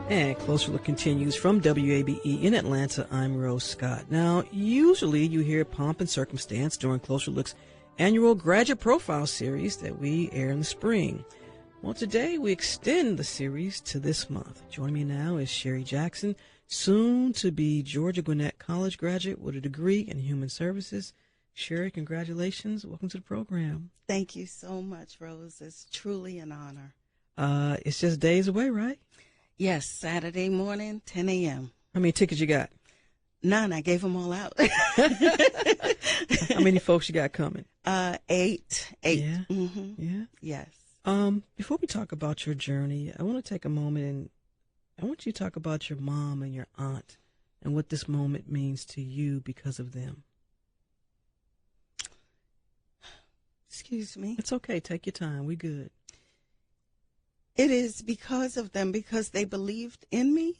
And Closer Look continues from WABE in Atlanta. I'm Rose Scott. Now, usually you hear pomp and circumstance during Closer Look's annual graduate profile series that we air in the spring. Well, today we extend the series to this month. Joining me now is Sherry Jackson, soon to be Georgia Gwinnett College graduate with a degree in human services. Sherry, congratulations. Welcome to the program. Thank you so much, Rose. It's truly an honor. It's just days away, right? Yes, Saturday morning, 10 a.m. How many tickets you got? None. I gave them all out. How many folks you got coming? 8. Yeah. Mm-hmm. Yeah. Yes. Before we talk about your journey, I want to take a moment and I want you to talk about your mom and your aunt and what this moment means to you because of them. Excuse me. It's okay. Take your time. We good. It is because of them, because they believed in me.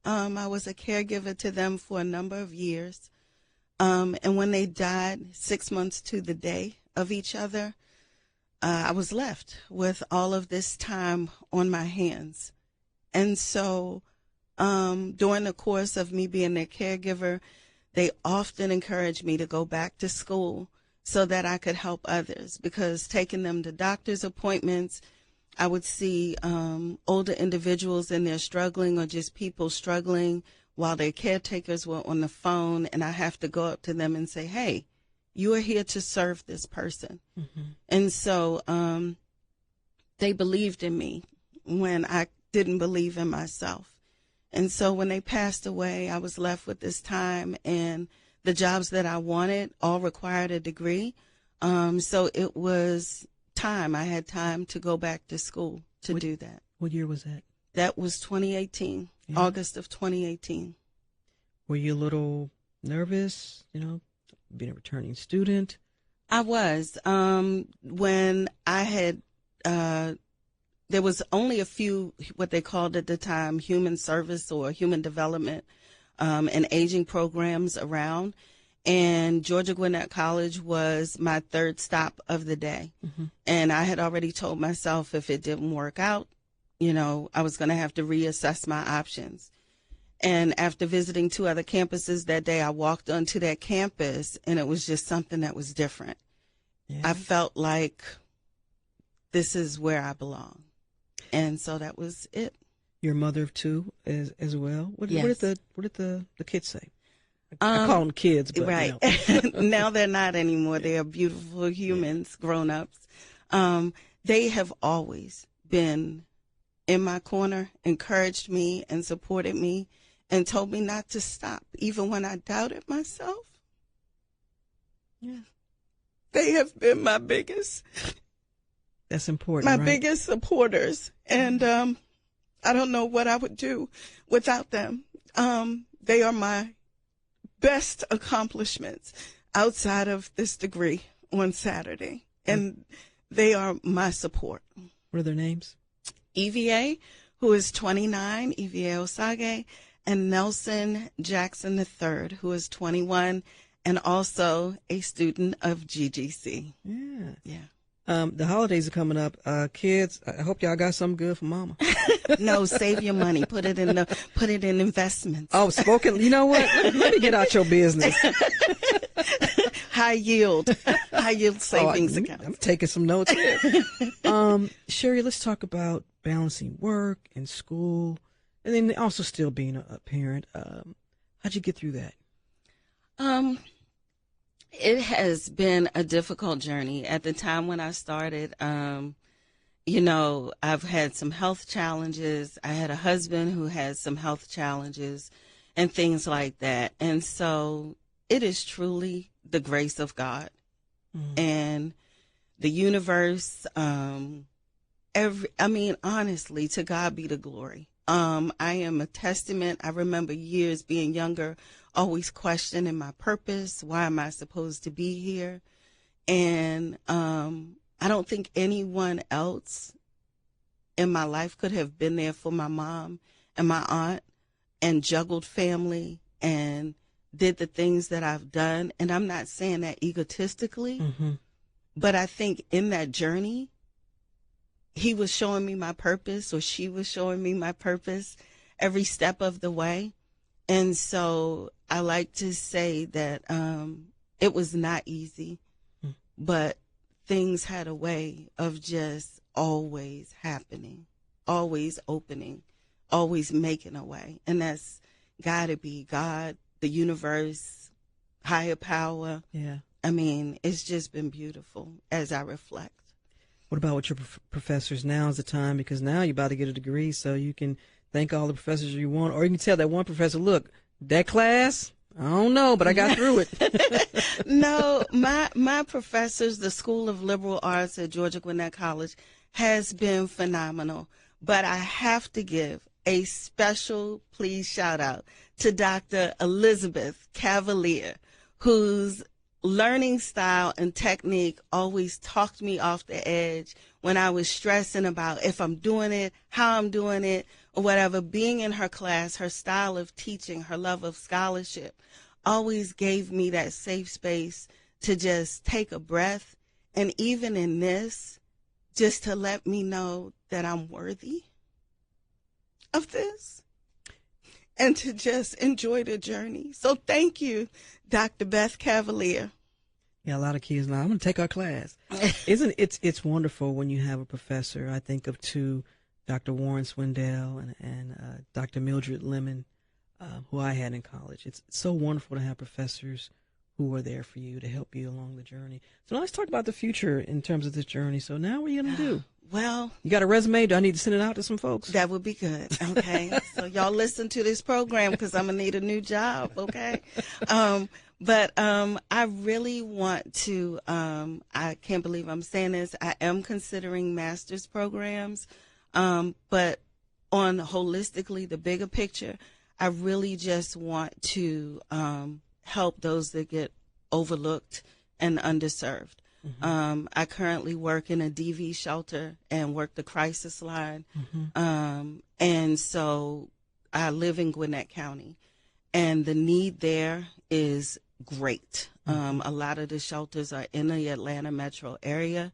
I was a caregiver to them for a number of years. And when they died 6 months to the day of each other, I was left with all of this time on my hands. And so during the course of me being their caregiver, they often encouraged me to go back to school so that I could help others, because taking them to doctor's appointments, I would see older individuals in there struggling, or just people struggling while their caretakers were on the phone, and I have to go up to them and say, hey, you are here to serve this person. Mm-hmm. And so they believed in me when I didn't believe in myself. And so when they passed away, I was left with this time, and the jobs that I wanted all required a degree. So it was time. I had time to go back to school to do that. What year was that? That was 2018, yeah. August of 2018. Were you a little nervous, being a returning student? I was. When I had, there was only a few, what they called at the time, human service or human development and aging programs around. And Georgia Gwinnett College was my third stop of the day. Mm-hmm. And I had already told myself if it didn't work out, I was going to have to reassess my options. And after visiting 2 other campuses that day, I walked onto that campus, and it was just something that was different. Yeah. I felt like this is where I belong. And so that was it. You're a mother of 2 as well. Yes. What did the kids say? I call them kids, but right. Now they're not anymore. They are beautiful humans, grown-ups. They have always been in my corner, encouraged me and supported me, and told me not to stop, even when I doubted myself. Yeah. They have been my biggest. That's important. My right? biggest supporters, and I don't know what I would do without them. They are my best accomplishments outside of this degree on Saturday. And they are my support. What are their names? EVA, who is 29, EVA Osage, and Nelson Jackson III, who is 21, and also a student of GGC. Yeah. Yeah. The holidays are coming up. Kids, I hope y'all got something good for mama. No, save your money. Put it in investments. Oh, spoken. You know what? Let me get out your business. High yield savings account. I'm taking some notes here. Sherry, let's talk about balancing work and school, and then also still being a parent. How'd you get through that? It has been a difficult journey. At the time when I started, I've had some health challenges. I had a husband who had some health challenges and things like that. And so it is truly the grace of God and the universe. Honestly, to God be the glory. I am a testament. I remember years being younger, always questioning my purpose. Why am I supposed to be here? And I don't think anyone else in my life could have been there for my mom and my aunt and juggled family and did the things that I've done. And I'm not saying that egotistically, but I think in that journey, he was showing me my purpose, or she was showing me my purpose. every step of the way. And so I like to say that it was not easy, but things had a way of just always happening, always opening, always making a way. And that's got to be God, the universe, higher power. Yeah. I mean, it's just been beautiful as I reflect. What about with your professors? Now is the time, because now you're about to get a degree, so you can thank all the professors you want, or you can tell that one professor, look, that class, I don't know, but I got through it. No, my professors, the School of Liberal Arts at Georgia Gwinnett College, has been phenomenal. But I have to give a special, please, shout out to Dr. Elizabeth Cavalier, whose learning style and technique always talked me off the edge when I was stressing about if I'm doing it, how I'm doing it, or whatever. Being in her class, her style of teaching, her love of scholarship always gave me that safe space to just take a breath. And even in this, just to let me know that I'm worthy of this and to just enjoy the journey. So thank you, Dr. Beth Cavalier. Yeah, a lot of kids now, I'm going to take our class. It's wonderful when you have a professor. I think of two, Dr. Warren Swindell and Dr. Mildred Lemon, who I had in college. It's so wonderful to have professors who are there for you to help you along the journey. So now let's talk about the future in terms of this journey. So now what are you going to do? Well, you got a resume? Do I need to send it out to some folks? That would be good. Okay. So y'all listen to this program because I'm going to need a new job. Okay. But I really want to, I can't believe I'm saying this. I am considering master's programs. But on holistically, the bigger picture, I really just want to help those that get overlooked and underserved. Mm-hmm. I currently work in a DV shelter and work the crisis line. Mm-hmm. And so I live in Gwinnett County, and the need there is great. Mm-hmm. A lot of the shelters are in the Atlanta metro area.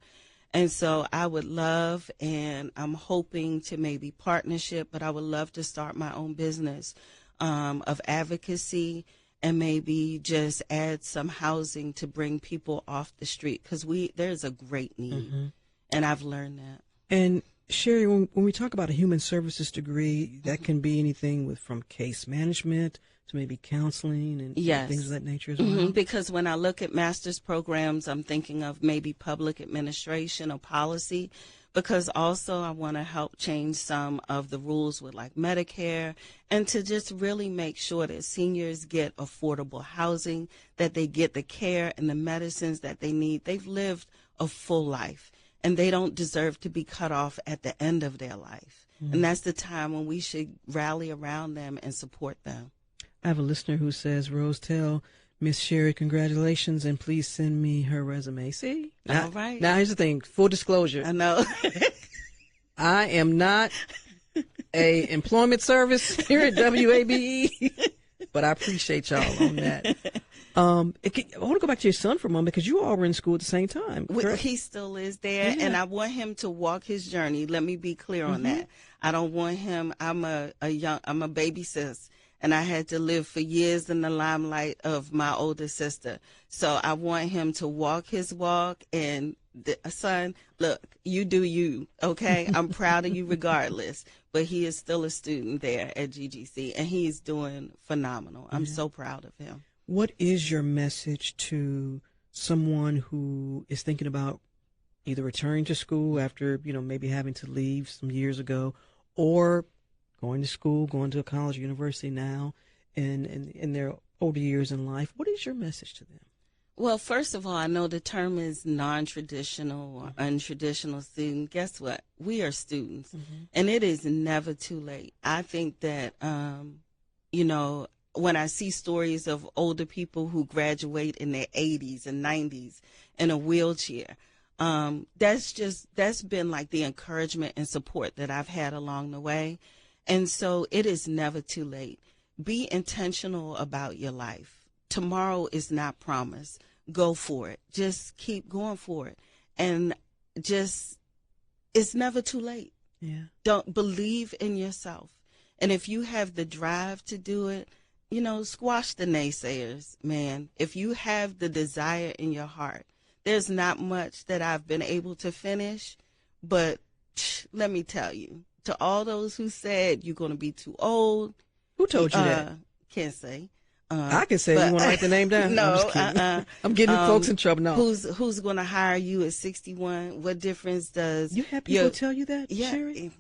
And so I would love, and I'm hoping to maybe partnership, but I would love to start my own business of advocacy and maybe just add some housing to bring people off the street, because there's a great need, mm-hmm. and I've learned that. And Sherry, when we talk about a human services degree, that can be anything from case management to maybe counseling and yes. things of that nature as well. Mm-hmm. Because when I look at master's programs, I'm thinking of maybe public administration or policy, because also I want to help change some of the rules with like Medicare, and to just really make sure that seniors get affordable housing, that they get the care and the medicines that they need. They've lived a full life, and they don't deserve to be cut off at the end of their life. Mm-hmm. And that's the time when we should rally around them and support them. I have a listener who says, Rose, tell Miss Sherry congratulations, and please send me her resume. See? Now, all right. Now, here's the thing. Full disclosure. I know. I am not a employment service here at WABE, but I appreciate y'all on that. I want to go back to your son for a moment, because you all were in school at the same time. He still is there, yeah. And I want him to walk his journey. Let me be clear on that. I don't want him. I'm a baby sis, and I had to live for years in the limelight of my older sister. So I want him to walk his walk. And son, look, you do you, okay? I'm proud of you regardless. But he is still a student there at GGC, and he's doing phenomenal. I'm so proud of him. What is your message to someone who is thinking about either returning to school after, maybe having to leave some years ago, or going to school, going to a college or university now in their older years in life? What is your message to them? Well, first of all, I know the term is non-traditional or untraditional student. Guess what? We are students, and it is never too late. I think that, when I see stories of older people who graduate in their 80s and 90s in a wheelchair, that's been like the encouragement and support that I've had along the way. And so it is never too late. Be intentional about your life. Tomorrow is not promised. Go for it. Just keep going for it. And it's never too late. Yeah. Don't believe in yourself. And if you have the drive to do it, squash the naysayers, man. If you have the desire in your heart, there's not much that I've been able to finish, but let me tell you, to all those who said you're going to be too old. Who told you that? Can't say. I can say. You want to write the name down? No, I'm just kidding. I'm getting folks in trouble. No. Who's going to hire you at 61? What difference does you have people tell you that? Yeah, Sherry?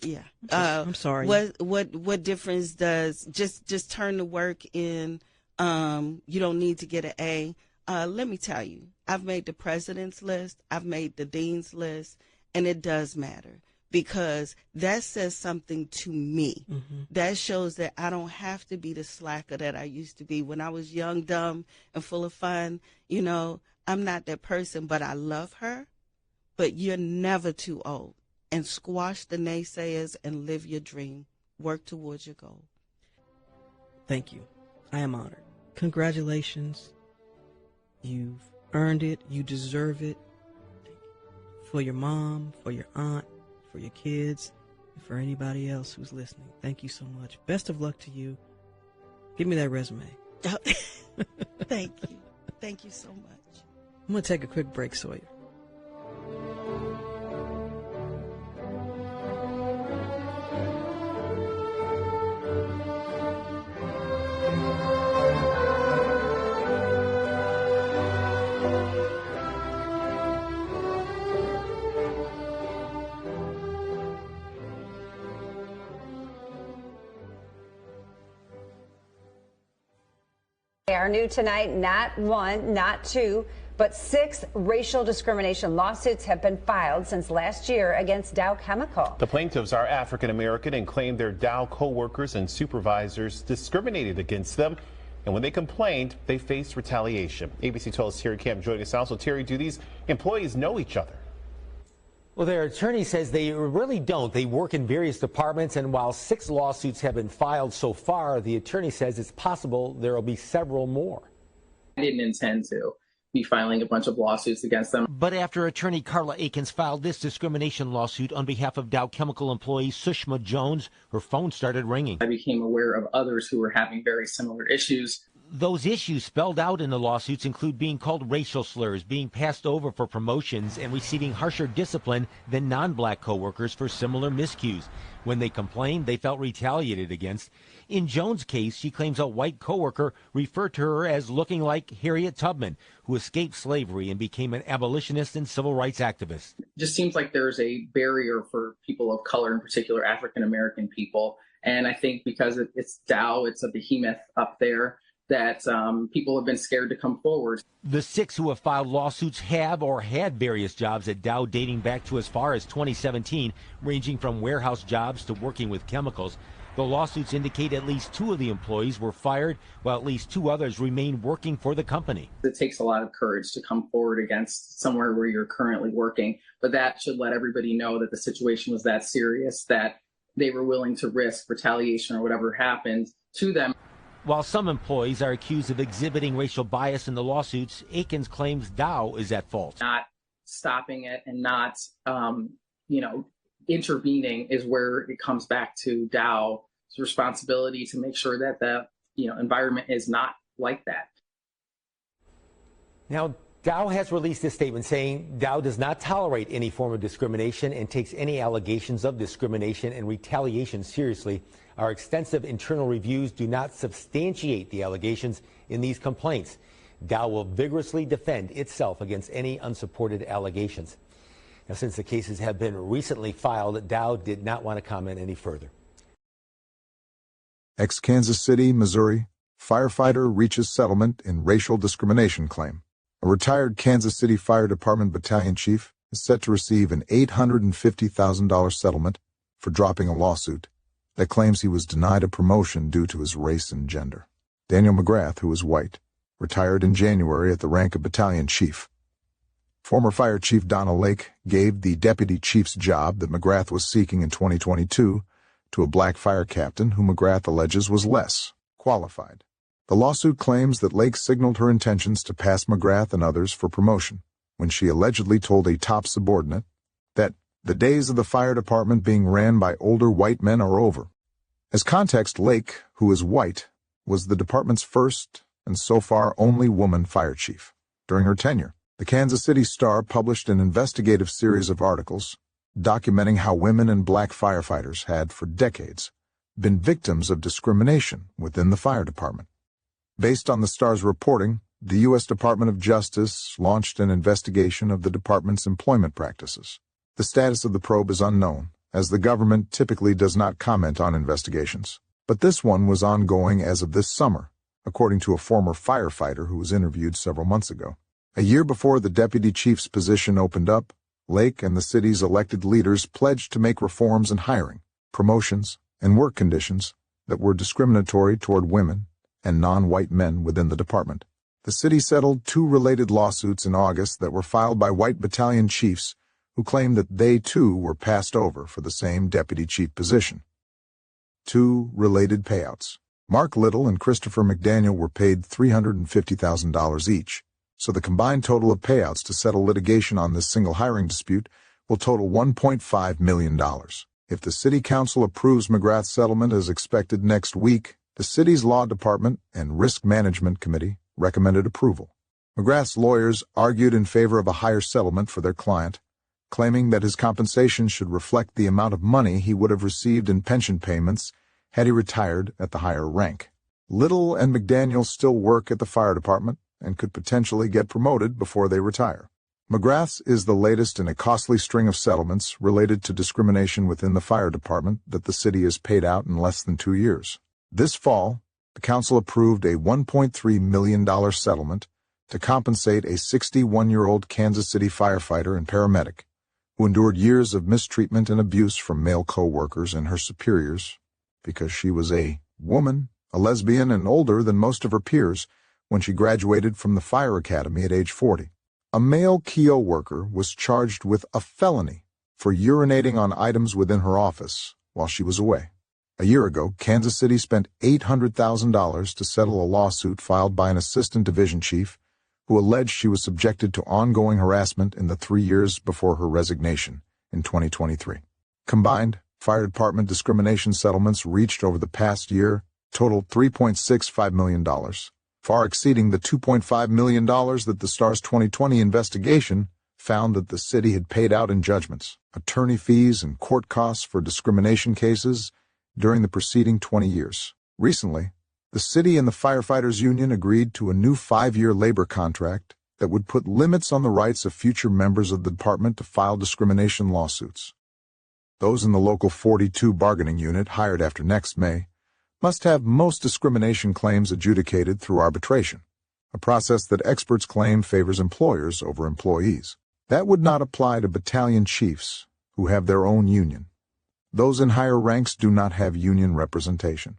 yeah. I'm sorry. What difference does just turn the work in? You don't need to get an A. Let me tell you, I've made the president's list. I've made the dean's list, and it does matter. Because that says something to me. Mm-hmm. That shows that I don't have to be the slacker that I used to be. When I was young, dumb, and full of fun, I'm not that person, but I love her. But you're never too old. And squash the naysayers and live your dream. Work towards your goal. Thank you. I am honored. Congratulations. You've earned it. You deserve it. For your mom, for your aunt, for your kids, and for anybody else who's listening. Thank you so much. Best of luck to you. Give me that resume. Thank you. Thank you so much. I'm going to take a quick break, Sawyer. Are new tonight, not one, not two, but 6 racial discrimination lawsuits have been filed since last year against Dow Chemical. The plaintiffs are African American and claim their Dow coworkers and supervisors discriminated against them. And when they complained, they faced retaliation. ABC 12's Terry Camp joining us now. So Terry, do these employees know each other? Well, their attorney says they really don't. They work in various departments, and while 6 lawsuits have been filed so far, the attorney says it's possible there will be several more. I didn't intend to be filing a bunch of lawsuits against them. But after attorney Carla Akins filed this discrimination lawsuit on behalf of Dow Chemical employee Sushma Jones, her phone started ringing. I became aware of others who were having very similar issues. Those issues spelled out in the lawsuits include being called racial slurs, being passed over for promotions, and receiving harsher discipline than non-black coworkers for similar miscues. When they complained, they felt retaliated against. In Jones' case, she claims a white coworker referred to her as looking like Harriet Tubman, who escaped slavery and became an abolitionist and civil rights activist. It just seems like there's a barrier for people of color, in particular African American people. And I think because it's Dow, it's a behemoth up there, that people have been scared to come forward. The 6 who have filed lawsuits have or had various jobs at Dow dating back to as far as 2017, ranging from warehouse jobs to working with chemicals. The lawsuits indicate at least 2 of the employees were fired, while at least 2 others remain working for the company. It takes a lot of courage to come forward against somewhere where you're currently working, but that should let everybody know that the situation was that serious, that they were willing to risk retaliation or whatever happened to them. While some employees are accused of exhibiting racial bias in the lawsuits, Akins claims Dow is at fault. Not stopping it and not, intervening is where it comes back to Dow's responsibility to make sure that the environment is not like that. Now, Dow has released a statement saying Dow does not tolerate any form of discrimination and takes any allegations of discrimination and retaliation seriously. Our extensive internal reviews do not substantiate the allegations in these complaints. Dow will vigorously defend itself against any unsupported allegations. Now, since the cases have been recently filed, Dow did not want to comment any further. Ex-Kansas City, Missouri, firefighter reaches settlement in racial discrimination claim. A retired Kansas City Fire Department battalion chief is set to receive an $850,000 settlement for dropping a lawsuit that claims he was denied a promotion due to his race and gender. Daniel McGrath, who is white, retired in January at the rank of battalion chief. Former Fire Chief Donna Lake gave the deputy chief's job that McGrath was seeking in 2022 to a black fire captain who McGrath alleges was less qualified. The lawsuit claims that Lake signaled her intentions to pass McGrath and others for promotion when she allegedly told a top subordinate that the days of the fire department being ran by older white men are over. As context, Lake, who is white, was the department's first and so far only woman fire chief. During her tenure, the Kansas City Star published an investigative series of articles documenting how women and black firefighters had, for decades, been victims of discrimination within the fire department. Based on the Star's reporting, the U.S. Department of Justice launched an investigation of the department's employment practices. The status of the probe is unknown, as the government typically does not comment on investigations. But this one was ongoing as of this summer, according to a former firefighter who was interviewed several months ago. A year before the deputy chief's position opened up, Lake and the city's elected leaders pledged to make reforms in hiring, promotions, and work conditions that were discriminatory toward women and non-white men within the department. The city settled 2 related lawsuits in August that were filed by white battalion chiefs who claimed that they too were passed over for the same deputy chief position. 2 related payouts. Mark Little and Christopher McDaniel were paid $350,000 each, so the combined total of payouts to settle litigation on this single hiring dispute will total $1.5 million. If the City Council approves McGrath's settlement as expected next week, the city's Law Department and Risk Management Committee recommended approval. McGrath's lawyers argued in favor of a higher settlement for their client, claiming that his compensation should reflect the amount of money he would have received in pension payments had he retired at the higher rank. Little and McDaniel still work at the fire department and could potentially get promoted before they retire. McGrath's is the latest in a costly string of settlements related to discrimination within the fire department that the city has paid out in less than 2 years. This fall, the council approved a $1.3 million settlement to compensate a 61-year-old Kansas City firefighter and paramedic who endured years of mistreatment and abuse from male co-workers and her superiors because she was a woman, a lesbian, and older than most of her peers when she graduated from the fire academy at age 40. A male KEO worker was charged with a felony for urinating on items within her office while she was away. A year ago, Kansas City spent $800,000 to settle a lawsuit filed by an assistant division chief who alleged she was subjected to ongoing harassment in the 3 years before her resignation in 2023. Combined, fire department discrimination settlements reached over the past year totaled $3.65 million, far exceeding the $2.5 million that the Star's 2020 investigation found that the city had paid out in judgments, attorney fees, and court costs for discrimination cases during the preceding 20 years. Recently, the city and the firefighters union agreed to a new 5-year labor contract that would put limits on the rights of future members of the department to file discrimination lawsuits. Those in the local 42 bargaining unit hired after next May must have most discrimination claims adjudicated through arbitration, a process that experts claim favors employers over employees. That would not apply to battalion chiefs who have their own union. Those in higher ranks do not have union representation.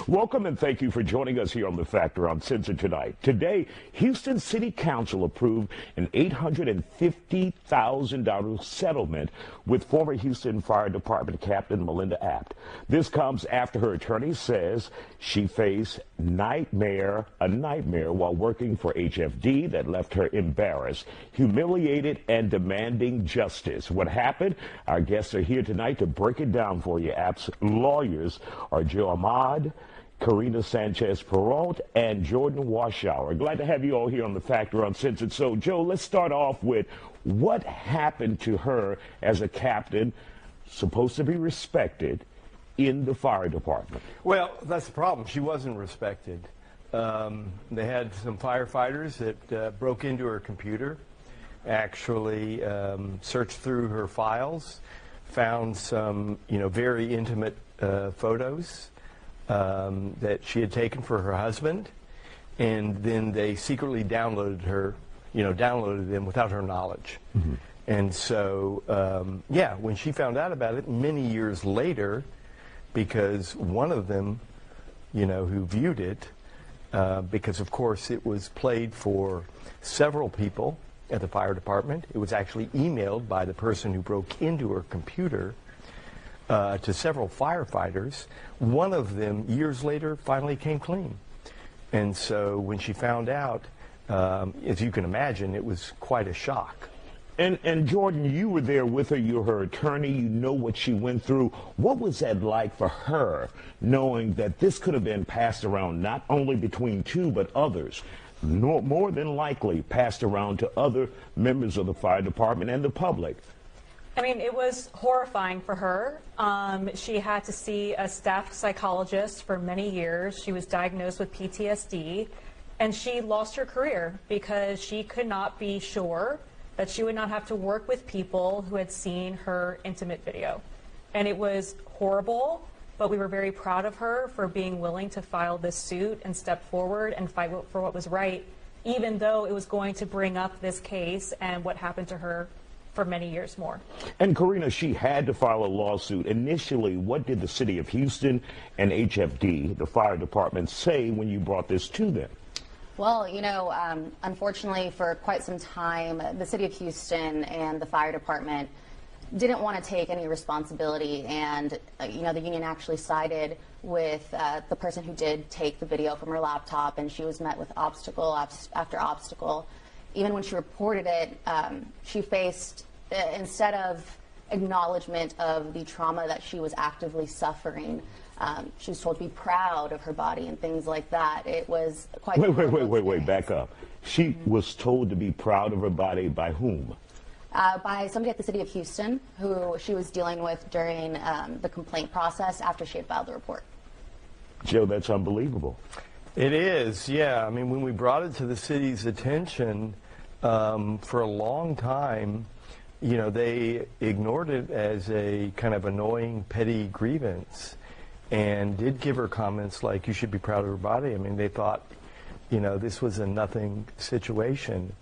Welcome and thank you for joining us here on The Factor on Censored tonight. Today, Houston City Council approved an $850,000 settlement with former Houston Fire Department Captain Melinda Abbt. This comes after her attorney says she faced a nightmare while working for HFD that left her embarrassed, humiliated, and demanding justice. What happened? Our guests are here tonight to break it down for you. Abt's lawyers are Joe Ahmad, Karina Sanchez-Peralt, and Jordan Washour. Glad to have you all here on The Factor Uncensored. So, Joe, let's start off with what happened to her as a captain, supposed to be respected, in the fire department? Well, that's the problem. She wasn't respected. They had some firefighters that broke into her computer, actually searched through her files, found some, very intimate photos that she had taken for her husband, and then they secretly downloaded them without her knowledge. Mm-hmm. And so, when she found out about it many years later, because one of them, who viewed it, because of course it was played for several people at the fire department. It was actually emailed by the person who broke into her computer to several firefighters. One of them, years later, finally came clean. And so when she found out, as you can imagine, it was quite a shock. And Jordan, you were there with her. You're her attorney. You know what she went through. What was that like for her, knowing that this could have been passed around not only between two, but others, more than likely passed around to other members of the fire department and the public? I mean, it was horrifying for her. She had to see a staff psychologist for many years. She was diagnosed with PTSD, and she lost her career because she could not be sure that she would not have to work with people who had seen her intimate video. And it was horrible, but we were very proud of her for being willing to file this suit and step forward and fight for what was right, even though it was going to bring up this case and what happened to her for many years more. And Karina, she had to file a lawsuit. Initially, what did the city of Houston and HFD, the fire department, say when you brought this to them? Well, you know, unfortunately, for quite some time, the city of Houston and the fire department didn't want to take any responsibility, and you know, the union actually sided with the person who did take the video from her laptop, and she was met with obstacle after obstacle. Even when she reported it, she faced, instead of acknowledgement of the trauma that she was actively suffering, she was told to be proud of her body and things like that. It was quite... Wait, back up. She was told to be proud of her body by whom? By somebody at the city of Houston, who she was dealing with during the complaint process after she had filed the report. Joe, that's unbelievable. It is, yeah. I mean, when we brought it to the city's attention, for a long time, you know, they ignored it as a kind of annoying, petty grievance, and did give her comments like, you should be proud of her body. I mean, they thought, you know, this was a nothing situation.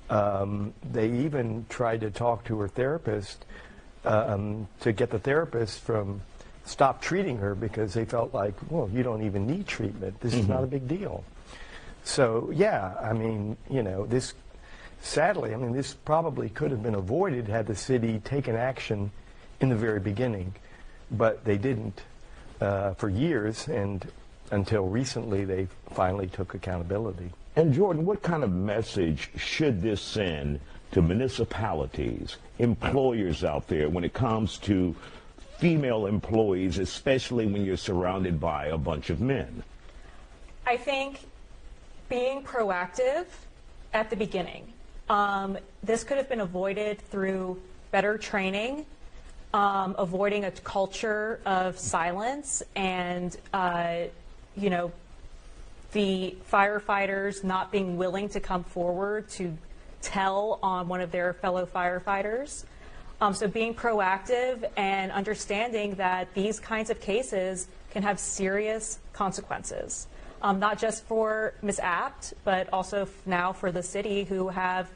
They even tried to talk to her therapist to get the therapist from stop treating her, because they felt like, well, you don't even need treatment. This is not a big deal. So, yeah, I mean, you know, this, sadly, I mean, this probably could have been avoided had the city taken action in the very beginning, but they didn't for years, and until recently they finally took accountability. And Jordan, what kind of message should this send to municipalities, employers out there when it comes to female employees, especially when you're surrounded by a bunch of men? I think being proactive at the beginning. This could have been avoided through better training, avoiding a culture of silence, and you know, the firefighters not being willing to come forward to tell on one of their fellow firefighters. So being proactive and understanding that these kinds of cases can have serious consequences, not just for Ms. Abbt, but also now for the city, who have,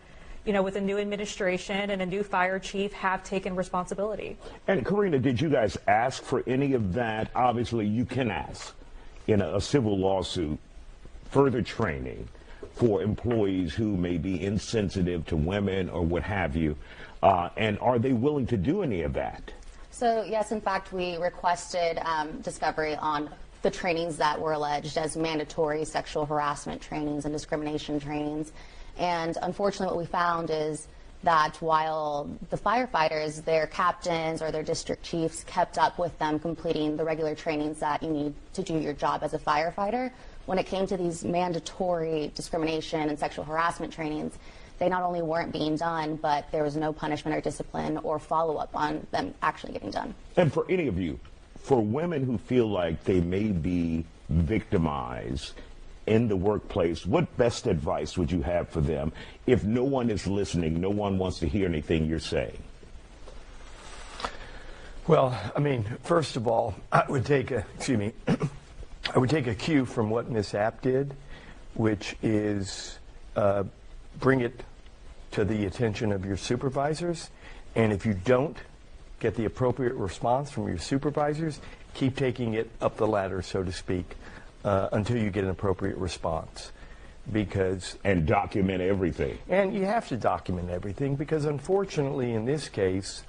you know, with a new administration and a new fire chief, have taken responsibility. And Karina, did you guys ask for any of that? Obviously, you can ask in a civil lawsuit further training for employees who may be insensitive to women or what have you. And are they willing to do any of that? So, yes, in fact, we requested discovery on the trainings that were alleged as mandatory sexual harassment trainings and discrimination trainings. And unfortunately, what we found is that while the firefighters, their captains or their district chiefs, kept up with them completing the regular trainings that you need to do your job as a firefighter, when it came to these mandatory discrimination and sexual harassment trainings, they not only weren't being done, but there was no punishment or discipline or follow-up on them actually getting done. And for any of you, for women who feel like they may be victimized in the workplace, what best advice would you have for them if no one is listening, no one wants to hear anything you're saying? Well, I mean, first of all, I would take a cue from what Ms. Abbt did, which is bring it to the attention of your supervisors, and if you don't get the appropriate response from your supervisors, keep taking it up the ladder, so to speak, until you get an appropriate response. And document everything. And you have to document everything, because unfortunately in this case,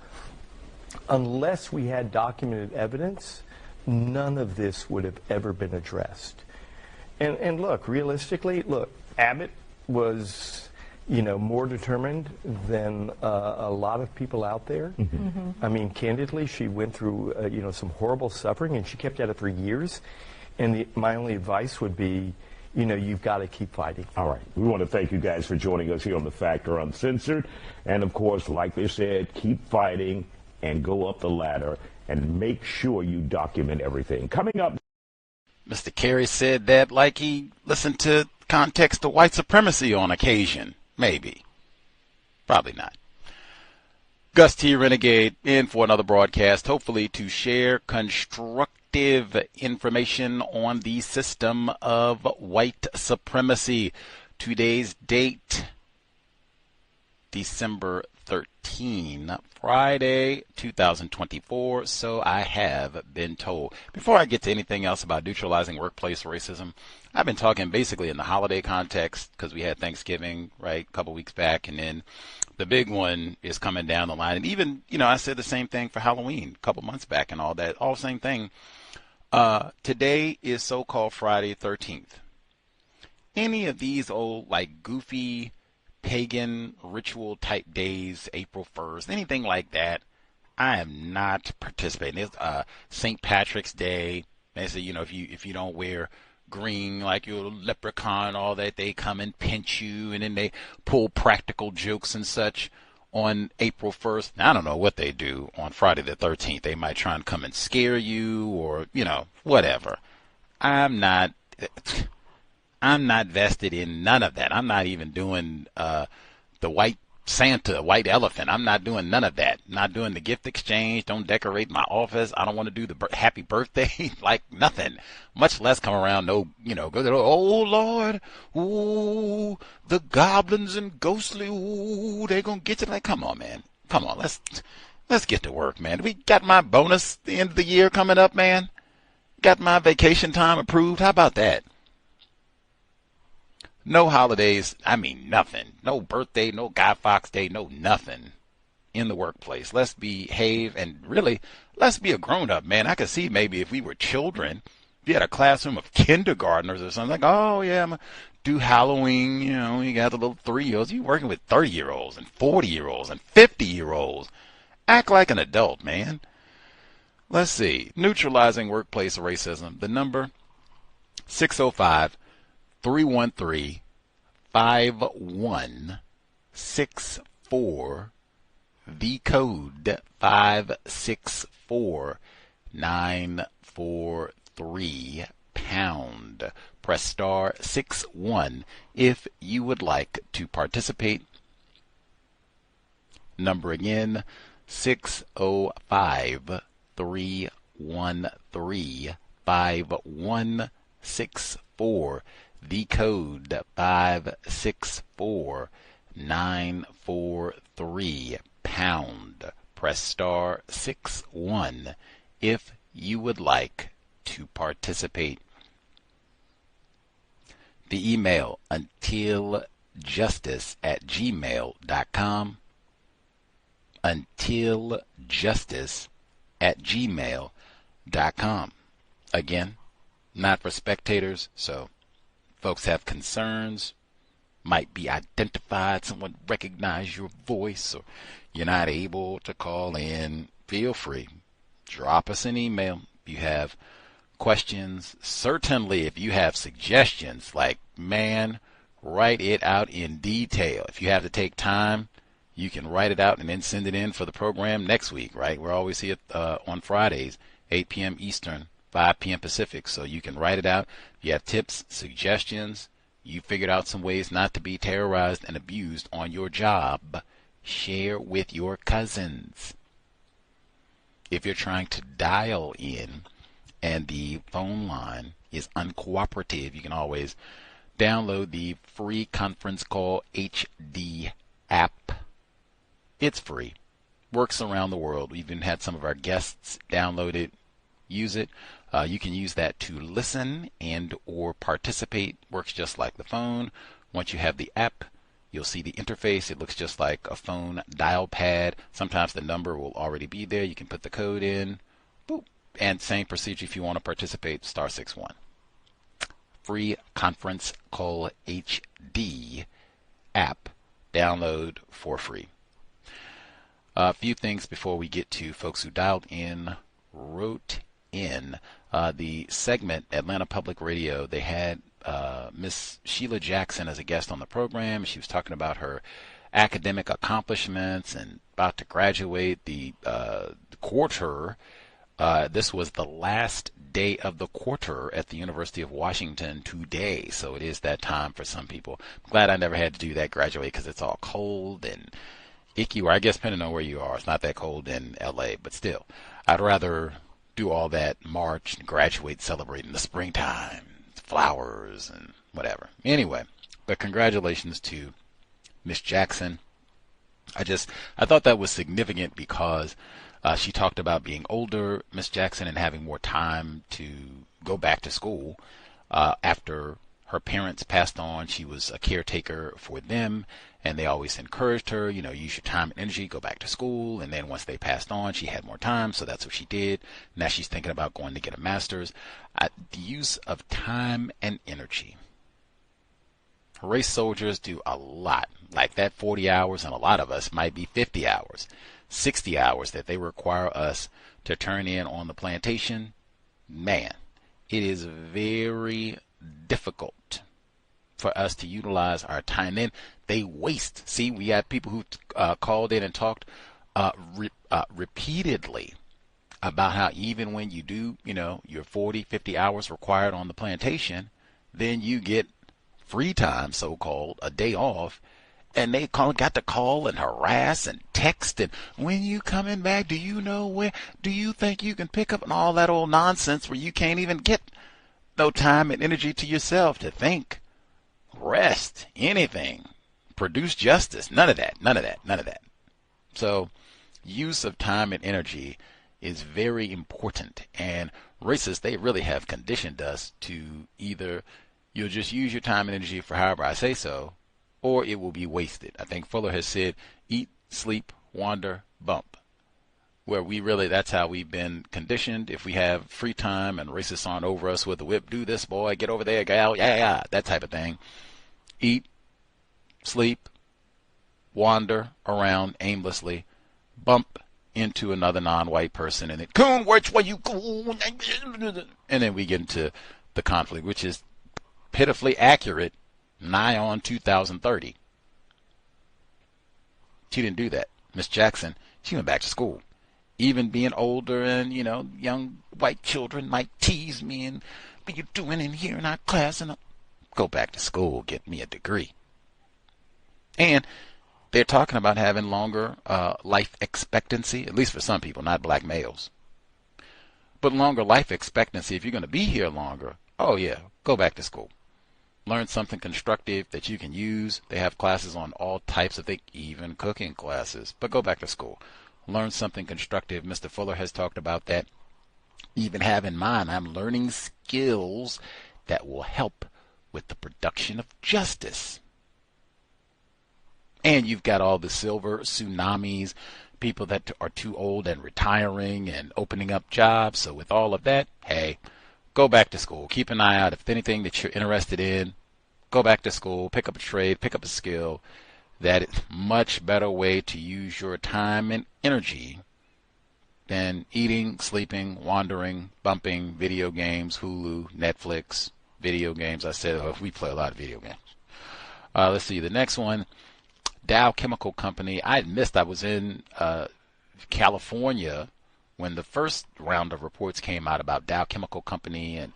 unless we had documented evidence, none of this would have ever been addressed. And look, realistically, Abbt was more determined than a lot of people out there. I mean, candidly, she went through, some horrible suffering, and she kept at it for years. And my only advice would be, you've got to keep fighting. All right. We want to thank you guys for joining us here on The Factor Uncensored. And, of course, like they said, keep fighting and go up the ladder and make sure you document everything. Coming up. Mr. Kerry said that like he listened to Context of White Supremacy on occasion. Maybe. Probably not. Gus T. Renegade in for another broadcast, hopefully to share constructive information on the system of white supremacy. Today's date, December 13, Friday, 2024, so I have been told. Before I get to anything else about neutralizing workplace racism, I've been talking basically in the holiday context because we had Thanksgiving, right, a couple weeks back, and then the big one is coming down the line. And even, I said the same thing for Halloween a couple months back and all that, all the same thing. Today is so-called Friday 13th. Any of these old, goofy pagan ritual type days, April 1st, anything like that, I am not participating. It's St. Patrick's Day. They say, if you don't wear green like you're a leprechaun, all that, they come and pinch you, and then they pull practical jokes and such on April 1st. Now, I don't know what they do on Friday the 13th. They might try and come and scare you or, whatever. I'm not vested in none of that. I'm not even doing the white Santa, white elephant. I'm not doing none of that. Not doing the gift exchange. Don't decorate my office. I don't want to do the happy birthday. Nothing. Much less come around, go to, oh, Lord, ooh, the goblins and ghostly, ooh, they're going to get you. Come on, man. Come on, let's get to work, man. We got my bonus the end of the year coming up, man. Got my vacation time approved. How about that? No holidays, nothing. No birthday, no Guy Fawkes Day, no nothing in the workplace. Let's behave, and really, let's be a grown-up, man. I could see maybe if we were children, if you had a classroom of kindergartners or something, oh, yeah, I'm going to do Halloween, you got the little 3-year-olds. You're working with 30-year-olds and 40-year-olds and 50-year-olds. Act like an adult, man. Let's see. Neutralizing Workplace Racism. The number, 605-313-5164. The code 564943 pound. Press star 61 if you would like to participate. Number again, 605-313-5164. The code 564943 pound. Press star 61 if you would like to participate. The email untiljustice@gmail.com. untiljustice@gmail.com. Again, not for spectators, so folks have concerns, might be identified, someone recognize your voice, or you're not able to call in, feel free. Drop us an email if you have questions. Certainly if you have suggestions, man, write it out in detail. If you have to take time, you can write it out and then send it in for the program next week, right? We're always here on Fridays, 8 p.m. Eastern, 5 p.m. Pacific, so you can write it out. If you have tips, suggestions, you figured out some ways not to be terrorized and abused on your job, share with your cousins. If you're trying to dial in and the phone line is uncooperative, you can always download the free conference call HD app. It's free. Works around the world. We've even had some of our guests download it, use it. You can use that to listen and or participate. Works just like the phone. Once you have the app, you'll see the interface. It looks just like a phone dial pad. Sometimes the number will already be there. You can put the code in. Boop. And same procedure if you want to participate, star 61. Free conference call HD app. Download for free. A few things before we get to folks who wrote in. The segment, Atlanta Public Radio, they had Miss Sheila Jackson as a guest on the program. She was talking about her academic accomplishments and about to graduate the quarter. This was the last day of the quarter at the University of Washington today, so it is that time for some people. I'm glad I never had to do that, graduate, because it's all cold and icky, or I guess depending on where you are. It's not that cold in LA, but still, I'd rather do all that March and graduate, celebrate in the springtime, flowers and whatever. Anyway, but congratulations to Miss Jackson. I thought that was significant because she talked about being older, Miss Jackson, and having more time to go back to school. After her parents passed on, she was a caretaker for them, and they always encouraged her, use your time and energy, go back to school. And then once they passed on, she had more time, so that's what she did. Now she's thinking about going to get a master's. The use of time and energy. Race soldiers do a lot, like that 40 hours, and a lot of us might be 50 hours, 60 hours that they require us to turn in on the plantation. Man, it is very difficult for us to utilize our time. Then they waste. See, we had people who called in and talked repeatedly about how even when you do, your 40, 50 hours required on the plantation, then you get free time, so-called, a day off, and they got to call and harass and text and when you coming back, do you know where, do you think you can pick up, and all that old nonsense where you can't even get no time and energy to yourself to think, rest, anything, produce justice, none of that. So use of time and energy is very important, and racists, they really have conditioned us to either you'll just use your time and energy for however I say so, or it will be wasted. I think Fuller has said, eat, sleep, wander, bump. Where we really, that's how we've been conditioned. If we have free time and racists aren't over us with the whip, do this, boy, get over there, gal, yeah, that type of thing. Eat, sleep, wander around aimlessly, bump into another non-white person, and then, coon, which way you go? And then we get into the conflict, which is pitifully accurate, nigh on 2030. She didn't do that. Miss Jackson, she went back to school. Even being older and, young white children might tease me and, what are you doing in here in our class? And go back to school, get me a degree. And they're talking about having longer life expectancy, at least for some people, not black males. But longer life expectancy, if you're going to be here longer, oh yeah, go back to school. Learn something constructive that you can use. They have classes on all types of things, even cooking classes. But go back to school. Learn something constructive. Mr. Fuller has talked about that. Even have in mind, I'm learning skills that will help with the production of justice. And you've got all the silver tsunamis, people that are too old and retiring and opening up jobs. So with all of that, hey, go back to school. Keep an eye out. If anything that you're interested in, go back to school, pick up a trade, pick up a skill. That is a much better way to use your time and energy than eating, sleeping, wandering, bumping, video games, Hulu, Netflix, video games. I said we play a lot of video games. Let's see. The next one, Dow Chemical Company. I was in California when the first round of reports came out about Dow Chemical Company and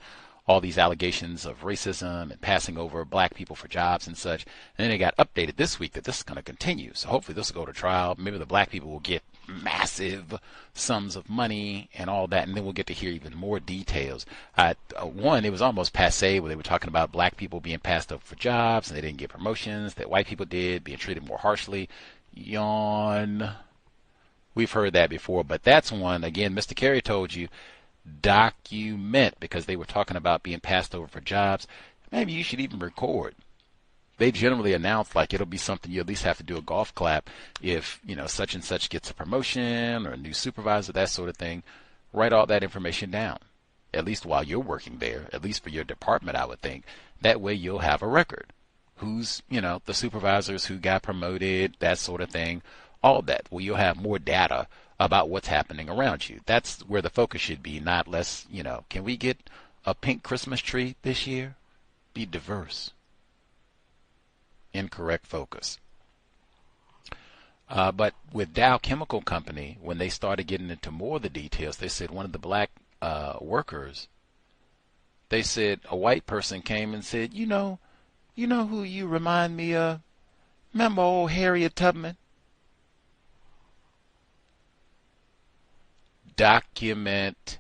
all these allegations of racism and passing over black people for jobs and such. And then it got updated this week that this is going to continue. So hopefully this will go to trial. Maybe the black people will get massive sums of money and all that, and then we'll get to hear even more details. One, it was almost passe where they were talking about black people being passed over for jobs and they didn't get promotions that white people did, being treated more harshly. Yawn. We've heard that before, but that's one, again, Mr. Carey told you, document, because they were talking about being passed over for jobs. Maybe you should even record. They generally announce like it'll be something you at least have to do a golf clap if, such and such gets a promotion or a new supervisor, that sort of thing. Write all that information down, at least while you're working there, at least for your department, I would think. That way you'll have a record. who's, the supervisors who got promoted, that sort of thing, all that. Well, you'll have more data about what's happening around you. That's where the focus should be, not less, can we get a pink Christmas tree this year? Be diverse. Incorrect focus. But with Dow Chemical Company, when they started getting into more of the details, they said one of the black workers, they said a white person came and said, you know who you remind me of? Remember old Harriet Tubman? Document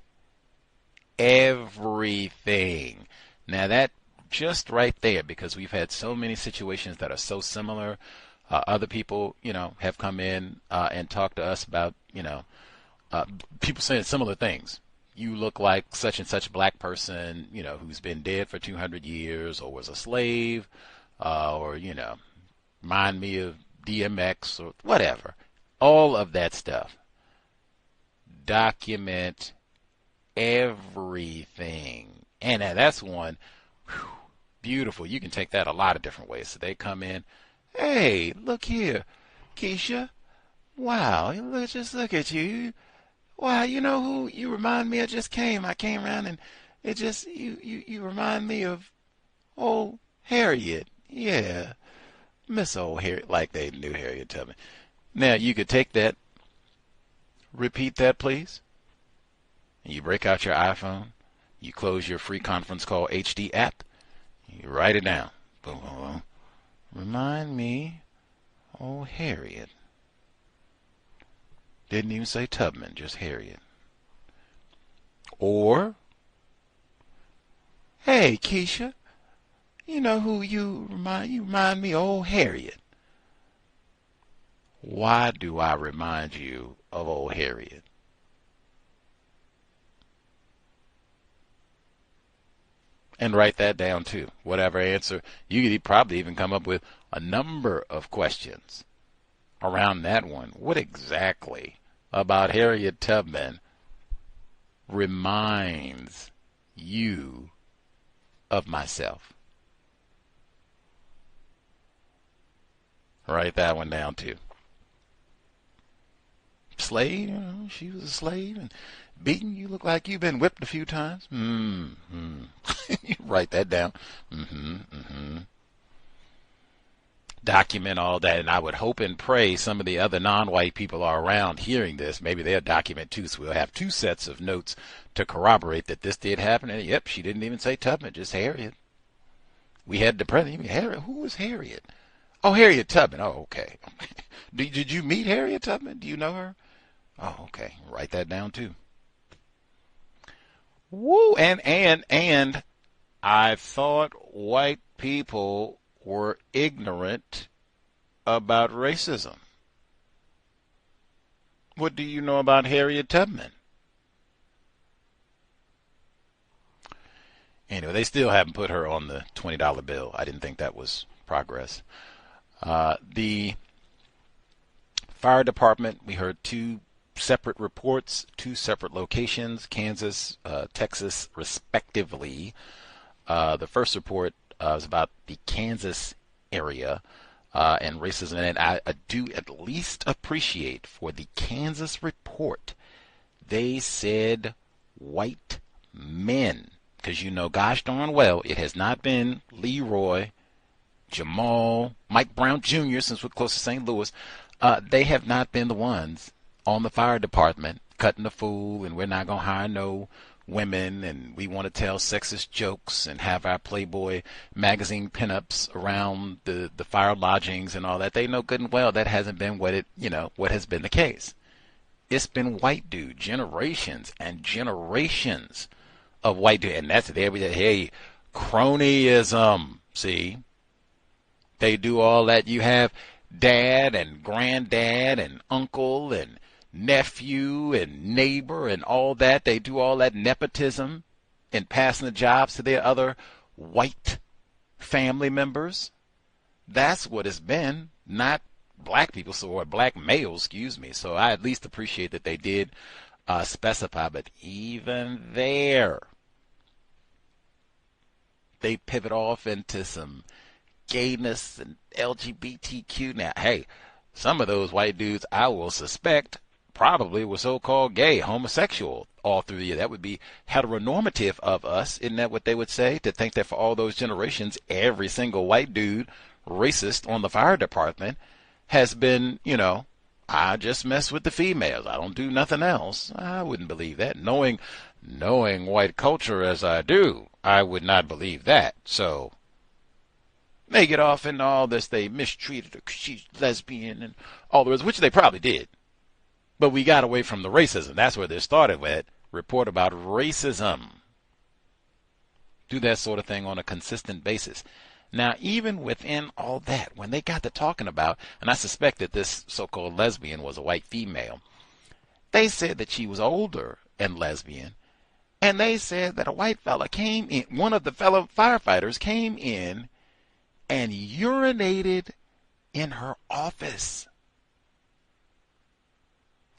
everything. Now that just right there, because we've had so many situations that are so similar. Other people, have come in and talked to us about, people saying similar things. You look like such and such black person, who's been dead for 200 years or was a slave, or, remind me of DMX or whatever. All of that stuff. Document everything. And that's one, beautiful. You can take that a lot of different ways. So they come in. Hey, look here, Keisha. Wow, just look at you. Wow, you know who you remind me? I came around and it just, you remind me of old Harriet. Yeah, Miss old Harriet, like they knew Harriet Tubman. Now, you could take that, repeat that, please. And you break out your iPhone, you close your free conference call HD app, you write it down. Boom, boom, boom. Remind me, oh, Harriet. Didn't even say Tubman, just Harriet. Or, hey, Keisha, you know who you remind me, old Harriet. Why do I remind you of old Harriet? And write that down too. Whatever answer, you could probably even come up with a number of questions around that one. What exactly about Harriet Tubman reminds you of myself? Write that one down too. Slave, she was a slave and beaten. You look like you've been whipped a few times. You write that down. Document all that, and I would hope and pray some of the other non-white people are around hearing this. Maybe they'll document too, so we'll have two sets of notes to corroborate that this did happen. And yep, she didn't even say Tubman, just Harriet. We had the president. Harriet, who was Harriet? Oh, Harriet Tubman. Oh, okay. Did you meet Harriet Tubman? Do you know her? Oh, okay. Write that down too. Woo! And I thought white people were ignorant about racism. What do you know about Harriet Tubman? Anyway, they still haven't put her on the $20 bill. I didn't think that was progress. The fire department, we heard two separate reports, two separate locations, Kansas, Texas, respectively. The first report was about the Kansas area and racism, and I do at least appreciate for the Kansas report, they said white men, because gosh darn well, it has not been Leroy, Jamal, Mike Brown Jr., since we're close to St. Louis. They have not been the ones on the fire department cutting the fool, and we're not going to hire no women, and we want to tell sexist jokes and have our Playboy magazine pinups around the fire lodgings and all that. They know good and well that hasn't been what has been the case. It's been white dude, generations and generations of white dude, and that's there. Hey, cronyism. See, they do all that. You have dad and granddad and uncle and nephew and neighbor and all that. They do all that nepotism and passing the jobs to their other white family members. That's what it's been, not black people, or black males, excuse me. So I at least appreciate that they did specify, but even there, they pivot off into some gayness and LGBTQ. Now, hey, some of those white dudes I will suspect probably were so-called gay, homosexual all through the year. That would be heteronormative of us. Isn't that what they would say? To think that for all those generations, every single white dude racist on the fire department has been, I just mess with the females. I don't do nothing else. I wouldn't believe that. Knowing white culture as I do, I would not believe that. So they get off into all this. They mistreated her 'cause she's lesbian and all the rest, which they probably did. But we got away from the racism. That's where this started with. Report about racism. Do that sort of thing on a consistent basis. Now, even within all that, when they got to talking about, and I suspect that this so-called lesbian was a white female, they said that she was older and lesbian, and they said that a white fella came in, one of the fellow firefighters came in and urinated in her office.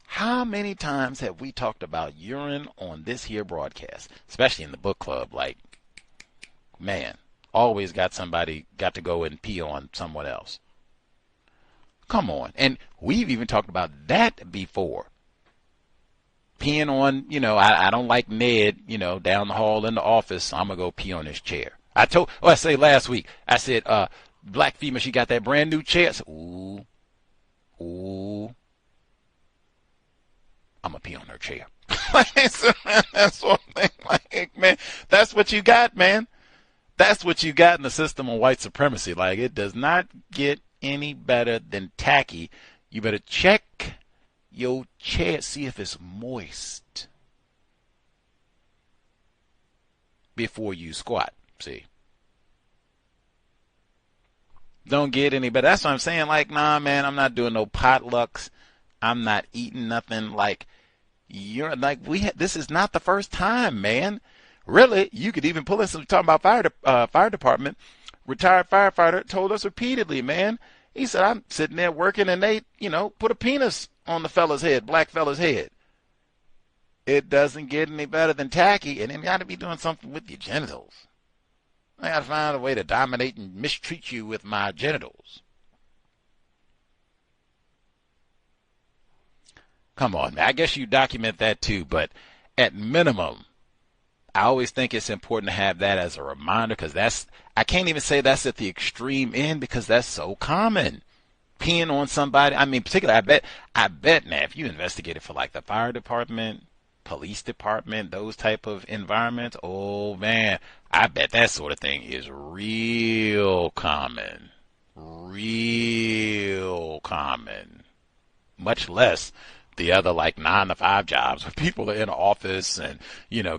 How many times have we talked about urine on this here broadcast, especially in the book club? Like, man, always got somebody got to go and pee on someone else. Come on. And we've even talked about that before. Peeing on, I don't like Ned, down the hall in the office, so I'm going to go pee on his chair. I say last week, I said, black female, she got that brand new chair. I said, ooh, I'm going to pee on her chair. That's sort of thing. Like, man, that's what you got, man. That's what you got in the system of white supremacy. Like, it does not get any better than tacky. You better check your chair, see if it's moist before you squat. See? Don't get any better. That's what I'm saying. Like, nah, man, I'm not doing no potlucks. I'm not eating nothing. Like, this is not the first time, man. Really, you could even pull this. We're talking about fire department. Retired firefighter told us repeatedly, man. He said, I'm sitting there working and they, put a penis on the fella's head, black fella's head. It doesn't get any better than tacky, and then you got to be doing something with your genitals. I got to find a way to dominate and mistreat you with my genitals. Come on, man. I guess you document that too, but at minimum, I always think it's important to have that as a reminder, because I can't even say that's at the extreme end because that's so common. Peeing on somebody. I mean, particularly, I bet now, if you investigated for like the fire department, police department, those type of environments, oh man, I bet that sort of thing is real common. Real common. Much less the other like 9-to-5 jobs where people are in an office and,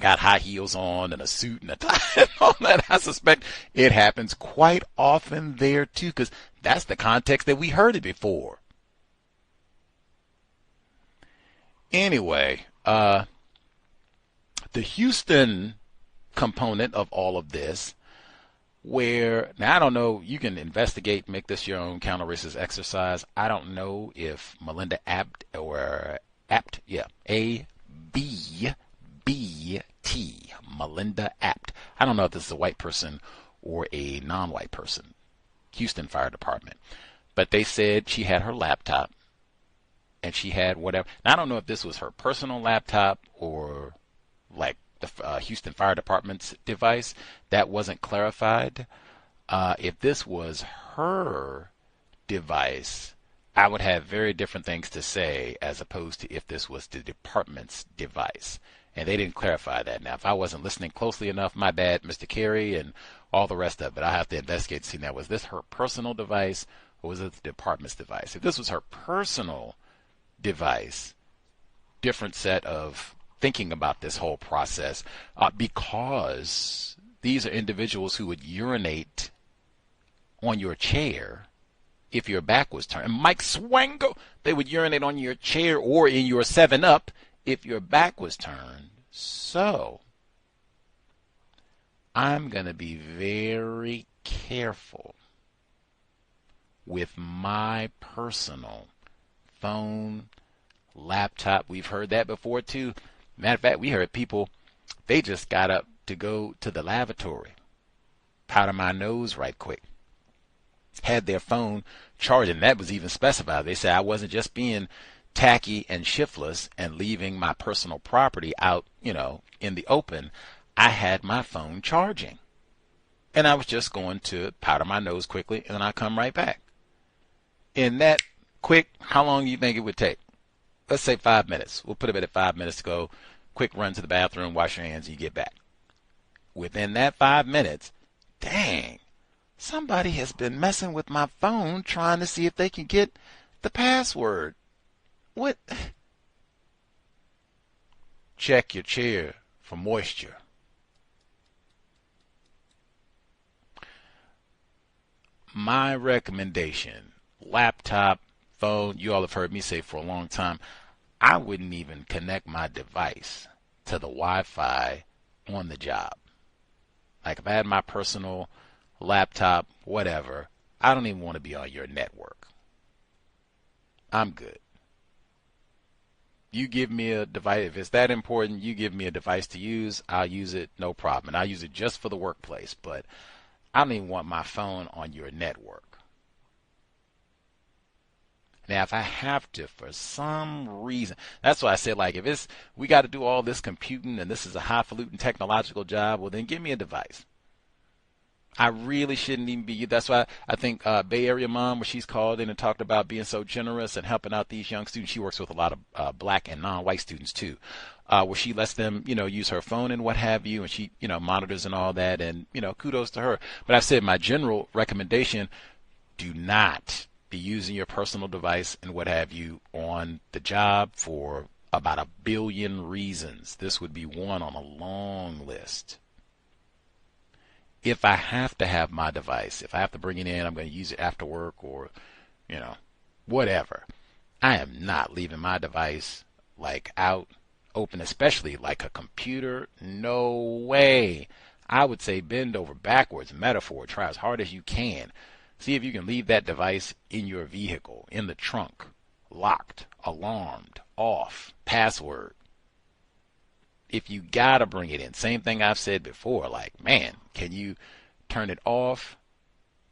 got high heels on and a suit and a tie and all that. I suspect it happens quite often there too, because that's the context that we heard it before. Anyway, the Houston component of all of this, where, now I don't know, you can investigate, make this your own counter-racist exercise. I don't know if Melinda Abbt or Abbt, yeah, A-B-B-T, Melinda Abbt. I don't know if this is a white person or a non-white person. Houston Fire Department. But they said she had her laptop and she had whatever. Now, I don't know if this was her personal laptop or like the Houston Fire Department's device. That wasn't clarified. If this was her device, I would have very different things to say as opposed to if this was the department's device. And they didn't clarify that. Now, if I wasn't listening closely enough, my bad, Mr. Carey, and all the rest of it. I have to investigate to see now, was this her personal device or was it the department's device? If this was her personal device, different set of thinking about this whole process, because these are individuals who would urinate on your chair if your back was turned. And Mike Swango, they would urinate on your chair or in your 7-Up if your back was turned. So I'm going to be very careful with my personal phone, laptop. We've heard that before too. Matter of fact, we heard people, they just got up to go to the lavatory, powder my nose right quick. had their phone charging. That was even specified. They said I wasn't just being tacky and shiftless and leaving my personal property out, in the open. I had my phone charging. And I was just going to powder my nose quickly, and then I come right back. In that quick, how long do you think it would take? Let's say 5 minutes. We'll put it at 5 minutes to go. Quick run to the bathroom, wash your hands, and you get back. Within that 5 minutes, dang, somebody has been messing with my phone trying to see if they can get the password. What? Check your chair for moisture. My recommendation, laptop, phone, you all have heard me say for a long time, I wouldn't even connect my device to the Wi-Fi on the job. Like if I had my personal laptop, whatever, I don't even want to be on your network. I'm good. You give me a device, if it's that important, you give me a device to use, I'll use it, no problem. And I'll use it just for the workplace, but I don't even want my phone on your network. Now, if I have to, for some reason, that's why I said, like, if we got to do all this computing and this is a highfalutin technological job, well, then give me a device. I really shouldn't even be. That's why I think Bay Area Mom, where she's called in and talked about being so generous and helping out these young students. She works with a lot of black and non-white students too, where she lets them, use her phone and what have you, and she, monitors and all that, and kudos to her. But I've said my general recommendation: do not be using your personal device and what have you on the job for about 1 billion reasons. This would be one on a long list. If I have to have my device, if I have to bring it in, I'm going to use it after work or, whatever. I am not leaving my device out open, especially like a computer. No way. I would say bend over backwards, metaphor. Try as hard as you can. See if you can leave that device in your vehicle, in the trunk, locked, alarmed, off, password. If you gotta bring it in, same thing I've said before, man, can you turn it off,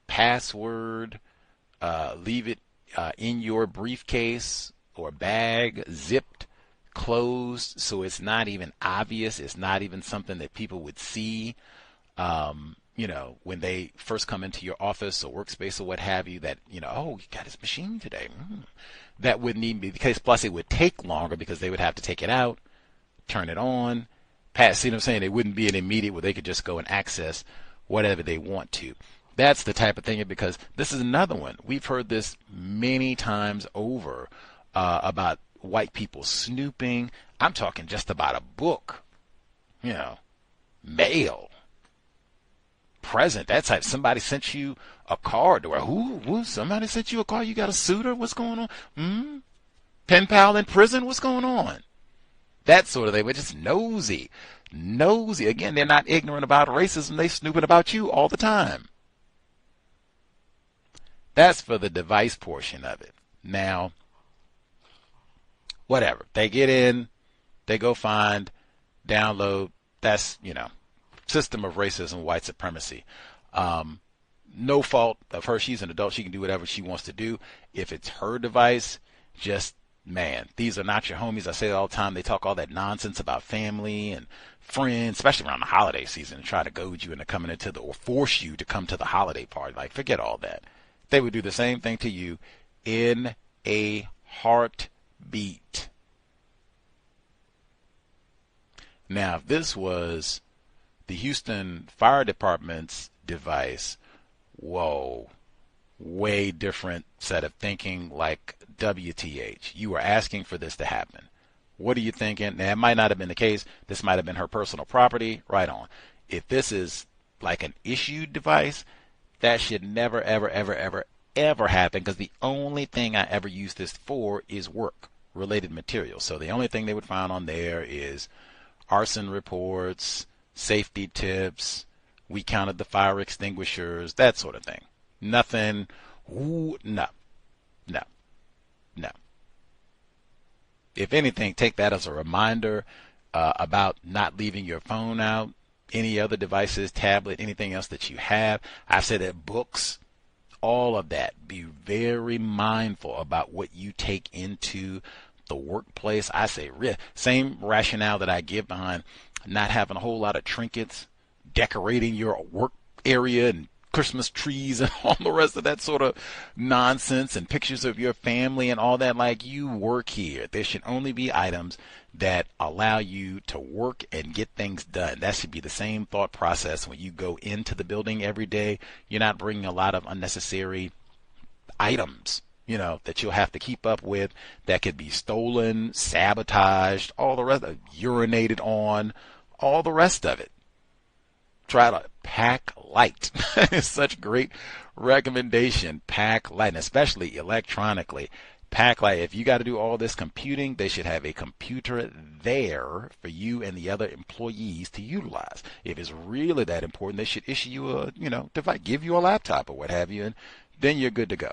password, leave it in your briefcase or bag, zipped, closed, so it's not even obvious, it's not even something that people would see, when they first come into your office or workspace or what have you, that, oh, he got his machine today. That wouldn't even be the case. Plus, it would take longer because they would have to take it out, turn it on, pass. See what I'm saying? It wouldn't be an immediate where they could just go and access whatever they want to. That's the type of thing, because this is another one. We've heard this many times over about white people snooping. I'm talking just about a book, mail, present. That's like somebody sent you a card. Or who? Somebody sent you a card? You got a suitor? What's going on? Pen pal in prison? What's going on? That sort of thing. We're just nosy. Again, they're not ignorant about racism. They snooping about you all the time. That's for the device portion of it. Now, whatever. They get in, they go find, download. That's, system of racism, white supremacy. No fault of her. She's an adult. She can do whatever she wants to do. If it's her device, just, man, these are not your homies. I say it all the time. They talk all that nonsense about family and friends, especially around the holiday season, and try to goad you into coming into or force you to come to the holiday party. Forget all that. They would do the same thing to you in a heartbeat. Now, if this was the Houston Fire Department's device, whoa, way different set of thinking. WTH, you were asking for this to happen. What are you thinking? Now, it might not have been the case. This might have been her personal property. Right on. If this is an issued device, that should never, ever, ever, ever, ever happen, because the only thing I ever use this for is work-related material. So the only thing they would find on there is arson reports, safety tips, we counted the fire extinguishers, that sort of thing. Nothing, no. If anything, take that as a reminder about not leaving your phone out, any other devices, tablet, anything else that you have. I said that books, all of that. Be very mindful about what you take into the workplace. I say same rationale that I give behind not having a whole lot of trinkets, decorating your work area and Christmas trees and all the rest of that sort of nonsense and pictures of your family and all that. Like, you work here. There should only be items that allow you to work and get things done. That should be the same thought process when you go into the building every day. You're not bringing a lot of unnecessary items, that you'll have to keep up with, that could be stolen, sabotaged, all the rest of it, urinated on, all the rest of it. Try to pack light. It's such a great recommendation. Pack light, and especially electronically. Pack light. If you got to do all this computing, they should have a computer there for you and the other employees to utilize. If it's really that important, they should issue you a, device, give you a laptop or what have you, and then you're good to go.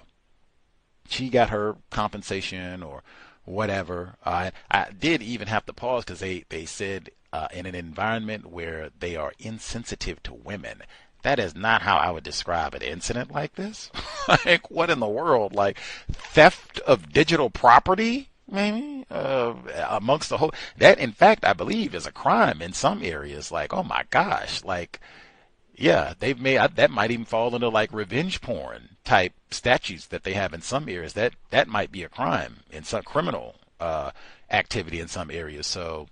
She got her compensation or whatever. I did even have to pause because they said in an environment where they are insensitive to women. That is not how I would describe an incident like this. Like, what in the world? Like, theft of digital property, maybe, amongst the whole. That, in fact, I believe is a crime in some areas. Like, oh my gosh, like, yeah, they've made that might even fall into like revenge porn type statutes that they have in some areas. That might be a crime in some criminal activity in some areas. So,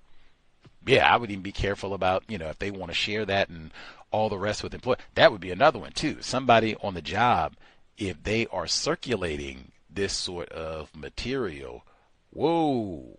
yeah, I would even be careful about, if they want to share that and all the rest with employees. That would be another one too. Somebody on the job, if they are circulating this sort of material, whoa.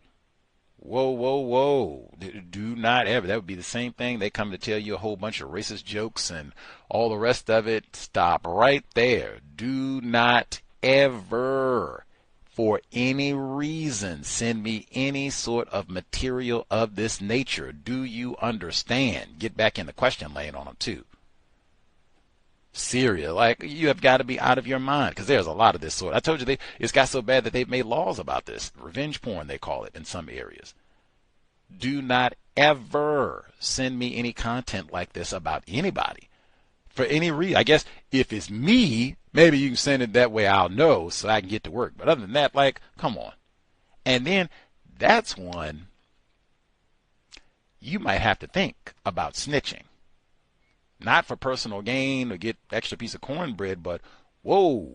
Do not ever. That would be the same thing. They come to tell you a whole bunch of racist jokes and all the rest of it. Stop right there. Do not ever, for any reason, send me any sort of material of this nature. Do you understand? Get back in the question lane on them too. Serious. Like, you have got to be out of your mind, because there's a lot of this sort. I told you it's got so bad that they've made laws about this. Revenge porn, they call it in some areas. Do not ever send me any content like this about anybody for any reason. I guess if it's me, maybe you can send it that way, I'll know so I can get to work. But other than that, like, come on. And then that's one you might have to think about snitching. Not for personal gain or get extra piece of cornbread, but whoa.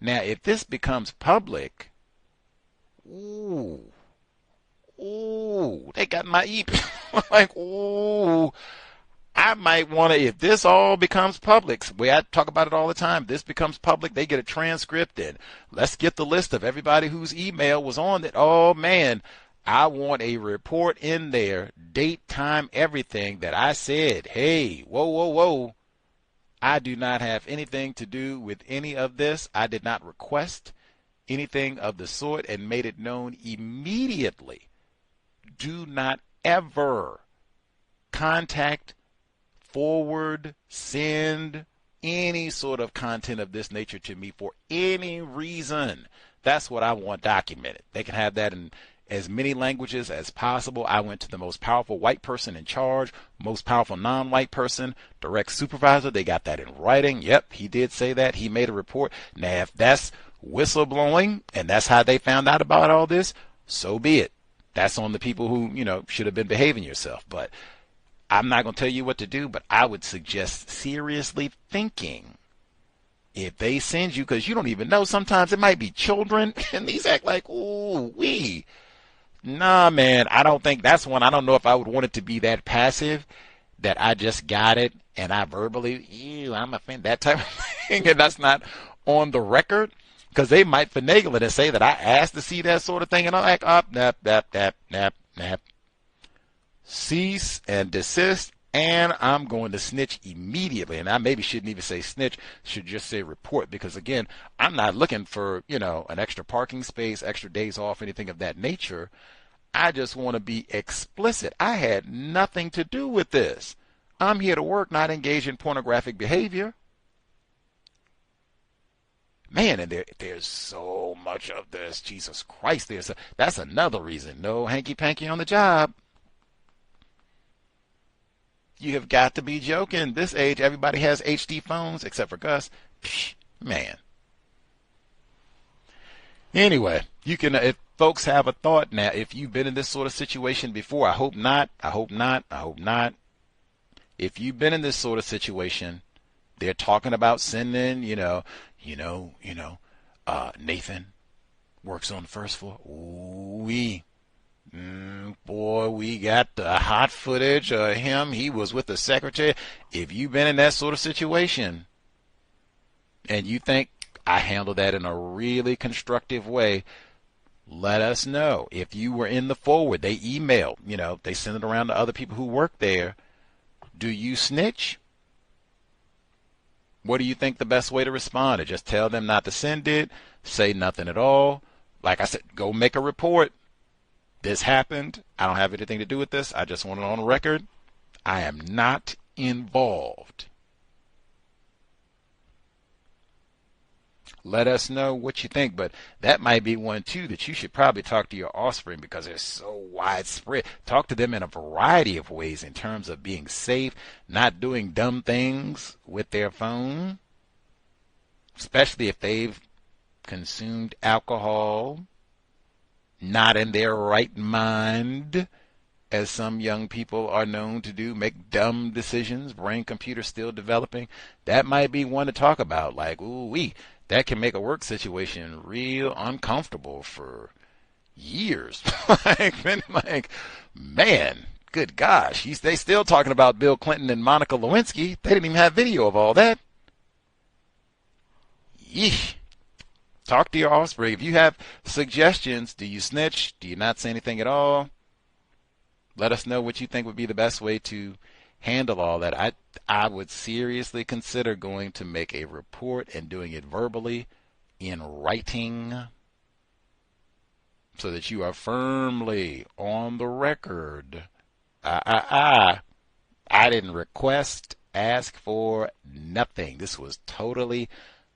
Now, if this becomes public, they got my email. Like, I might want to, if this all becomes public, the way I talk about it all the time, this becomes public, they get a transcript, and let's get the list of everybody whose email was on it. Oh, man. I want a report in there, date, time, everything that I said, hey, whoa. I do not have anything to do with any of this. I did not request anything of the sort, and made it known immediately. Do not ever contact, forward, send any sort of content of this nature to me for any reason. That's what I want documented. They can have that in as many languages as possible. I went to the most powerful white person in charge, most powerful non-white person, direct supervisor. They got that in writing. Yep, he did say that. He made a report. Now, if that's whistleblowing and that's how they found out about all this, so be it. That's on the people who, should have been behaving yourself. But I'm not going to tell you what to do, but I would suggest seriously thinking, if they send you, because you don't even know, sometimes it might be children, and these act like, nah, man, I don't think that's one. I don't know if I would want it to be that passive, that I just got it and I verbally, I'm offended, that type of thing, and that's not on the record, because they might finagle it and say that I asked to see that sort of thing, and I'm like, nap. Cease and desist, and I'm going to snitch immediately. And I maybe shouldn't even say snitch, should just say report, because again, I'm not looking for, an extra parking space, extra days off, anything of that nature. I just want to be explicit. I had nothing to do with this. I'm here to work, not engage in pornographic behavior. Man, and there's so much of this. Jesus Christ, that's another reason. No hanky-panky on the job. You have got to be joking. This age, everybody has HD phones except for Gus. Psh, man. Anyway, you can, if folks have a thought now, if you've been in this sort of situation before, I hope not. I hope not. I hope not. If you've been in this sort of situation, they're talking about sending, Nathan works on the first floor. Boy, we got the hot footage of him. He was with the secretary. If you've been in that sort of situation and you think I handled that in a really constructive way, let us know. If you were in the forward, they email, they send it around to other people who work there. Do you snitch? What do you think the best way to respond is? Just tell them not to send it, say nothing at all. Like I said, go make a report. This happened. I don't have anything to do with this. I just want it on record. I am not involved. Let us know what you think, but that might be one too that you should probably talk to your offspring because they're so widespread. Talk to them in a variety of ways in terms of being safe, not doing dumb things with their phone, especially if they've consumed alcohol, not in their right mind, as some young people are known to do, make dumb decisions, brain computer still developing. That might be one to talk about, like, that can make a work situation real uncomfortable for years. Man, good gosh. They still talking about Bill Clinton and Monica Lewinsky. They didn't even have video of all that. Yeesh. Talk to your offspring. If you have suggestions, do you snitch? Do you not say anything at all? Let us know what you think would be the best way to handle all that. I would seriously consider going to make a report and doing it verbally in writing so that you are firmly on the record. I didn't request, ask for nothing. This was totally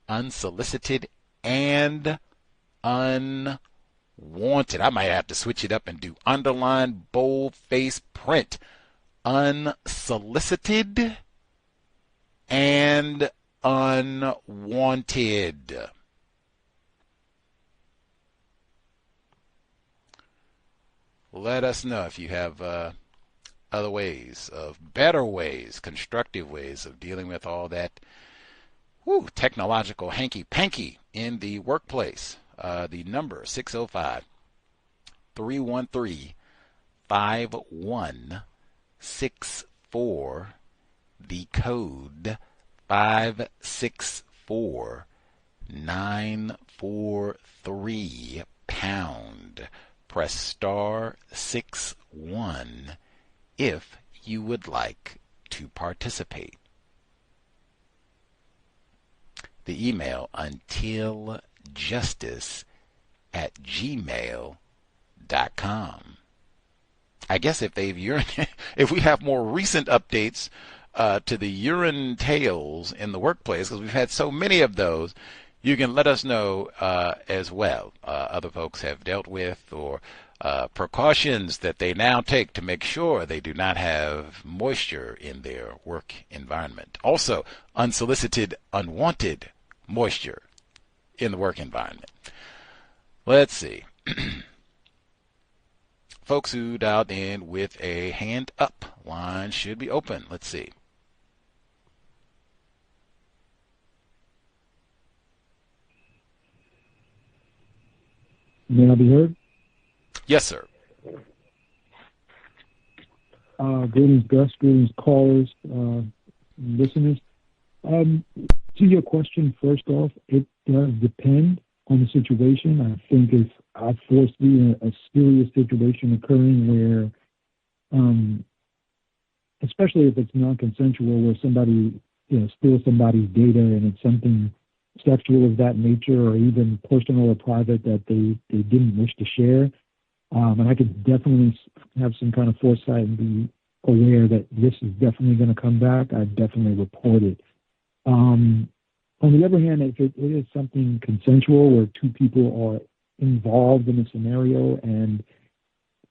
unsolicited and unwanted. I might have to switch it up and do underline, boldface, print. Unsolicited and unwanted. Let us know if you have other ways, better ways, constructive ways of dealing with all that technological hanky-panky in the workplace. The number 605-313-5164. The code 564-943 pound. Press star 61 if you would like to participate. The email untiljustice@gmail.com. I guess if if we have more recent updates to the urine tales in the workplace, because we've had so many of those, you can let us know as well. Other folks have dealt with or precautions that they now take to make sure they do not have moisture in their work environment. Also, unsolicited, unwanted moisture in the work environment. Let's see. Folks who dialed in with a hand up, line should be open. Let's see. May I be heard? Yes, sir. Greetings, Gus. Greetings, callers, listeners. To your question, first off, it does depend on the situation. I think if I foresee a serious situation occurring where, especially if it's non-consensual, where somebody steals somebody's data and it's something sexual of that nature or even personal or private that they didn't wish to share, and I could definitely have some kind of foresight and be aware that this is definitely going to come back, I'd definitely report it. On the other hand, if it is something consensual where two people are involved in a scenario and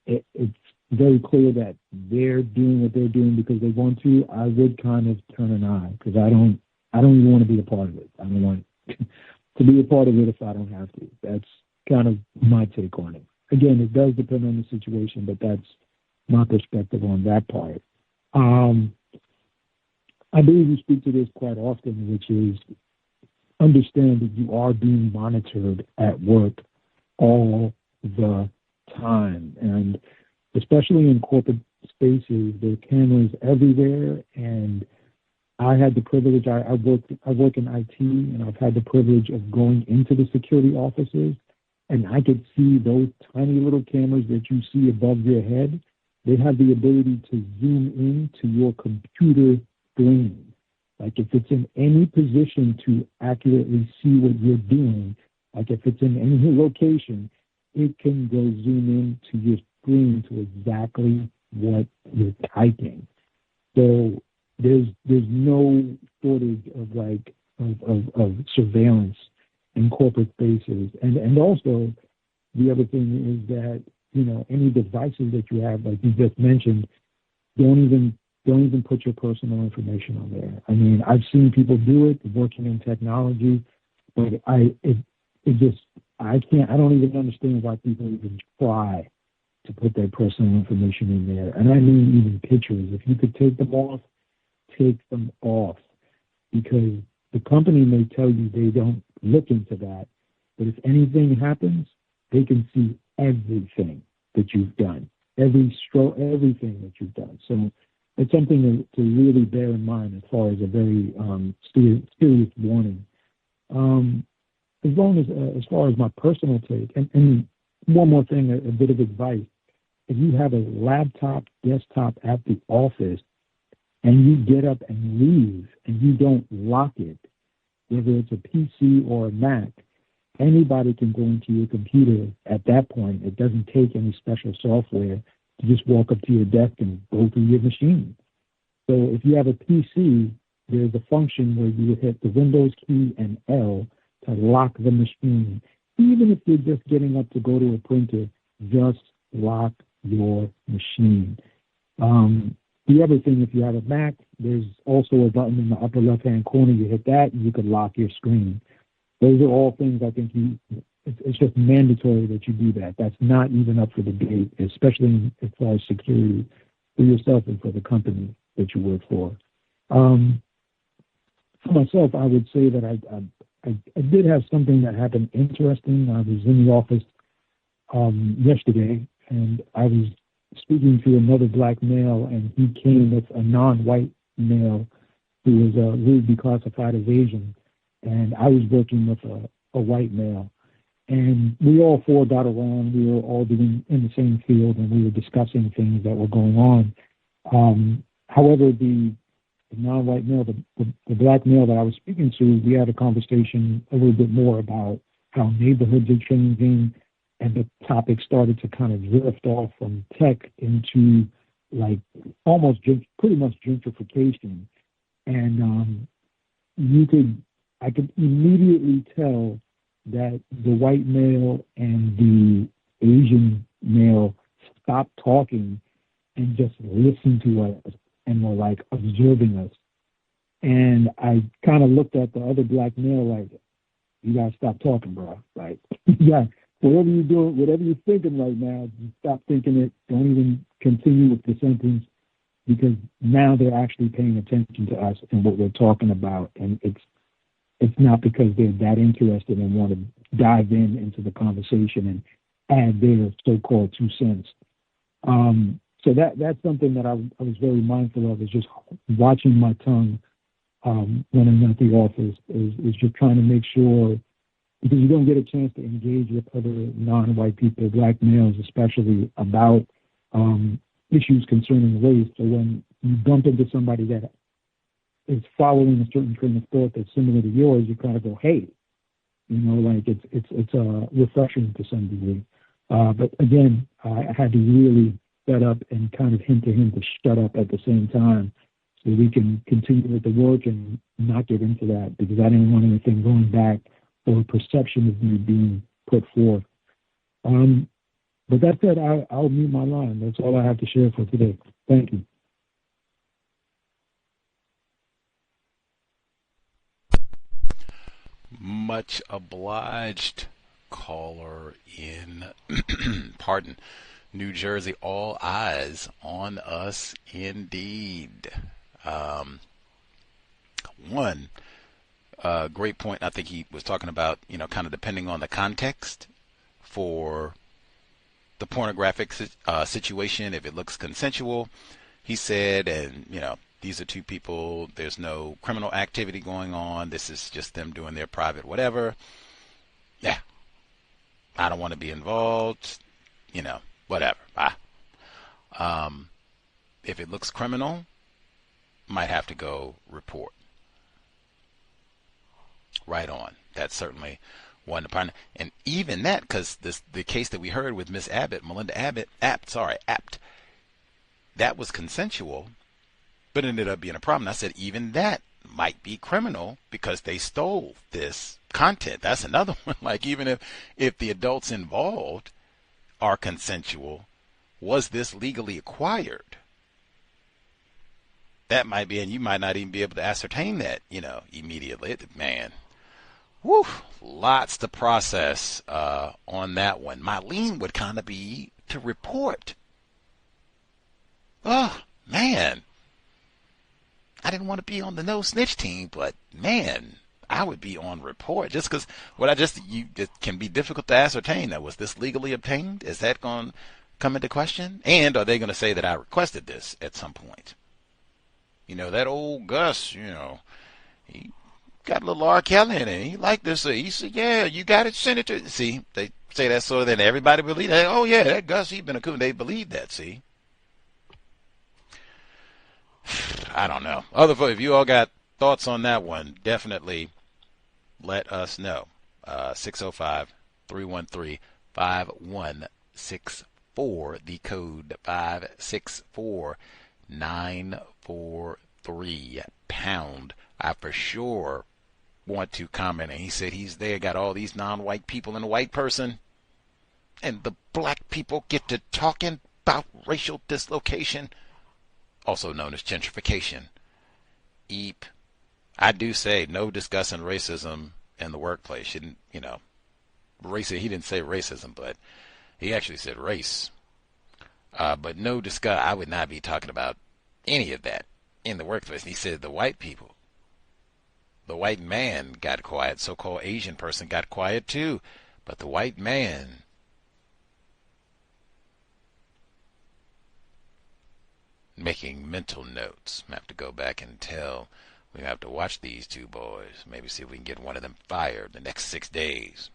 it's very clear that they're doing what they're doing because they want to, I would kind of turn an eye because I don't even want to be a part of it. I don't want to be a part of it if I don't have to. That's kind of my take on it. Again, it does depend on the situation, but that's my perspective on that part. I believe you speak to this quite often, which is understand that you are being monitored at work all the time. And especially in corporate spaces, there are cameras everywhere. And I had the privilege, I work in IT, and I've had the privilege of going into the security offices, and I could see those tiny little cameras that you see above your head. They have the ability to zoom in to your computer screen. Like if it's in any position to accurately see what you're doing, like if it's in any location, it can go zoom in to your screen to exactly what you're typing. So there's no shortage of surveillance in corporate spaces. And also the other thing is that, you know, any devices that you have, like you just mentioned, don't even put your personal information on there. I mean, I've seen people do it working in technology, but I don't even understand why people even try to put their personal information in there. And I mean even pictures. If you could take them off, take them off, because the company may tell you they don't look into that, but if anything happens, they can see everything that you've done, everything that you've done. So it's something to really bear in mind as far as a very serious warning. As far as my personal take, and one more thing, a bit of advice: if you have a laptop, desktop at the office, and you get up and leave, and you don't lock it, whether it's a PC or a Mac, anybody can go into your computer at that point. It doesn't take any special software to just walk up to your desk and go through your machine. So if you have a PC, there's a function where you hit the Windows key and L to lock the machine. Even if you're just getting up to go to a printer, just lock your machine. The other thing, if you have a Mac, there's also a button in the upper left-hand corner. You hit that, and you could lock your screen. Those are all things I think it's just mandatory that you do that. That's not even up for debate, especially as far as security for yourself and for the company that you work for. For myself, I would say that I did have something that happened interesting. I was in the office yesterday, and I was speaking to another black male, and he came with a non-white male who was ruled to be classified as Asian. And I was working with a white male. And we all four got around. We were all doing in the same field, and we were discussing things that were going on. However, the non-white male, the black male that I was speaking to, we had a conversation a little bit more about how neighborhoods are changing, and the topic started to kind of drift off from tech into like almost pretty much gentrification. And I could immediately tell that the white male and the Asian male stopped talking and just listened to us and were like observing us. And I kind of looked at the other black male like, you gotta stop talking, bro. Like, yeah, whatever you're doing, whatever you're thinking right now, just stop thinking it. Don't even continue with the sentence, because now they're actually paying attention to us and what we're talking about. And it's not because they're that interested and want to dive into the conversation and add their so-called 2 cents. So that's something that I was very mindful of, is just watching my tongue when I'm at the office, is just trying to make sure, because you don't get a chance to engage with other non-white people, black males especially, about issues concerning race. So when you bump into somebody that is following a certain train of thought that's similar to yours, you kind of go, hey, you know, like it's refreshing to some degree. But again, I had to really set up and kind of hint to him to shut up at the same time, so we can continue with the work and not get into that, because I didn't want anything going back or perception of me being put forth. But that said, I'll mute my line. That's all I have to share for today. Thank you. Much obliged, caller in, pardon, New Jersey. All eyes on us indeed. One great point, I think he was talking about, kind of depending on the context for the pornographic situation, if it looks consensual, he said, and, these are two people, there's no criminal activity going on, this is just them doing their private whatever. Yeah, I don't want to be involved, whatever. If it looks criminal, might have to go report. Right on. That's certainly one department. And even that, because the case that we heard with Miss Abbt, Melinda Abbt, that was consensual, but ended up being a problem. I said even that might be criminal because they stole this content. That's another one. Like, even if the adults involved are consensual, was this legally acquired? That might be, and you might not even be able to ascertain that, immediately. Man, whew, lots to process on that one. My lean would kind of be to report. Oh, man. I didn't want to be on the no snitch team, but man, I would be on report just because it can be difficult to ascertain that was this legally obtained? Is that going to come into question? And are they going to say that I requested this at some point? That old Gus, he got a little R. Kelly in it. He liked this. He said, yeah, you got it, send it to. See, they say that so then everybody believe that. Oh, yeah, that Gus, he been a coon. They believe that, see. I don't know. Other folks, if you all got thoughts on that one, definitely let us know. 605-313-5164, the code 564-943#. I for sure want to comment. And he said he's there, got all these non-white people and a white person, and the black people get to talking about racial dislocation, also known as gentrification. Eep. I do say no discussing racism in the workplace. Shouldn't, race. He didn't say racism, but he actually said race. But no discuss. I would not be talking about any of that in the workplace. And he said the white people, the white man got quiet. So-called Asian person got quiet too. But the white man, making mental notes. I have to go back and tell. We have to watch these two boys. Maybe see if we can get one of them fired the next 6 days.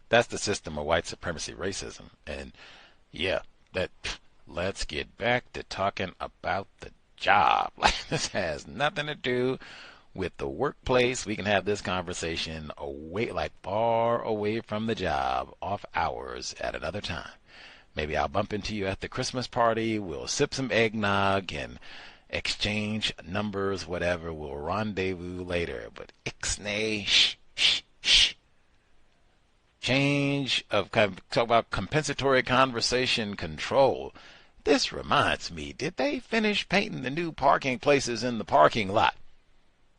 That's the system of white supremacy racism. And yeah, let's get back to talking about the job. Like, this has nothing to do with the workplace. We can have this conversation away, like far away from the job, off hours at another time. Maybe I'll bump into you at the Christmas party. We'll sip some eggnog and exchange numbers, whatever. We'll rendezvous later. But ixnay, shh. Change of, talk about compensatory conversation control. This reminds me, did they finish painting the new parking places in the parking lot?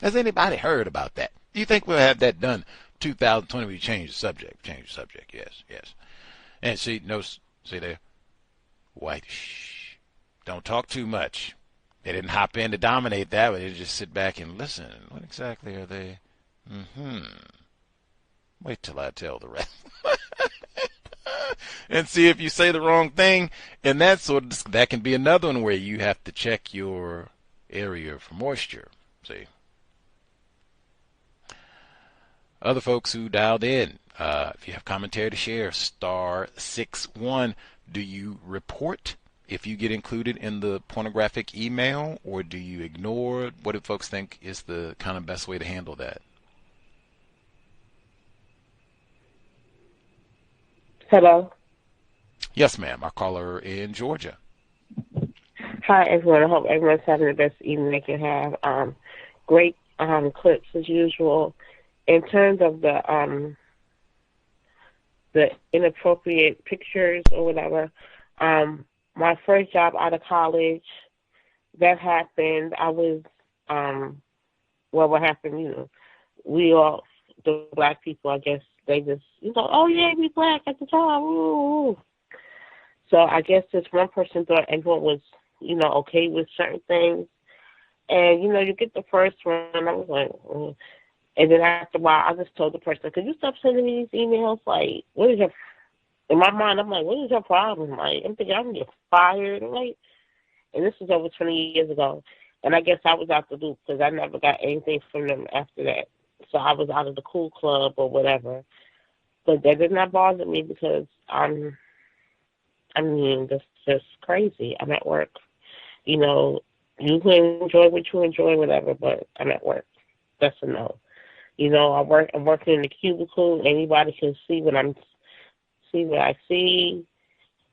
Has anybody heard about that? Do you think we'll have that done 2020? We change the subject. Yes. And see, no. See there? White. Shh. Don't talk too much. They didn't hop in to dominate that, but they just sit back and listen. What exactly are they? Wait till I tell the rest. And see if you say the wrong thing. And that can be another one where you have to check your area for moisture. See? Other folks who dialed in, if you have commentary to share, *61. Do you report if you get included in the pornographic email, or do you ignore? What do folks think is the kind of best way to handle that? Hello? Yes, ma'am. Our caller in Georgia. Hi, everyone. I hope everyone's having the best evening they can have. Great clips as usual. In terms of the the inappropriate pictures or whatever. My first job out of college, that happened. I was, well, what happened, you know, we all, the black people, I guess, they just, you know, oh yeah, we black at the time. Ooh. So I guess this one person thought everyone was, you know, okay with certain things. And, you know, you get the first one, and I was like, and then after a while, I just told the person, could you stop sending me these emails? Like, what is your, in my mind, I'm like, what is your problem? Like, I'm thinking I'm going to get fired. Like, and this was over 20 years ago. And I guess I was out the loop because I never got anything from them after that. So I was out of the cool club or whatever. But that did not bother me because, I mean, that's just crazy. I'm at work. You know, you can enjoy what you enjoy, whatever, but I'm at work. That's a no. You know, I'm working in the cubicle. Anybody can see what I see,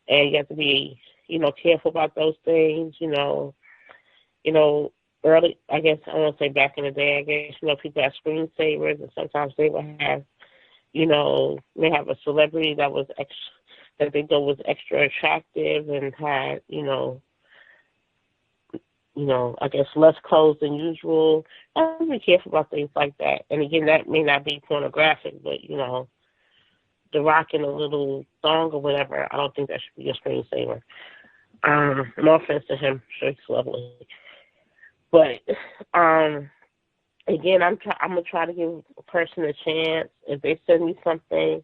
and you have to be, you know, careful about those things. You know, early, I guess I won't say back in the day. I guess, you know, people have screensavers, and sometimes they will have, you know, they have a celebrity that was that they thought was extra attractive and had, you know, I guess less clothes than usual. I have to be careful about things like that. And again, that may not be pornographic, but, you know, the rock in a little thong or whatever, I don't think that should be a screensaver. No offense to him, sure he's lovely. But again, I'm gonna try to give a person a chance. If they send me something,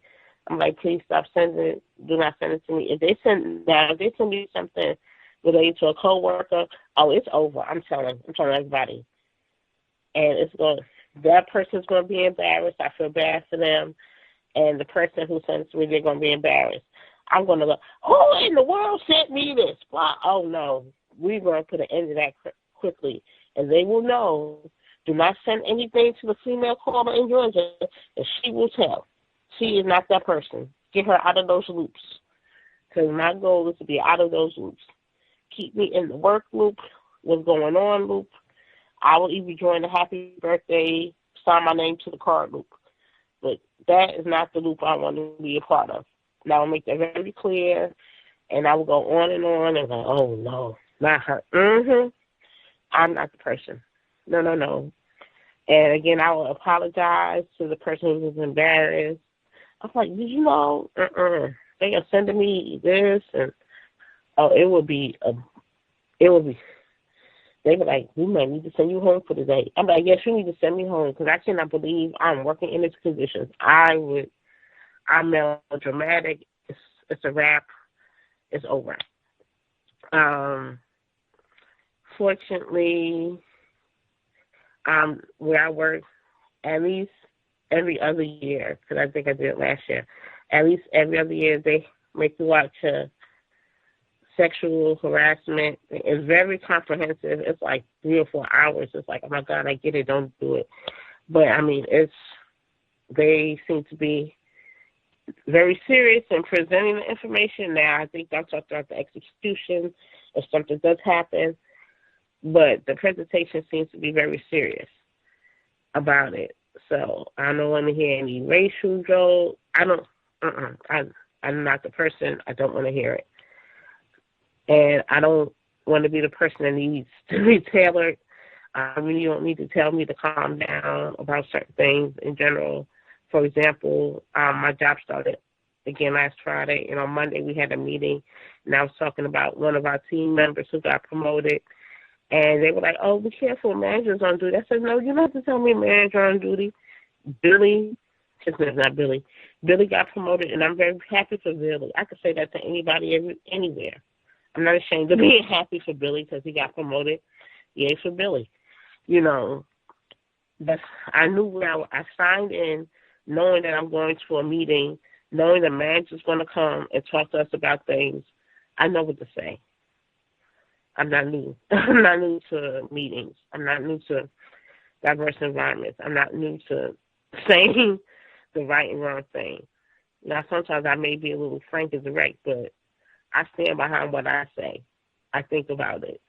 I'm like, please stop sending it. Do not send it to me. If they send me something related to a coworker, oh, it's over. I'm telling everybody. And that person's going to be embarrassed. I feel bad for them. And the person who sends me, they're going to be embarrassed. I'm going to go, who in the world sent me this? Blah. Oh, no. We're going to put an end to that quickly. And they will know, do not send anything to the female caller in Georgia, and she will tell. She is not that person. Get her out of those loops. Because my goal is to be out of those loops. Keep me in the work loop, what's going on loop. I will even join the happy birthday, sign my name to the card loop. But that is not the loop I want to be a part of. And I will make that very clear, and I will go on and like, oh, no, not her. I'm not the person. No. And again, I will apologize to the person who was embarrassed. I'm like, did you know? They are sending me this, and they were like, we might need to send you home for the day. I'm like, yes, you need to send me home because I cannot believe I'm working in this position. I'm melodramatic. It's a wrap. It's over. Fortunately, where I work, at least every other year, because I think I did it last year, at least every other year they make you watch sexual harassment. It's very comprehensive. It's like 3 or 4 hours. It's like, oh my God, I get it, don't do it. But I mean, they seem to be very serious in presenting the information. Now, I think that's throughout the execution if something does happen. But the presentation seems to be very serious about it. So I don't want to hear any racial jokes. I'm not the person. I don't want to hear it. And I don't want to be the person that needs to be tailored. I really don't need to tell me to calm down about certain things in general. For example, my job started again last Friday, and on Monday we had a meeting, and I was talking about one of our team members who got promoted. And they were like, oh, be careful, manager's on duty. I said, no, you don't have to tell me manager on duty. Billy, his name's not Billy. Billy got promoted, and I'm very happy for Billy. I could say that to anybody, anywhere. I'm not ashamed of being happy for Billy because he got promoted. Yay for Billy. You know, I knew when I signed in, knowing that I'm going to a meeting, knowing the manager's going to come and talk to us about things. I know what to say. I'm not new. I'm not new to meetings. I'm not new to diverse environments. I'm not new to saying the right and wrong thing. Now, sometimes I may be a little frank and direct, but I stand behind what I say. I think about it.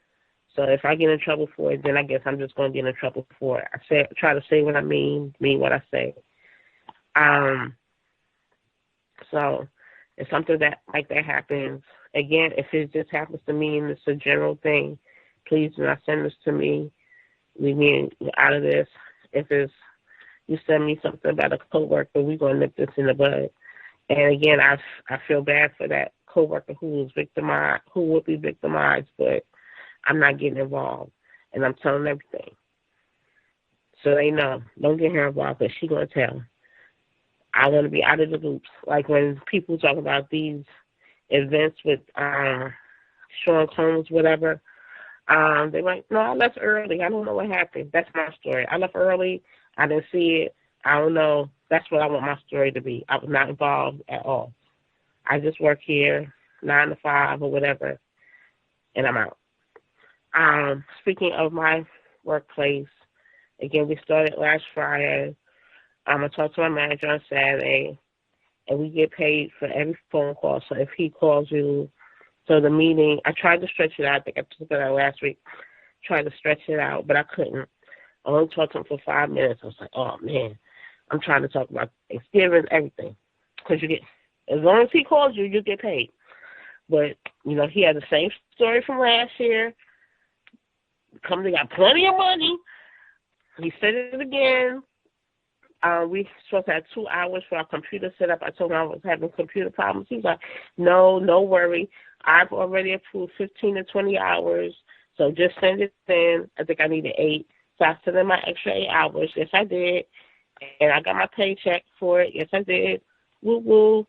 So if I get in trouble for it, then I guess I'm just going to get in trouble for it. Try to say what I mean what I say. So if something like that happens, again, if it just happens to me and it's a general thing, please do not send this to me. Leave me out of this. If you send me something about a coworker, we're going to nip this in the bud. And again, I feel bad for that coworker who was victimized, who would be victimized, but I'm not getting involved. And I'm telling everything. So they know. Don't get her involved, because she's going to tell. I want to be out of the loops. Like when people talk about these events with Sean Combs, whatever, they're like, no, I left early. I don't know what happened. That's my story. I left early. I didn't see it. I don't know. That's what I want my story to be. I was not involved at all. I just work here 9 to 5 or whatever, and I'm out. Speaking of my workplace, again, we started last Friday. I talked to my manager on Saturday, and we get paid for every phone call. So if he calls you, so the meeting, I tried to stretch it out. I think I took it out last week. Tried to stretch it out, but I couldn't. I only talked to him for 5 minutes. I was like, oh, man, I'm trying to talk about Thanksgiving, everything. Because as long as he calls you, you get paid. But, he had the same story from last year. The company got plenty of money. He said it again. We supposed to have 2 hours for our computer set up. I told him I was having computer problems. He was like, no worry. I've already approved 15 to 20 hours, so just send it in. I think I needed 8. So I sent in my extra 8 hours. Yes, I did. And I got my paycheck for it. Yes, I did. Woo-woo.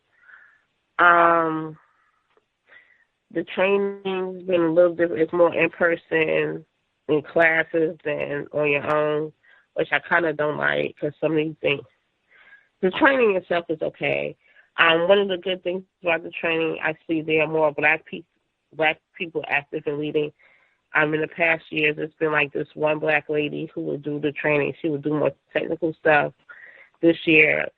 The training's been a little different. It's more in person in classes than on your own, which I kind of don't like, because some of these things, the training itself is okay. One of the good things about the training, I see there are more black people active in leading. In the past years, it's been like this one black lady who would do the training. She would do more technical stuff. This year,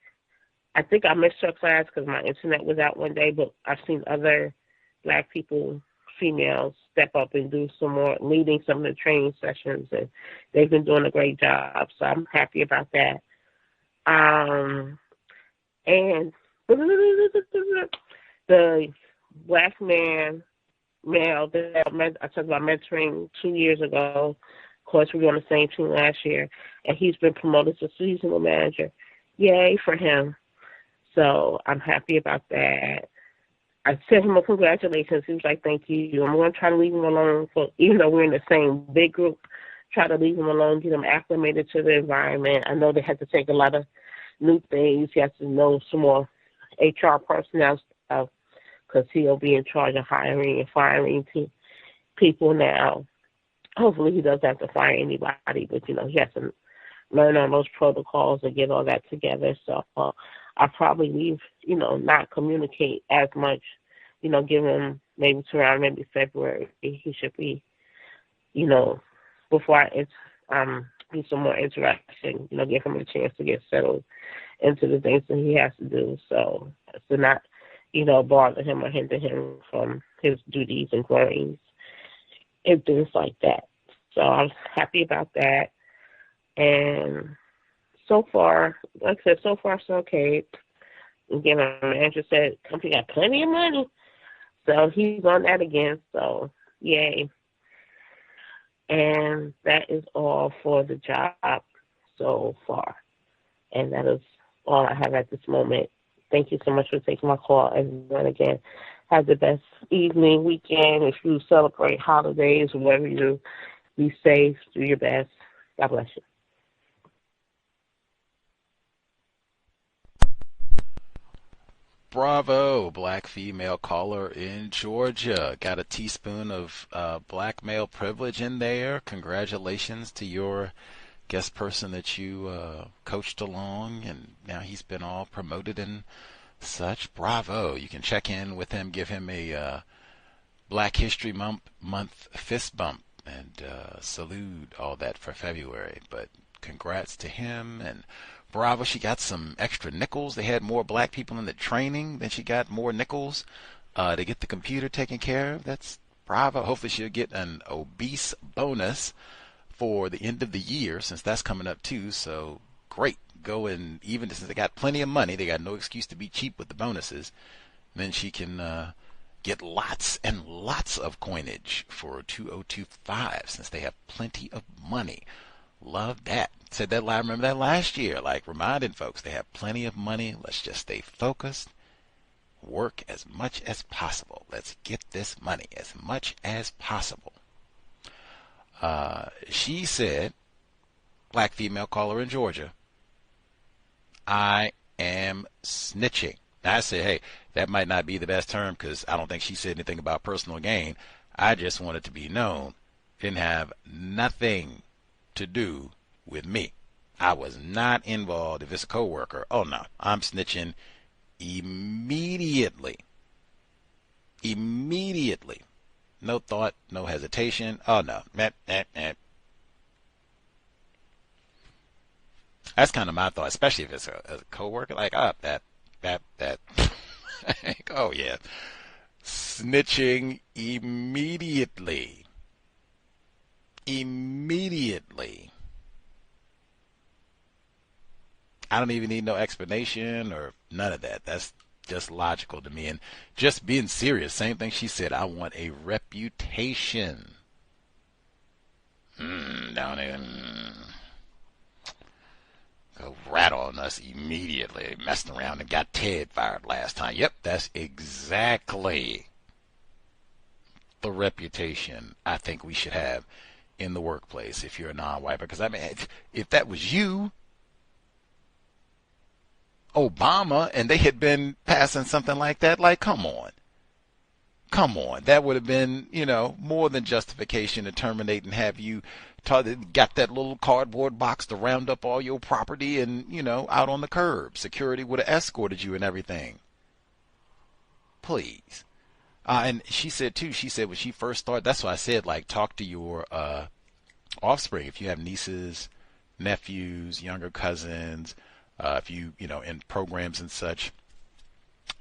I think I missed her class because my internet was out one day, but I've seen other black people, females, step up and do some more, leading some of the training sessions, and they've been doing a great job, so I'm happy about that. And the black male that I talked about mentoring 2 years ago, of course, we were on the same team last year, and he's been promoted to seasonal manager. Yay for him. So I'm happy about that. I sent him a congratulations. He was like, thank you. I'm going to try to leave him alone, even though we're in the same big group, try to leave him alone, get him acclimated to the environment. I know they had to take a lot of new things. He has to know some more HR personnel stuff, because he'll be in charge of hiring and firing people now. Hopefully he doesn't have to fire anybody, but, he has to learn on those protocols and get all that together. So I'll probably leave, not communicate as much, give him maybe to around maybe February. He should be, before it's do some more interaction, give him a chance to get settled into the things that he has to do. So to not, bother him or hinder him from his duties and growing and things like that. So I'm happy about that. And so far, like I said, so okay. Again, my manager said company got plenty of money, so he's on that again. So yay! And that is all for the job so far, and that is all I have at this moment. Thank you so much for taking my call, everyone. Again, have the best evening, weekend. If you celebrate holidays, whatever you do, be safe. Do your best. God bless you. Bravo, black female caller in Georgia. Got a teaspoon of black male privilege in there. Congratulations to your guest person that you coached along, and now he's been all promoted and such. Bravo. You can check in with him, give him a Black History Month fist bump, and salute all that for February. But congrats to him, and bravo, she got some extra nickels. They had more black people in the training than she got more nickels to get the computer taken care of. That's bravo. Hopefully she'll get an obese bonus for the end of the year, since that's coming up too. So great. go and, even since they got plenty of money, they got no excuse to be cheap with the bonuses. Then she can get lots and lots of coinage for 2025 since they have plenty of money. Love that. Said that, I remember that last year, like reminding folks they have plenty of money. Let's just stay focused. Work as much as possible. Let's get this money as much as possible. She said, black female caller in Georgia, I am snitching. Now I said, hey, that might not be the best term because I don't think she said anything about personal gain. I just want it to be known. Didn't have nothing to do with me. I was not involved. If it's a coworker, oh no, I'm snitching immediately. Immediately. No thought, no hesitation. Oh no. That's kind of my thought, especially if it's a coworker. Like, that. Oh yeah. Snitching immediately. Immediately. I don't even need no explanation or none of that. That's just logical to me. And just being serious, same thing she said, I want a reputation. Don't even go rat on us immediately. Messed around and got Ted fired last time. Yep, that's exactly the reputation I think we should have in the workplace if you're a non-white. Because, I mean, if that was you, Obama, and they had been passing something like that, like, come on. That would have been, more than justification to terminate and have you got that little cardboard box to round up all your property and, out on the curb. Security would have escorted you and everything. Please. And she said, too, when she first started, that's why I said, like, talk to your offspring. If you have nieces, nephews, younger cousins, if you, in programs and such,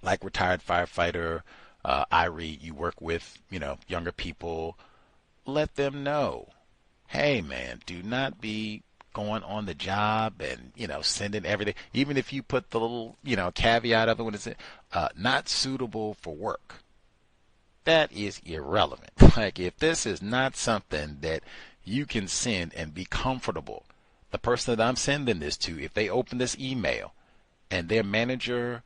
like retired firefighter, Irie, you work with, younger people, let them know, hey, man, do not be going on the job and, sending everything, even if you put the little, caveat of it when it's not suitable for work. That is irrelevant. Like, if this is not something that you can send and be comfortable, the person that I'm sending this to, if they open this email and their manager,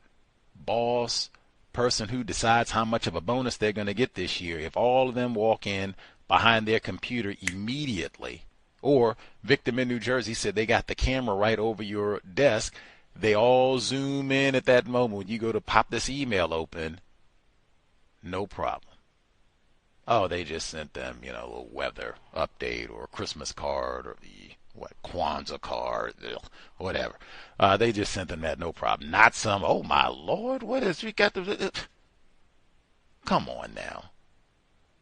boss, person who decides how much of a bonus they're going to get this year, if all of them walk in behind their computer immediately, or victim in New Jersey said they got the camera right over your desk, they all zoom in at that moment when you go to pop this email open, no problem. Oh, they just sent them, a little weather update or a Christmas card or the Kwanzaa card, whatever. They just sent them that, no problem. Not some, oh my Lord, what is we got to? Come on now.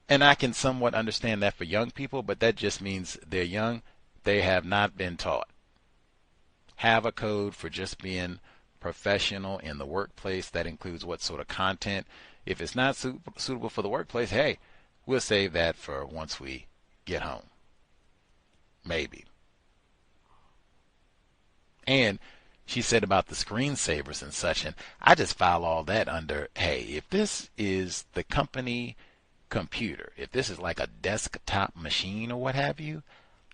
And I can somewhat understand that for young people, but that just means they're young. They have not been taught. Have a code for just being professional in the workplace. That includes what sort of content. If it's not suitable for the workplace, hey, we'll save that for once we get home. Maybe. And she said about the screensavers and such, and I just file all that under, hey, if this is the company computer, if this is like a desktop machine or what have you,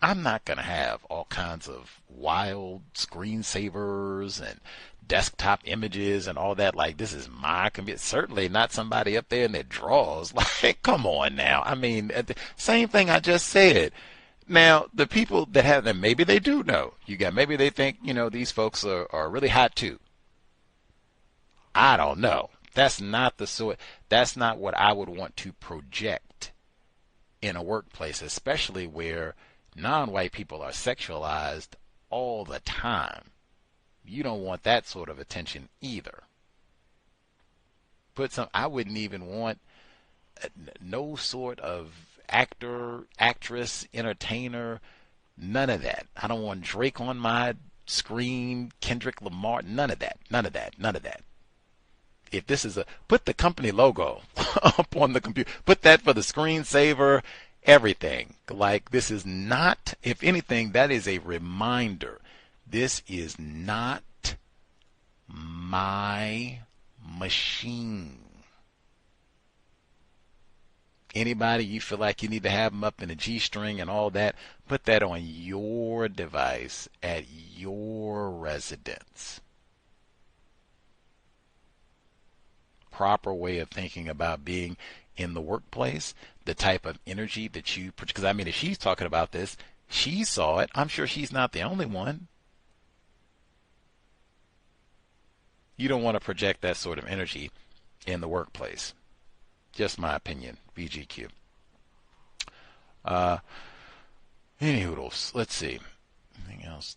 I'm not going to have all kinds of wild screensavers and desktop images and all that. Like, this is my computer. Certainly not somebody up there in their drawers. Like, come on now. I mean, same thing I just said. Now, the people that have them, maybe they do know. Maybe they think, these folks are really hot too. I don't know. That's not what I would want to project in a workplace, especially where non-white people are sexualized all the time. You don't want that sort of attention either. I wouldn't even want no sort of actor, actress, entertainer, none of that. I don't want Drake on my screen, Kendrick Lamar, none of that. If this is put the company logo up on the computer, put that for the screensaver, everything. Like, this is not, if anything, that is a reminder. This is not my machine. Anybody you feel like you need to have them up in a G-string and all that, put that on your device at your residence. Proper way of thinking about being in the workplace, the type of energy that you, because I mean, if she's talking about this, she saw it. I'm sure she's not the only one. You don't want to project that sort of energy in the workplace. Just my opinion, VGQ. Any hoodles. Let's see. Anything else?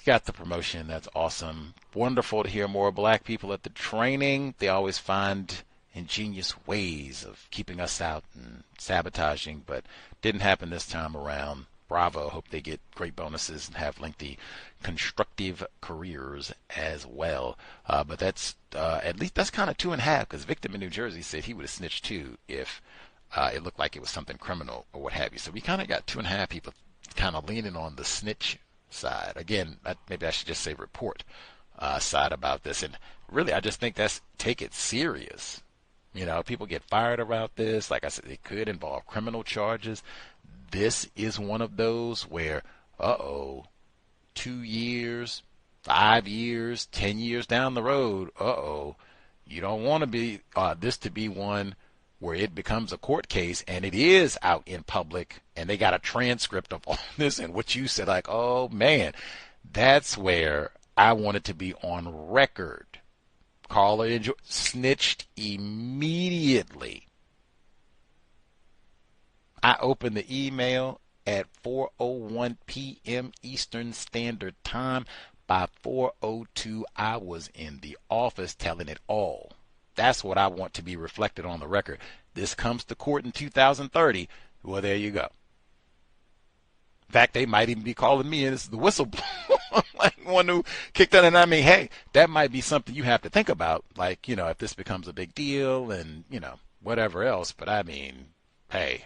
Got the promotion. That's awesome. Wonderful to hear more black people at the training. They always find ingenious ways of keeping us out and sabotaging, but didn't happen this time around. Bravo. Hope they get great bonuses and have lengthy constructive careers as well. But that's at least that's kind of 2.5, because Victim in New Jersey said he would have snitched too if it looked like it was something criminal or what have you. So we kind of got 2.5 people kind of leaning on the snitch side. Again, maybe I should just say report side about this. And really, I just think that's take it serious. You know, people get fired about this. Like I said, it could involve criminal charges. This is one of those where, 2 years, 5 years, 10 years down the road, you don't want to be this to be one where it becomes a court case and it is out in public and they got a transcript of all this and what you said, like, oh man, that's where I want it to be on record. Caller snitched immediately. I opened the email at 4:01 p.m. Eastern Standard Time. By 4:02, I was in the office telling it all. That's what I want to be reflected on the record. This comes to court in 2030. Well, there you go. In fact, they might even be calling me as the whistleblower, like one who kicked in. And I mean, hey, that might be something you have to think about. Like, you know, if this becomes a big deal and, you know, whatever else. But I mean, hey,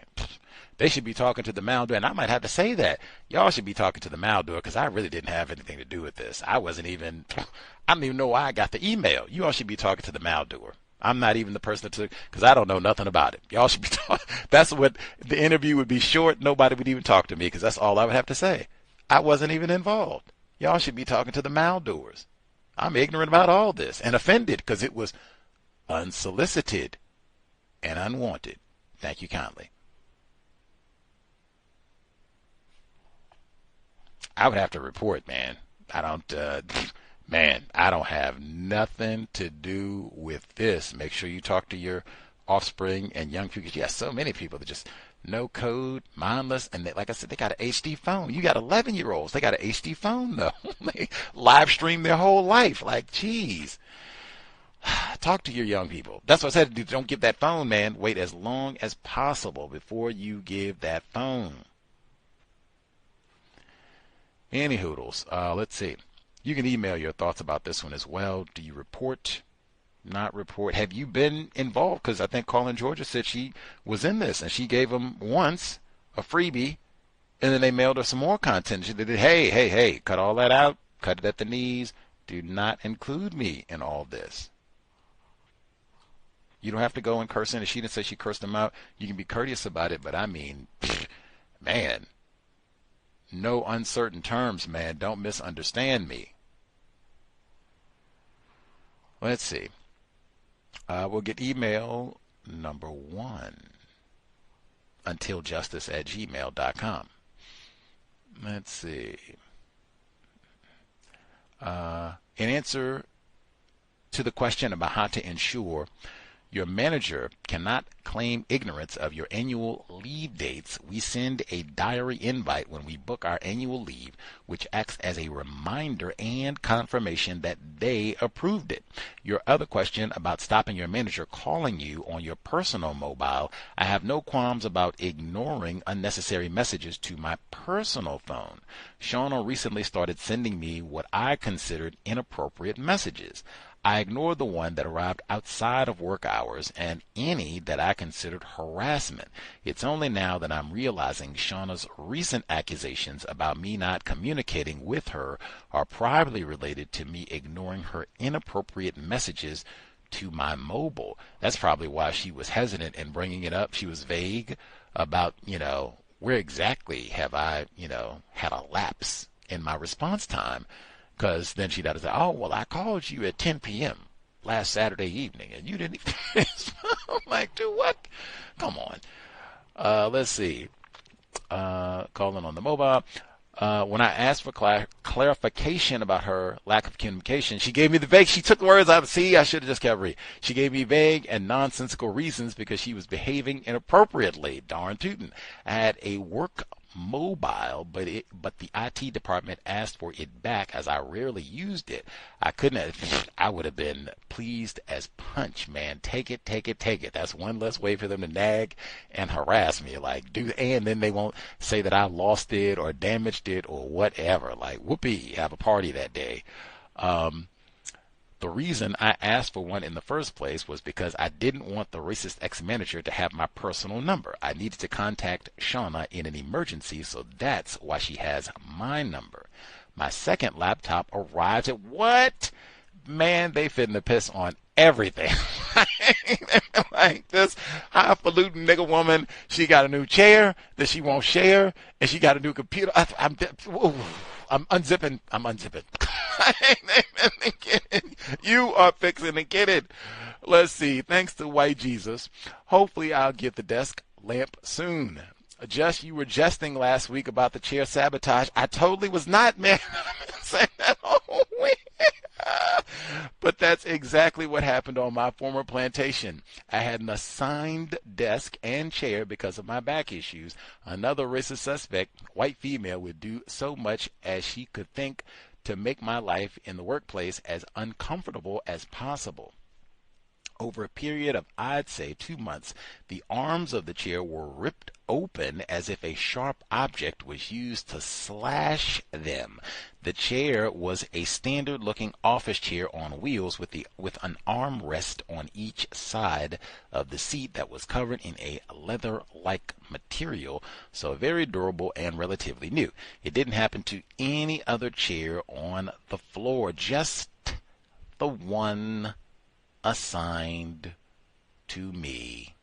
they should be talking to the maldoer, and I might have to say that. Y'all should be talking to the maldoer, because I really didn't have anything to do with this. I don't even know why I got the email. You all should be talking to the maldoer. I'm not even the person to, because I don't know nothing about it. Y'all should be talking. That's what the interview would be short. Nobody would even talk to me, because that's all I would have to say. I wasn't even involved. Y'all should be talking to the maldoers. I'm ignorant about all this and offended because it was unsolicited and unwanted. Thank you kindly. I would have to report, man. I don't have nothing to do with this. Make sure you talk to your offspring and young people. You got so many people that just no code, mindless, and they, like I said, they got an HD phone. You got 11-year-olds. They got an HD phone, though. They live stream their whole life. Like, geez. Talk to your young people. That's what I said. Don't give that phone, man. Wait as long as possible before you give that phone. Any hoodles. Let's see. You can email your thoughts about this one as well. Do you report? Not report? Have you been involved? Because I think Colin Georgia said she was in this, and she gave them once a freebie, and then they mailed her some more content. She did, hey, cut all that out. Cut it at the knees. Do not include me in all this. You don't have to go and curse in. If she didn't say she cursed them out, you can be courteous about it. But I mean, man. No uncertain terms, man. Don't misunderstand me. Let's see. We'll get email number 1. untiljustice@gmail.com. Let's see. In answer to the question about how to ensure your manager cannot claim ignorance of your annual leave dates, we send a diary invite when we book our annual leave, which acts as a reminder and confirmation that they approved it. Your other question about stopping your manager calling you on your personal mobile, I have no qualms about ignoring unnecessary messages to my personal phone. Shauna recently started sending me what I considered inappropriate messages. I ignored the one that arrived outside of work hours and any that I considered harassment. It's only now that I'm realizing Shauna's recent accusations about me not communicating with her are probably related to me ignoring her inappropriate messages to my mobile. That's probably why she was hesitant in bringing it up. She was vague about, where exactly have I, had a lapse in my response time. Because then she'd have to say, oh, well, I called you at 10 p.m. last Saturday evening, and you didn't even... I'm like, dude, what? Come on. Let's see. Calling on the mobile. When I asked for clarification about her lack of communication, she gave me the vague... She took the words out of... See, I should have just kept reading. She gave me vague and nonsensical reasons because she was behaving inappropriately. Darn tootin'. I had a work mobile, but the IT department asked for it back as I rarely used it. I would have been pleased as punch, man. Take it. That's one less way for them to nag and harass me. And then they won't say that I lost it or damaged it or whatever. Like, whoopee, have a party that day. The reason I asked for one in the first place was because I didn't want the racist ex-manager to have my personal number. I needed to contact Shauna in an emergency, so that's why she has my number. My second laptop arrived at what? Man, they fitting the piss on everything. Like this highfalutin nigga woman, she got a new chair that she won't share, and she got a new computer. I'm unzipping. You are fixing to get it. Let's see. Thanks to white Jesus. Hopefully I'll get the desk lamp soon. Just, you were jesting last week about the chair sabotage. I totally was not, man. Saying that all week. But that's exactly what happened on my former plantation. I had an assigned desk and chair because of my back issues. Another racist suspect, white female, would do so much as she could think to make my life in the workplace as uncomfortable as possible. Over a period of, I'd say, 2 months, the arms of the chair were ripped open as if a sharp object was used to slash them. The chair was a standard-looking office chair on wheels with an armrest on each side of the seat that was covered in a leather-like material, so very durable and relatively new. It didn't happen to any other chair on the floor, just the one assigned to me.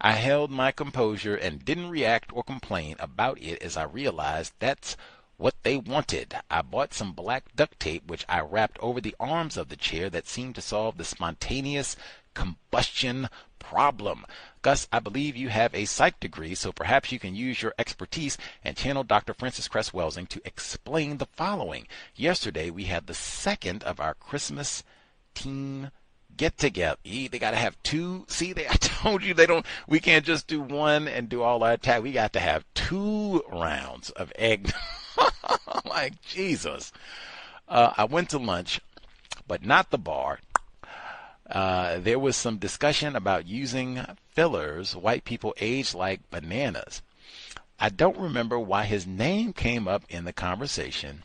I held my composure and didn't react or complain about it as I realized that's what they wanted. I bought some black duct tape which I wrapped over the arms of the chair that seemed to solve the spontaneous combustion problem. Gus, I believe you have a psych degree, so perhaps you can use your expertise and channel Dr. Francis Cress Welsing to explain the following. Yesterday, we had the second of our Christmas team get together. They got to have two. See, I told you we can't just do one and do all our attack. We got to have 2 rounds of egg. Like, Jesus. I went to lunch, but not the bar. There was some discussion about using fillers. White people age like bananas. I don't remember why his name came up in the conversation,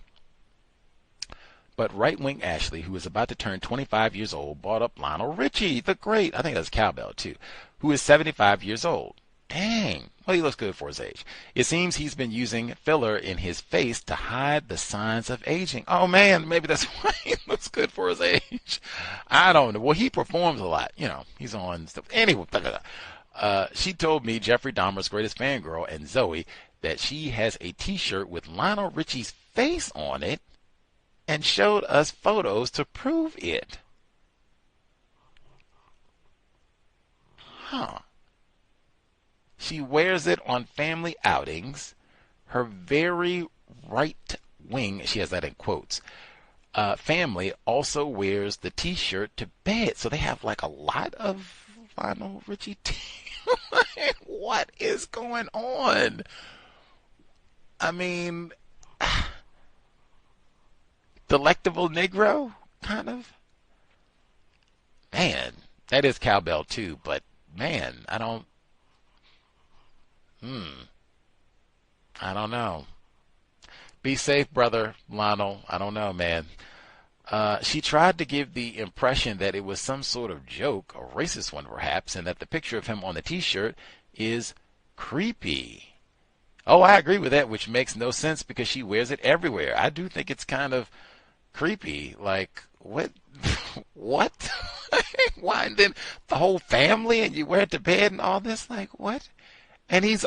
but right-wing Ashley, who is about to turn 25 years old, brought up Lionel Richie, the great, I think that's Cowbell too, who is 75 years old. Dang. Well, he looks good for his age. It seems he's been using filler in his face to hide the signs of aging. Oh, man, maybe that's why he looks good for his age. I don't know. Well, he performs a lot. He's on stuff. Anyway, she told me, Jeffrey Dahmer's greatest fangirl, and Zoe, that she has a T-shirt with Lionel Richie's face on it and showed us photos to prove it. Huh. She wears it on family outings. Her very right wing, she has that in quotes, family also wears the T-shirt to bed. So they have like a lot of Lionel Richie What is going on? I mean, delectable Negro, kind of. Man, that is Cowbell too, but man, I don't know. Be safe, brother Lionel. I don't know, man. She tried to give the impression that it was some sort of joke, a racist one perhaps, and that the picture of him on the t-shirt is creepy. Oh, I agree with that, which makes no sense because she wears it everywhere. I do think it's kind of creepy. Like, what? What? Why? And then the whole family, and you wear it to bed and all this? Like, what? And he's...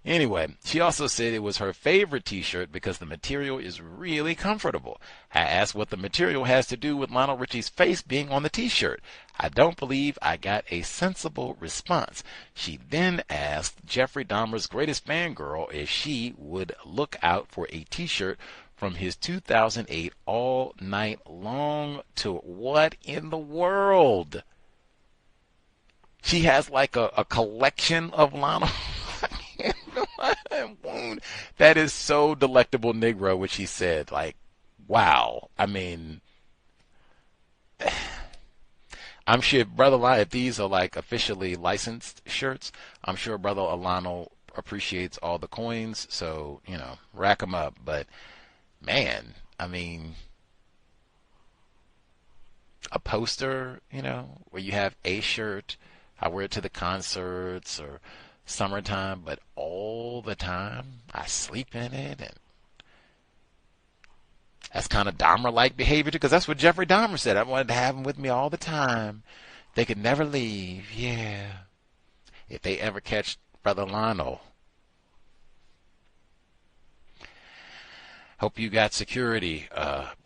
Anyway, she also said it was her favorite t-shirt because the material is really comfortable. I asked what the material has to do with Lionel Richie's face being on the t-shirt. I don't believe I got a sensible response. She then asked Jeffrey Dahmer's greatest fangirl if she would look out for a t-shirt from his 2008 All Night Long tour. What in the world? She has like a collection of Lionel. That is so delectable, Negro, which he said. Like, wow. I mean, I'm sure Brother Lionel, if these are like officially licensed shirts, I'm sure Brother Lionel appreciates all the coins. So, you know, rack them up. But, man, I mean, a poster, you know, where you have a shirt, I wear it to the concerts or summertime, but all the time I sleep in it, and that's kind of Dahmer-like behavior too, because that's what Jeffrey Dahmer said. I wanted to have them with me all the time. They could never leave. Yeah. If they ever catch Brother Lionel. Hope you got security,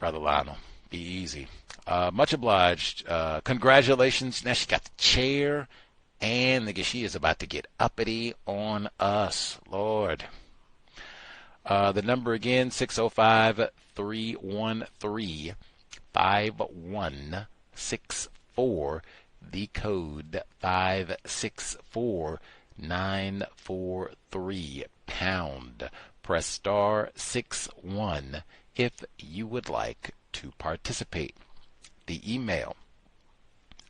Brother Lionel. Be easy. Much obliged. Congratulations. Now she got the chair. And nigga, she is about to get uppity on us, Lord. The number again, 605-313-5164. The code 564943 pound. Press star 61 if you would like to participate. The email,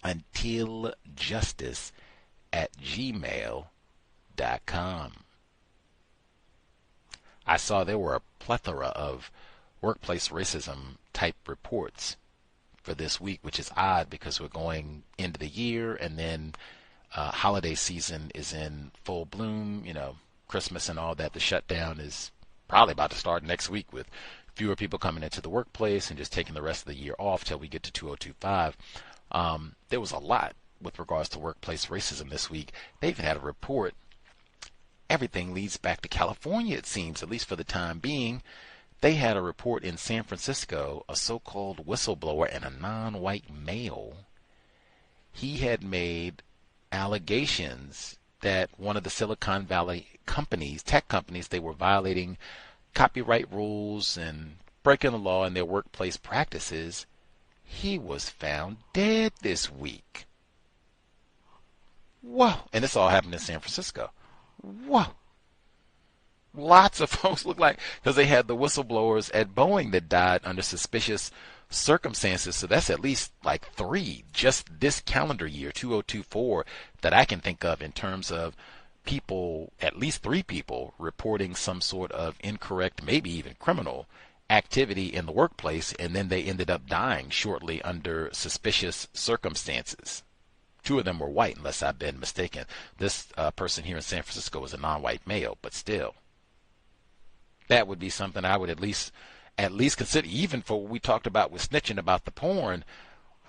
untiljustice@gmail.com. I saw there were a plethora of workplace racism type reports for this week, which is odd because we're going into the year and then holiday season is in full bloom. You know, Christmas and all that. The shutdown is probably about to start next week with fewer people coming into the workplace and just taking the rest of the year off till we get to 2025. There was a lot with regards to workplace racism this week. They even had a report. Everything leads back to California, it seems, at least for the time being. They had a report in San Francisco, a so-called whistleblower and a non-white male. He had made allegations that one of the Silicon Valley companies, tech companies, they were violating copyright rules and breaking the law in their workplace practices. He was found dead this week. Whoa. And this all happened in San Francisco. Whoa. Lots of folks look like, because they had the whistleblowers at Boeing that died under suspicious circumstances. So that's at least like 3 just this calendar year, 2024, that I can think of in terms of people, at least 3 people reporting some sort of incorrect, maybe even criminal activity in the workplace, and then they ended up dying shortly under suspicious circumstances. 2 of them were white, unless I've been mistaken. This person here in San Francisco was a non-white male, but still, that would be something I would at least consider, even for what we talked about with snitching about the porn.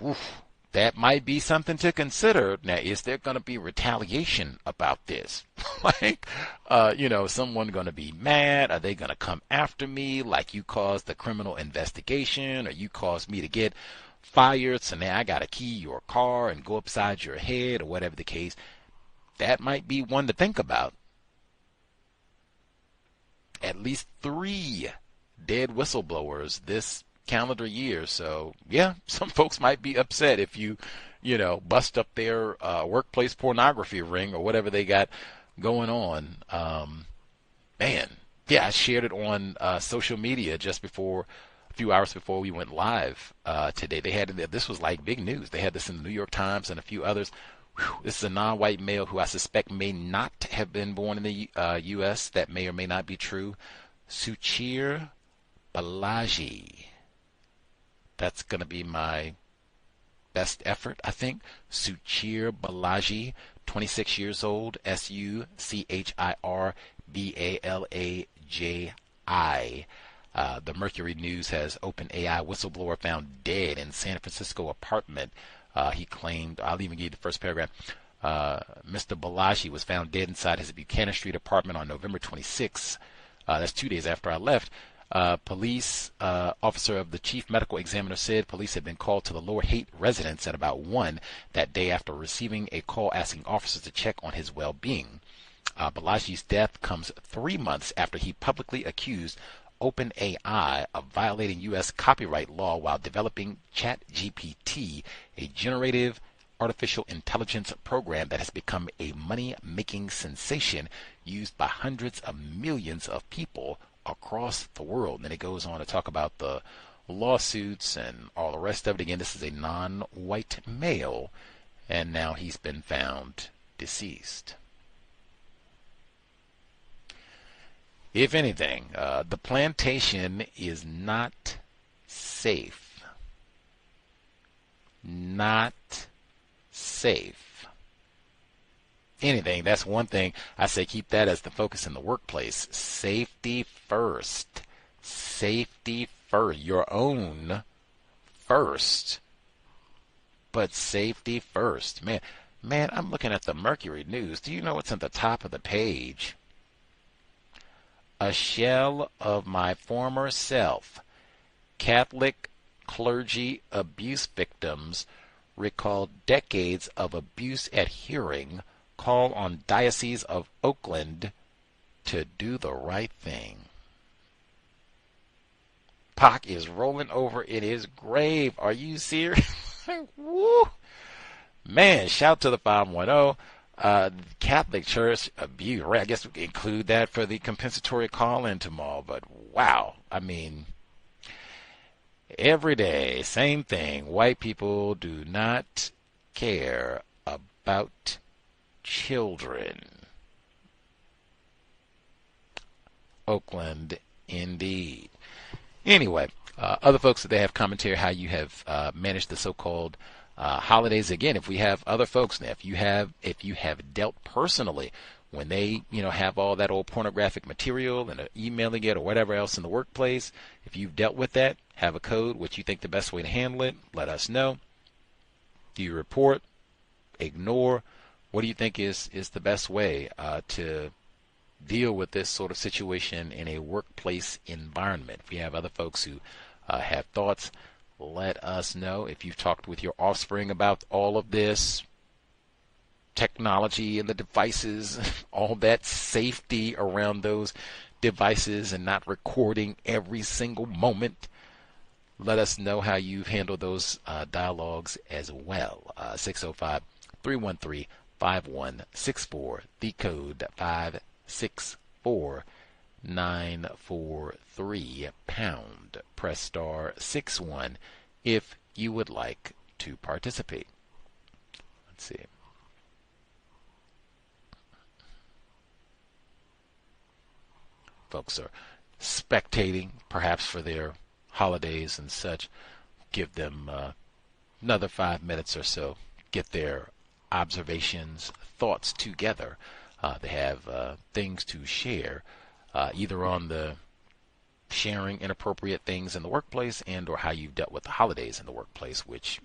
Oof, that might be something to consider. Now, is there going to be retaliation about this? Like, someone going to be mad? Are they going to come after me like you caused the criminal investigation, or you caused me to get fired, so now I got to key your car and go upside your head, or whatever the case? That might be one to think about. At least 3 dead whistleblowers this calendar year. So, yeah, some folks might be upset if you bust up their workplace pornography ring or whatever they got going on. Man, yeah, I shared it on social media just before, a few hours before we went live today. They had this was like big news. They had this in the New York Times and a few others. This is a non-white male who I suspect may not have been born in the U.S. That may or may not be true. Suchir Balaji. That's going to be my best effort, I think. Suchir Balaji, 26 years old, SUCHIR BALAJI. The Mercury News has OpenAI whistleblower found dead in San Francisco apartment. He claimed, I'll even give you the first paragraph. Mr. Balaji was found dead inside his Buchanan Street apartment on November 26. That's 2 days after I left. Police officer of the chief medical examiner said police had been called to the Lower Haight residence at about 1 that day after receiving a call asking officers to check on his well-being. Balaji's death comes 3 months after he publicly accused OpenAI of violating U.S. copyright law while developing ChatGPT, a generative artificial intelligence program that has become a money-making sensation used by hundreds of millions of people across the world. And then it goes on to talk about the lawsuits and all the rest of it. Again, this is a non-white male, and now he's been found deceased. If anything, the plantation is not safe. Not safe. Anything, that's one thing I say, keep that as the focus in the workplace. Safety first. Safety first. Your own first. But safety first. Man, I'm looking at the Mercury News. Do you know what's at the top of the page? A shell of my former self. Catholic clergy abuse victims recall decades of abuse at hearing. Call on Diocese of Oakland to do the right thing. Pac is rolling over in his grave. Are you serious? Woo! Man, shout to the 510. Catholic Church abuse. I guess we can include that for the compensatory call-in tomorrow. But wow, I mean, every day, same thing. White people do not care about children. Oakland, indeed. Anyway, other folks that they have commentary how you have managed the so-called holidays. Again, if we have other folks now, if you have dealt personally when they have all that old pornographic material and emailing it or whatever else in the workplace, if you've dealt with that, have a code, what you think the best way to handle it, let us know. Do you report, ignore? What do you think is the best way to deal with this sort of situation in a workplace environment? If we have other folks who have thoughts, let us know. If you've talked with your offspring about all of this technology and the devices, all that safety around those devices and not recording every single moment, let us know how you've handled those dialogues as well. 605-313-5164, the code 564-943 pound. Press star 61 if you would like to participate. Let's see. Folks are spectating, perhaps for their holidays and such. Give them another 5 minutes or so. Get their observations, thoughts together. They have things to share, either on the sharing inappropriate things in the workplace and or how you've dealt with the holidays in the workplace, which,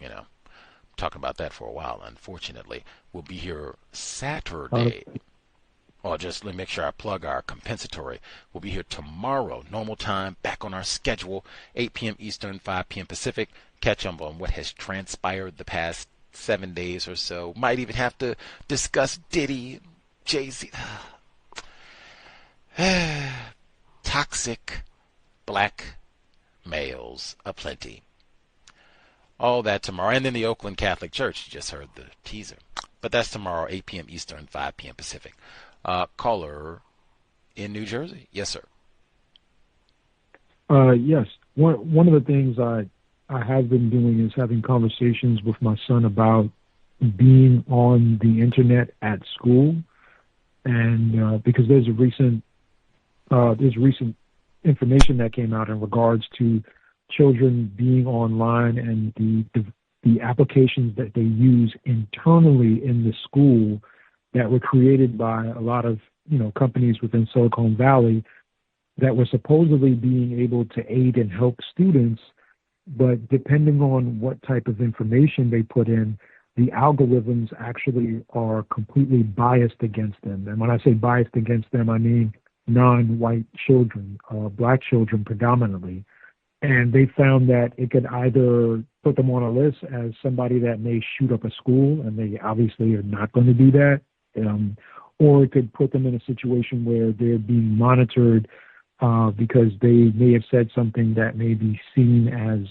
talking about that for a while, unfortunately. We'll be here Saturday. Just let me make sure I plug our compensatory. We'll be here tomorrow, normal time, back on our schedule, 8 p.m. Eastern, 5 p.m. Pacific. Catch up on what has transpired the past 7 days or so. Might even have to discuss Diddy, Jay-Z. Toxic black males aplenty. All that tomorrow. And then the Oakland Catholic Church. You just heard the teaser. But that's tomorrow, 8 p.m. Eastern, 5 p.m. Pacific. Caller in New Jersey. Yes, sir. Yes. One of the things I have been doing is having conversations with my son about being on the internet at school, and because there's a recent information that came out in regards to children being online and the applications that they use internally in the school that were created by a lot of, companies within Silicon Valley that were supposedly being able to aid and help students, but depending on what type of information they put in, the algorithms actually are completely biased against them. And when I say biased against them, I mean non-white children, black children predominantly. And they found that it could either put them on a list as somebody that may shoot up a school, and they obviously are not going to do that, or it could put them in a situation where they're being monitored because they may have said something that may be seen as,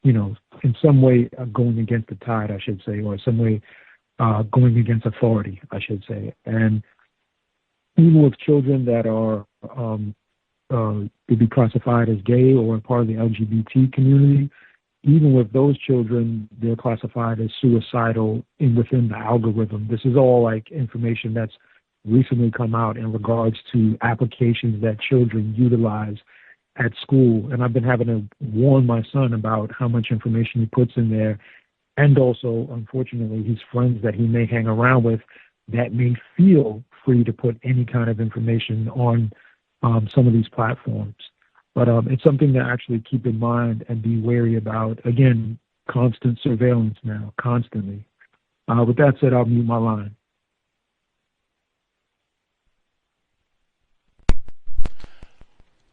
in some way going against the tide, I should say, or some way going against authority, I should say. And even with children that are to be classified as gay or part of the LGBT community, even with those children, they're classified as suicidal within the algorithm. This is all like information that's recently come out in regards to applications that children utilize at school. And I've been having to warn my son about how much information he puts in there. And also, unfortunately, his friends that he may hang around with that may feel free to put any kind of information on some of these platforms. But it's something to actually keep in mind and be wary about. Again, constant surveillance now, constantly. With that said, I'll mute my line.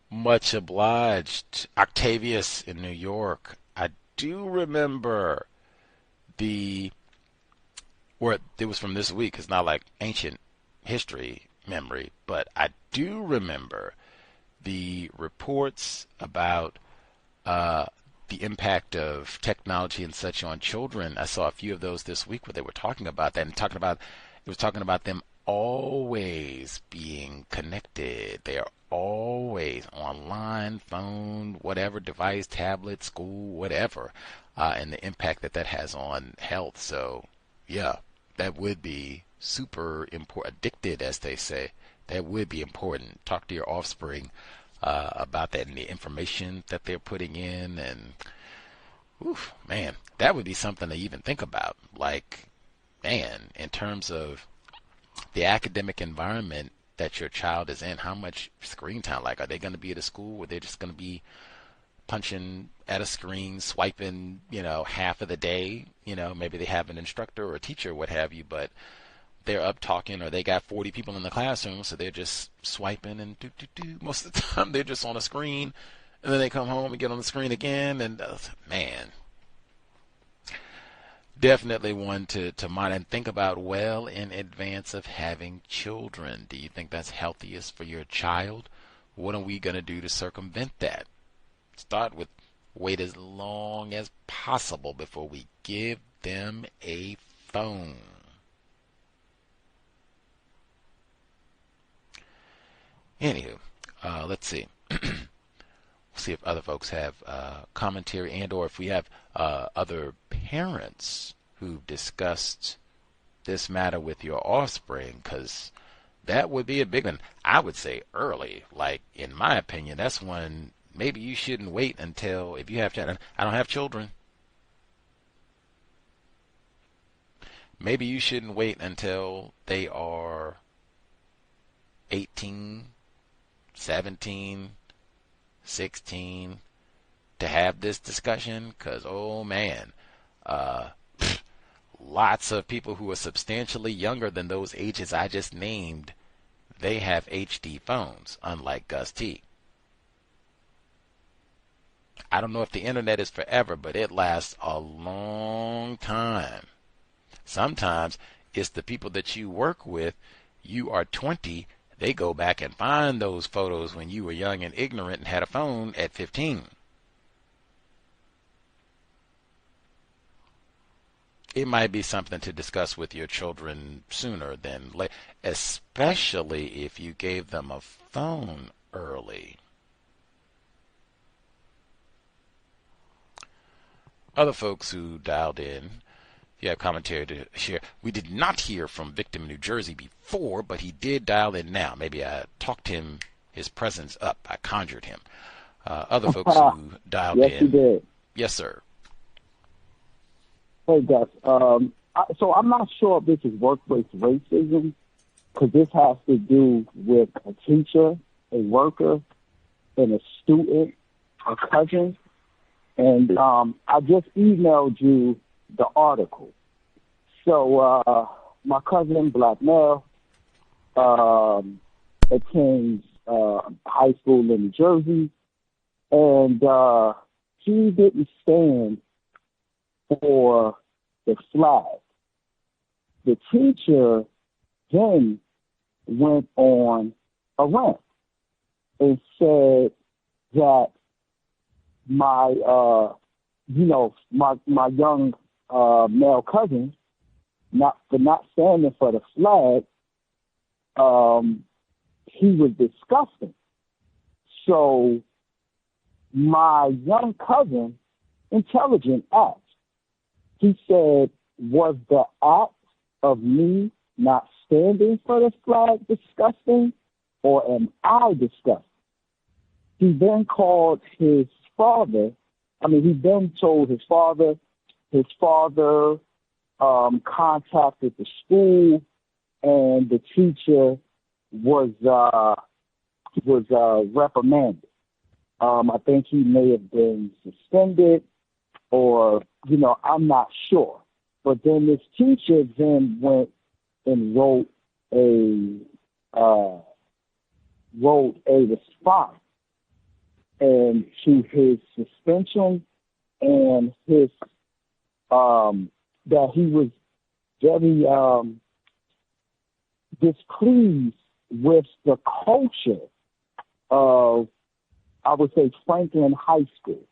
Much obliged. Octavius in New York. I do remember it was from this week. It's not like ancient history memory, but I do remember the reports about the impact of technology and such on children. I saw a few of those this week where they were talking about that and talking about them always being connected. They are always online, phone, whatever device, tablet, school, whatever, and the impact that has on health. So yeah, that would be super important. Addicted, as they say, that would be important. Talk to your offspring about that and the information that they're putting in. And oof, man, that would be something to even think about. Like, man, in terms of the academic environment that your child is in, how much screen time? Like, are they going to be at a school where they're just going to be punching at a screen, swiping, half of the day? Maybe they have an instructor or a teacher, what have you, but they're up talking, or they got 40 people in the classroom, so they're just swiping and most of the time they're just on a screen, and then they come home and get on the screen again, and man, definitely one to mind and think about well in advance of having children. Do you think that's healthiest for your child? What are we going to do to circumvent that? Start with wait as long as possible before we give them a phone. Anywho, let's see. See if other folks have commentary, and or if we have other parents who've discussed this matter with your offspring, because that would be a big one. I would say early. Like, in my opinion, that's when maybe you shouldn't wait until, if you have children. I don't have children. Maybe you shouldn't wait until they are 18, 17, 16 to have this discussion, because, oh man, lots of people who are substantially younger than those ages I just named, they have HD phones, unlike Gus T. I don't know if the internet is forever, but it lasts a long time. Sometimes it's the people that you work with. You are 20, they go back and find those photos when you were young and ignorant and had a phone at 15. It might be something to discuss with your children sooner than later, especially if you gave them a phone early. Other folks who dialed in, if you have commentary to share. We did not hear from Victim in New Jersey before, but he did dial in now. Maybe I talked him his presence up. I conjured him. Other folks who dialed yes, in. Yes, you did. Yes, sir. Hey, Gus. So I'm not sure if this is workplace racism, because this has to do with a teacher, a worker, and a student, a cousin. And I just emailed you the article. So my cousin, black male, attends high school in New Jersey, and he didn't stand for the flag. The teacher then went on a rant and said that my young male cousin, not standing for the flag, he was disgusting. So my young cousin, intelligent, asked. He said, was the act of me not standing for the flag disgusting, or am I disgusting? He then called his father. He then told his father. His father contacted the school, and the teacher was reprimanded. I think he may have been suspended, or I'm not sure. But then this teacher then went and wrote a response and to his suspension, and his that he was very displeased with the culture of, I would say, Franklin High School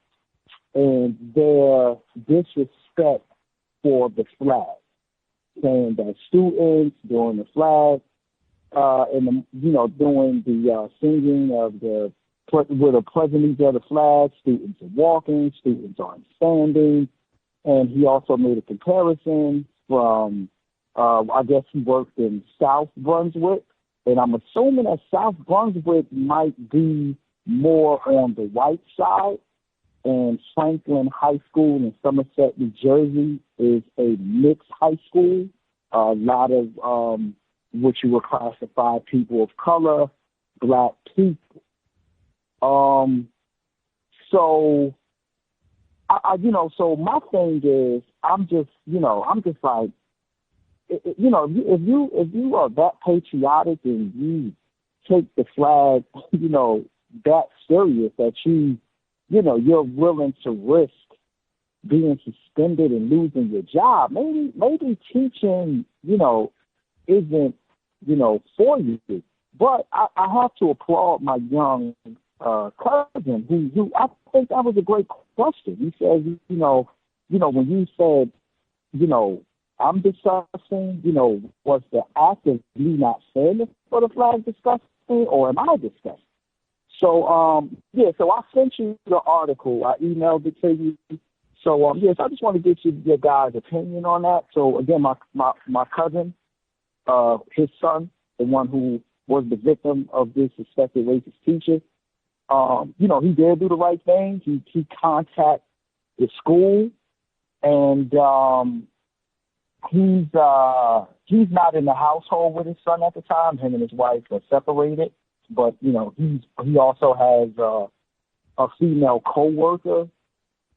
and their disrespect for the flag, saying that students during the flag and doing the singing of the with the pleasantries of the flag, students are walking, students aren't standing. And he also made a comparison from, I guess he worked in South Brunswick, and I'm assuming that South Brunswick might be more on the white side, and Franklin High School in Somerset, New Jersey is a mixed high school. A lot of what you would classify people of color, black people. So my thing is, I'm just like, if you are that patriotic and you take the flag, that serious that you're willing to risk being suspended and losing your job, maybe teaching, isn't, for you. But I have to applaud my young cousin who I think that was a great question. He said, when you said, I'm discussing, was the act of me not saying for the flag disgusting, or am I disgusting? So, so I sent you the article. I emailed it to you. So, so I just want to get your guys' opinion on that. So, again, my cousin, his son, the one who was the victim of this suspected racist teacher, he did do the right thing. He contacted the school, and he's not in the household with his son at the time. Him and his wife are separated, but he also has a female coworker,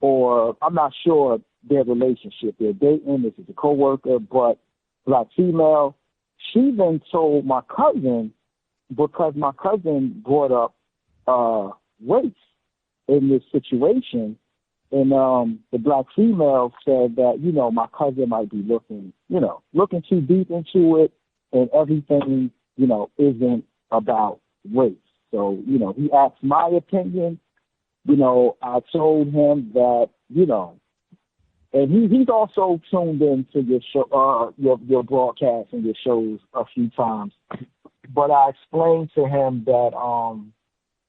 or I'm not sure their relationship. They're dating. This is a coworker, but black female. She then told my cousin, because my cousin brought up race in this situation, and the black female said that my cousin might be looking too deep into it, and everything isn't about race. So he asked my opinion. I told him that and he's also tuned into your show, your broadcast and your shows a few times. But I explained to him that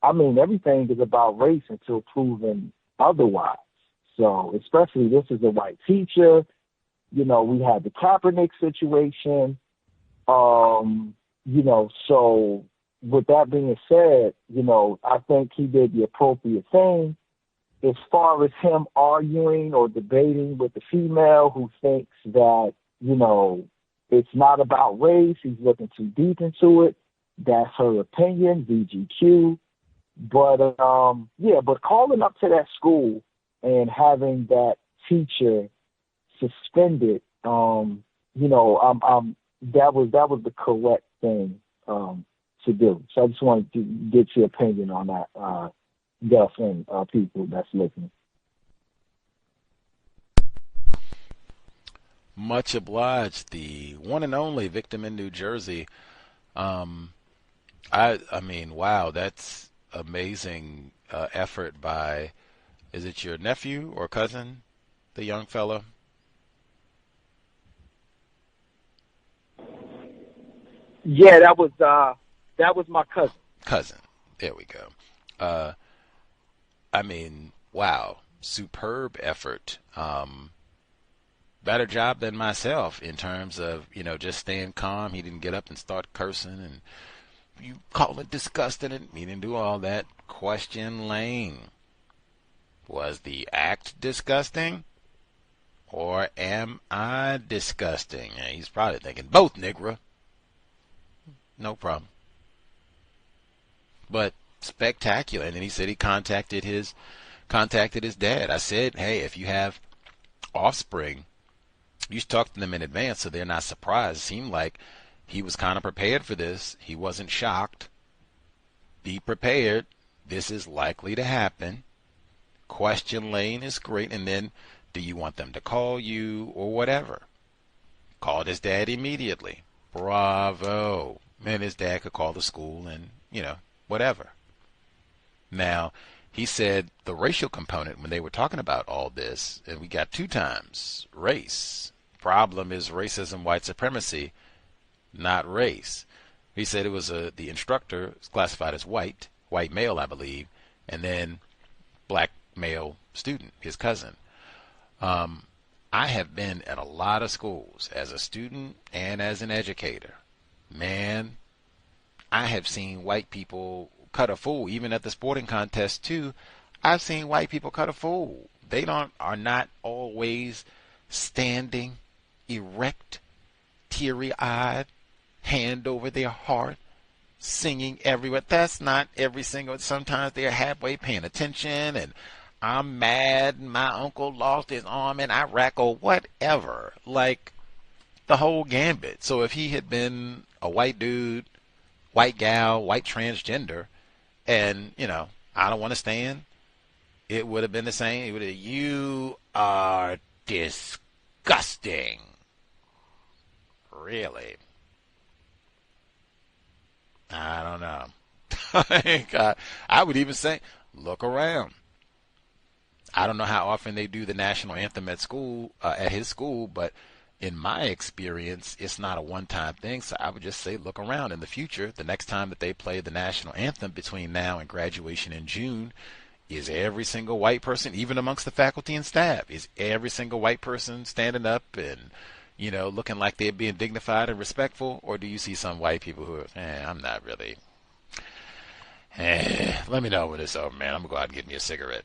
everything is about race until proven otherwise. So especially this is a white teacher. We had the Kaepernick situation. So with that being said, I think he did the appropriate thing. As far as him arguing or debating with the female who thinks that, it's not about race, he's looking too deep into it. That's her opinion, VGQ. But, but calling up to that school and having that teacher suspended, that was the correct thing to do. So I just wanted to get your opinion on that, Gus, and people that's listening. Much obliged. The one and only victim in New Jersey. I mean, wow, that's amazing effort by, is it your nephew or cousin, the young fellow? Yeah, that was my cousin. Cousin. There we go. I mean, wow, superb effort. Better job than myself in terms of, just staying calm. He didn't get up and start cursing and you call it disgusting, and he didn't do all that. Question Lane. Was the act disgusting? Or am I disgusting? Yeah, he's probably thinking both, Negro. No problem. But spectacular. And then he said he contacted his dad. I said, hey, if you have offspring, you should talk to them in advance so they're not surprised. It seemed like he was kind of prepared for this. He wasn't shocked. Be prepared. This is likely to happen. Question Lane is great. And then, do you want them to call you or whatever? Called his dad immediately. Bravo. Man, his dad could call the school and, whatever. Now, he said the racial component, when they were talking about all this, and we got 2 times race. Problem is racism, white supremacy, not race. He said it was the instructor was classified as white male, I believe, and then black male student, his cousin. I have been at a lot of schools as a student and as an educator. Man, I have seen white people cut a fool, even at the sporting contest too. I've seen white people cut a fool. They are not always standing erect, teary-eyed, hand over their heart, singing everywhere. That's not every single. Sometimes they're halfway paying attention, and I'm mad, and my uncle lost his arm in Iraq or whatever. Like the whole gambit. So if he had been a white dude, white gal, white transgender, and I don't want to stand, it would have been the same. It would have, you are disgusting. Really? I don't know. I would even say, look around. I don't know how often they do the national anthem at school, at his school, but in my experience, it's not a one-time thing. So I would just say, look around in the future. The next time that they play the national anthem between now and graduation in June, is every single white person, even amongst the faculty and staff, is every single white person standing up and, looking like they're being dignified and respectful? Or do you see some white people who are, I'm not really, let me know when it's over, man. I'm going to go out and get me a cigarette.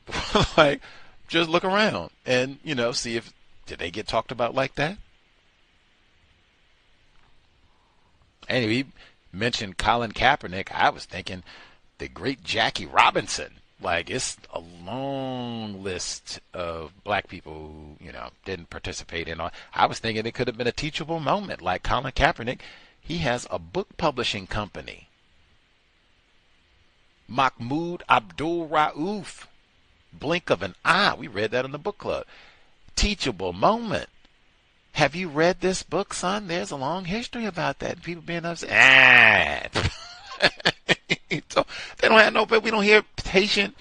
Like, just look around and, see if, did they get talked about like that? Anyway, he mentioned Colin Kaepernick. I was thinking the great Jackie Robinson. Like, it's a long list of black people who, didn't participate in. I was thinking it could have been a teachable moment. Like Colin Kaepernick, he has a book publishing company. Mahmoud Abdul Rauf, blink of an eye. We read that in the book club. Teachable moment. Have you read this book, son? There's a long history about that. People being upset. So they don't have no, but we don't hear patient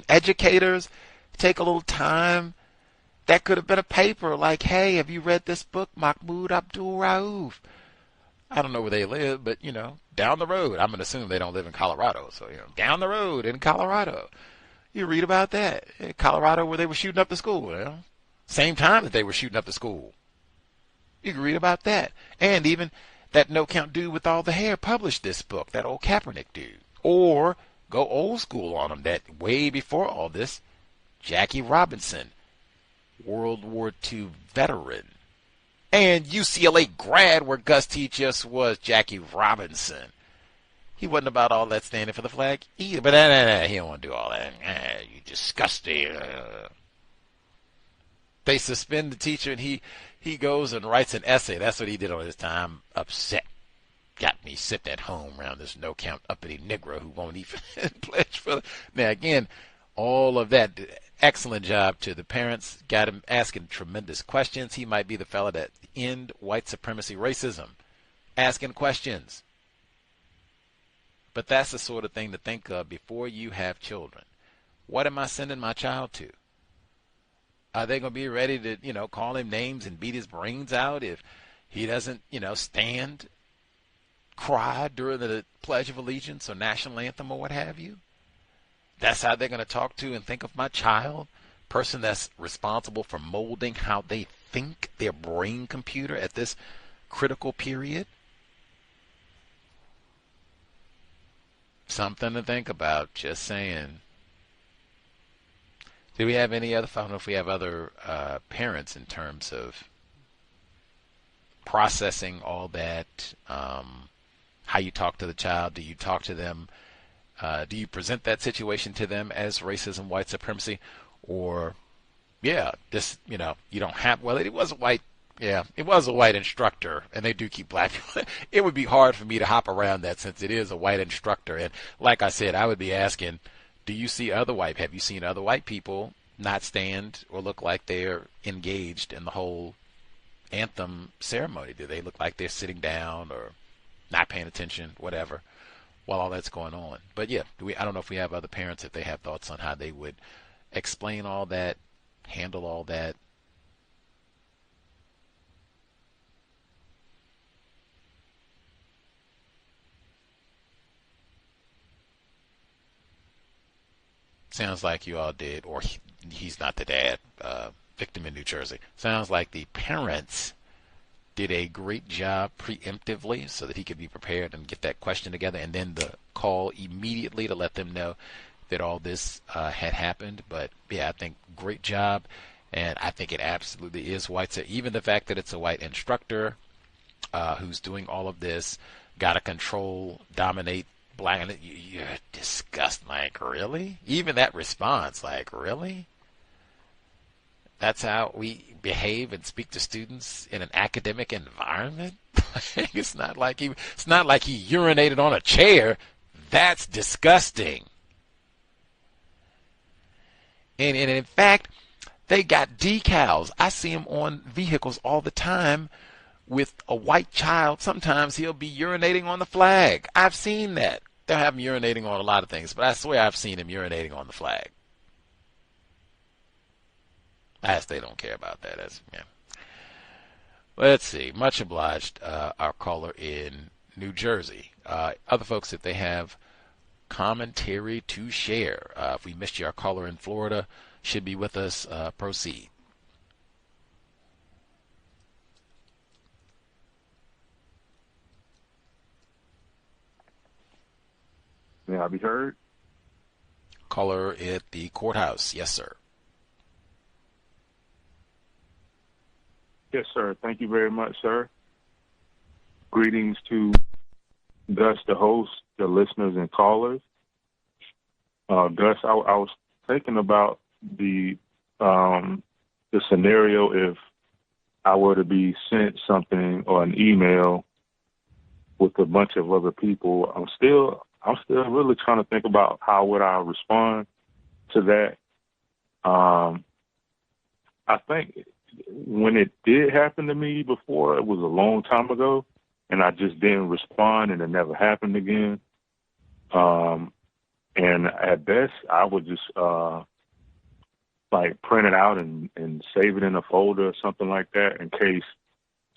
educators take a little time. That could have been a paper like, hey, have you read this book, Mahmoud Abdul Rauf? I don't know where they live, but, down the road. I'm going to assume they don't live in Colorado. So, down the road in Colorado. You read about that. In Colorado where they were shooting up the school. Same time that they were shooting up the school. You can read about that. And even that no count dude with all the hair published this book, that old Kaepernick dude. Or go old school on him, that way before all this, Jackie Robinson, World War II veteran, and UCLA grad where Gus T just was, Jackie Robinson. He wasn't about all that standing for the flag either, but he don't want to do all that. You disgusting. They suspend the teacher, and he goes and writes an essay. That's what he did on his time. Upset. Got me sitting at home around this no-count uppity Negro who won't even pledge for. Now, again, all of that. Excellent job to the parents. Got him asking tremendous questions. He might be the fella that end white supremacy racism. Asking questions. But that's the sort of thing to think of before you have children. What am I sending my child to? Are they going to be ready to, call him names and beat his brains out if he doesn't, stand, cry during the Pledge of Allegiance or National Anthem or what have you? That's how they're going to talk to and think of my child, person that's responsible for molding how they think, their brain computer at this critical period? Something to think about, just saying. Do we have any other, I don't know if we have other parents in terms of processing all that, how you talk to the child. Do you talk to them, do you present that situation to them as racism, white supremacy, or, this, you don't have, well, it was a white, it was a white instructor, and they do keep black people. It would be hard for me to hop around that since it is a white instructor. And like I said, I would be asking, have you seen other white people not stand or look like they're engaged in the whole anthem ceremony? Do they look like they're sitting down or not paying attention, whatever, while all that's going on? But I don't know if we have other parents, if they have thoughts on how they would explain all that, handle all that. Sounds like you all did, or he's not the dad, victim in New Jersey. Sounds like the parents did a great job preemptively so that he could be prepared and get that question together, and then the call immediately to let them know that all this had happened. But I think great job, and I think it absolutely is white. So even the fact that it's a white instructor who's doing all of this, got to control, dominate black, and you're disgusting. Like, really? Even that response, like, really? That's how we behave and speak to students in an academic environment? It's not like he urinated on a chair. That's disgusting. And in fact, they got decals. I see them on vehicles all the time with a white child. Sometimes he'll be urinating on the flag. I've seen that. They'll have him urinating on a lot of things, but I swear I've seen him urinating on the flag. They don't care about that. Let's see. Much obliged, our caller in New Jersey. Other folks, if they have commentary to share. If we missed you, our caller in Florida should be with us. Proceed. May I be heard? Caller at the courthouse. Yes, sir. Yes, sir. Thank you very much, sir. Greetings to Gus, the host, the listeners, and callers. Gus, I was thinking about the scenario if I were to be sent something or an email with a bunch of other people. I'm still really trying to think about how would I respond to that. I think when it did happen to me before, it was a long time ago, and I just didn't respond, and it never happened again. And at best, I would just print it out and save it in a folder or something like that in case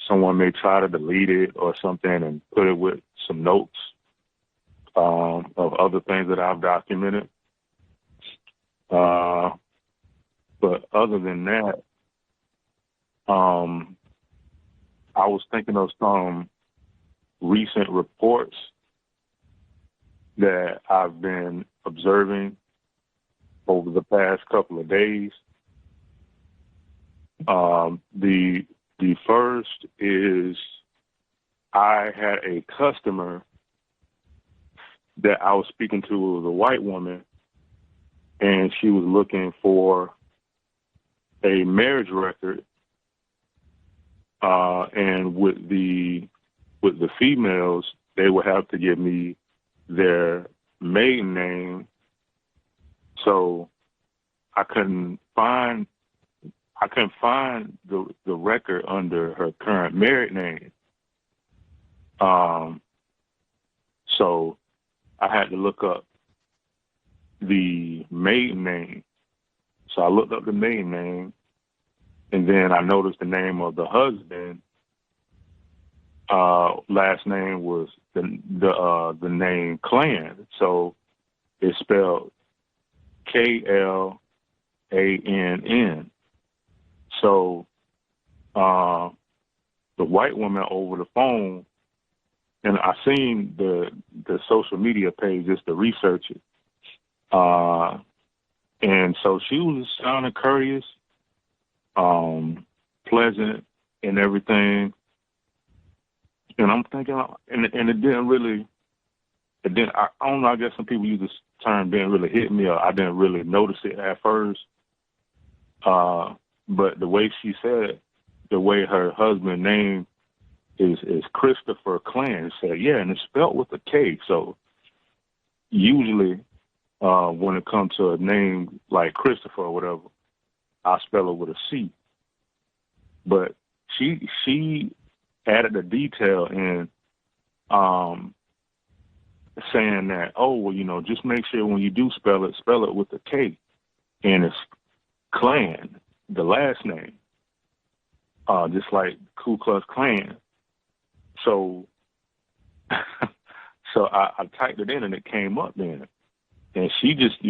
someone may try to delete it or something, and put it with some notes of other things that I've documented. But other than that, I was thinking of some recent reports that I've been observing over the past couple of days. The first is I had a customer that I was speaking to, was a white woman, and she was looking for a marriage record. And with the females, they would have to give me their maiden name. So I couldn't find the record under her current married name. So I had to look up the maiden name. So I looked up the maiden name, and then I noticed the name of the husband. Last name was the name Clan. So it's spelled K-L-A-N-N. So the white woman over the phone, and I seen the social media page just to research it. And so she was sounding courteous, pleasant, and everything. And I'm thinking, and it didn't really, I don't know, I guess some people use this term, didn't really hit me, or I didn't really notice it at first. But the way she said, the way her husband's name is Christopher Clan, said, yeah, and it's spelled with a K. So usually when it comes to a name like Christopher or whatever, I spell it with a C. But she added a detail in saying that, oh, well, just make sure when you do spell it with a K. And it's Clan, the last name, just like Ku Klux Klan. So I typed it in and it came up then. And she just,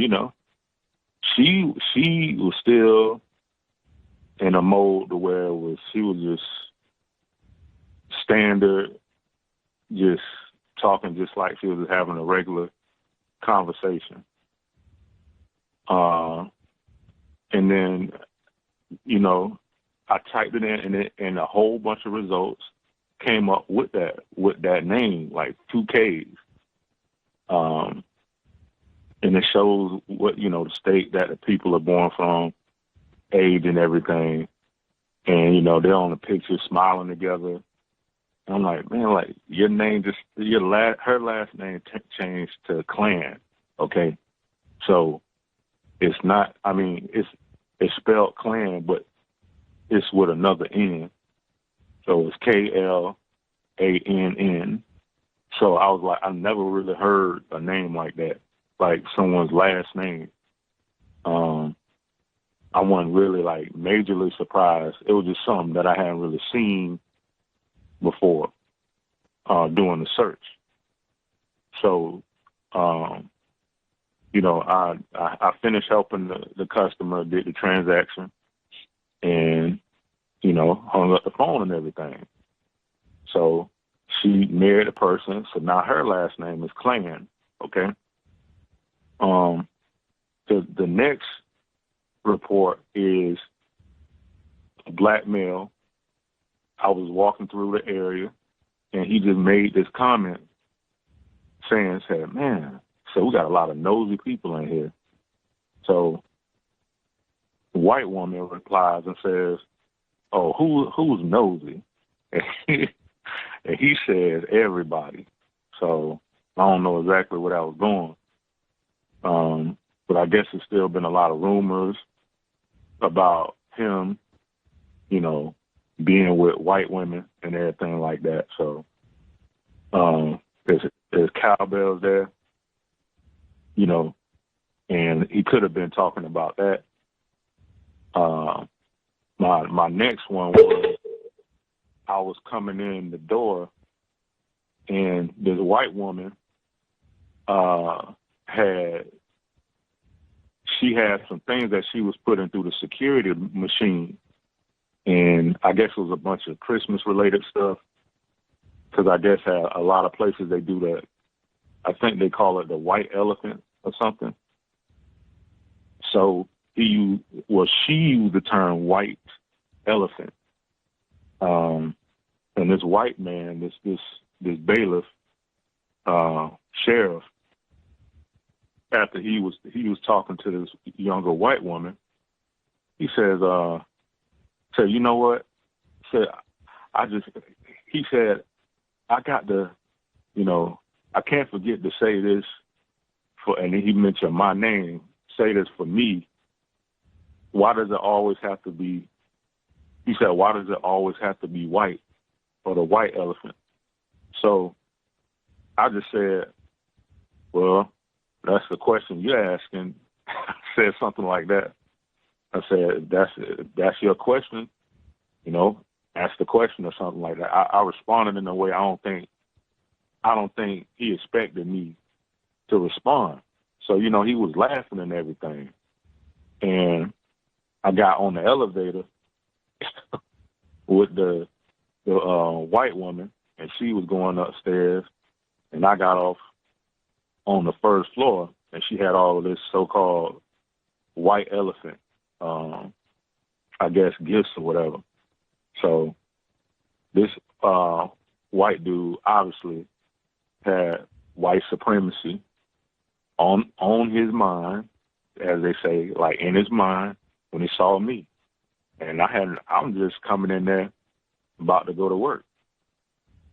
she was still in a mode to where she was just standard, just talking just like she was having a regular conversation. And then, I typed it in and a whole bunch of results came up with that name, like 2 Ks. And it shows what, the state that the people are born from, age and everything. And, they're on the picture smiling together. And I'm like, man, like your name her last name changed to Clan. Okay. So it's not, it's spelled Clan, but it's with another N. So it's K-L-A-N-N. So I was like, I never really heard a name like that, like someone's last name. I wasn't really like majorly surprised. It was just something that I hadn't really seen before doing the search. So, I finished helping the customer, did the transaction, and, hung up the phone and everything. So she married a person, so now her last name is Clan, okay? The next report is a black male. I was walking through the area, and he just made this comment said, man, so we got a lot of nosy people in here. So the white woman replies and says, oh, who's nosy? And he says, everybody. So I don't know exactly where that was going. But I guess there's still been a lot of rumors about him, being with white women and everything like that. So there's cowbells there, and he could have been talking about that. My next one was I was coming in the door, and this white woman had some things that she was putting through the security machine, and I guess it was a bunch of Christmas related stuff, because I guess a lot of places they do that. I think they call it the white elephant or something. So she used the term white elephant. And this white man, this bailiff, sheriff, after he was talking to this younger white woman, he says, you know what? He said, I got to, I can't forget to say this and he mentioned my name, say this for me. Why does it always have to be, he said, why does it always have to be white or the white elephant? So I just said, well, that's the question you're asking. I said something like that. I said, that's your question, ask the question or something like that. I responded in a way I don't think he expected me to respond. So, he was laughing and everything. And I got on the elevator with the white woman, and she was going upstairs, and I got off on the first floor, and she had all of this so-called white elephant, I guess, gifts or whatever. So this white dude obviously had white supremacy on his mind, as they say, like in his mind when he saw me. And I'm just coming in there about to go to work.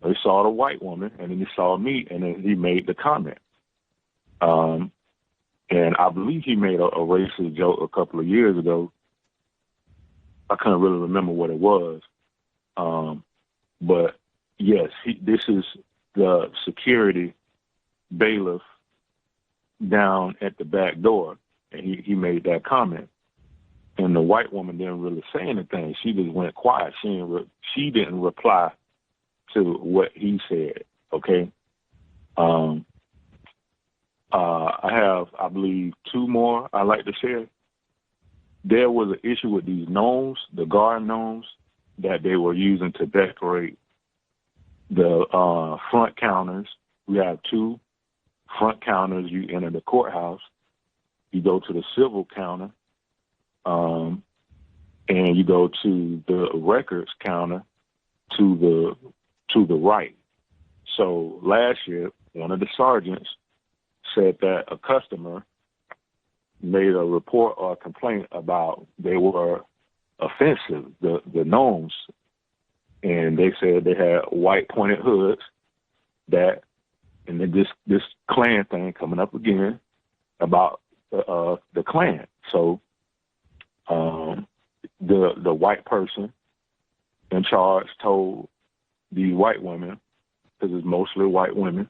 He saw the white woman, and then he saw me, and then he made the comment. And I believe he made a racist joke a couple of years ago. I couldn't really remember what it was. But yes, this is the security bailiff down at the back door, and he made that comment. And the white woman didn't really say anything. She just went quiet. She didn't reply to what he said. Okay. I have, I believe, two more I'd like to share. There was an issue with these gnomes, the garden gnomes, that they were using to decorate the front counters. We have two front counters. You enter the courthouse, you go to the civil counter, and you go to the records counter to the right. So last year, one of the sergeants said that a customer made a report or a complaint about they were offensive, the gnomes, and they said they had white pointed hoods, and then this Klan thing coming up again about the Klan. So the white person in charge told the white women, because it's mostly white women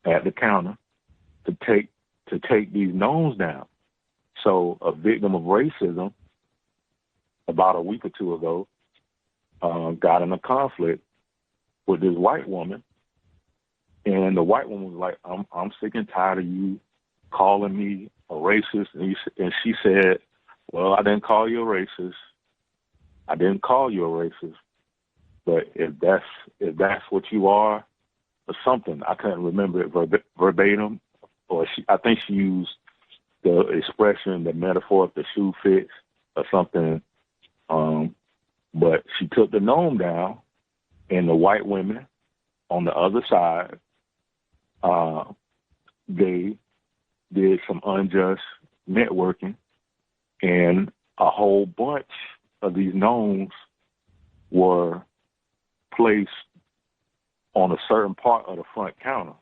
at the counter, to take these gnomes down. So a victim of racism about a week or two ago got in a conflict with this white woman, and the white woman was like, I'm sick and tired of you calling me a racist. And she said, well, I didn't call you a racist. I didn't call you a racist. But if that's what you are, or something, I couldn't remember it verbatim, or I think she used the expression, the metaphor, if the shoe fits or something. But she took the gnome down, and the white women on the other side, they did some unjust networking, and a whole bunch of these gnomes were placed on a certain part of the front counter.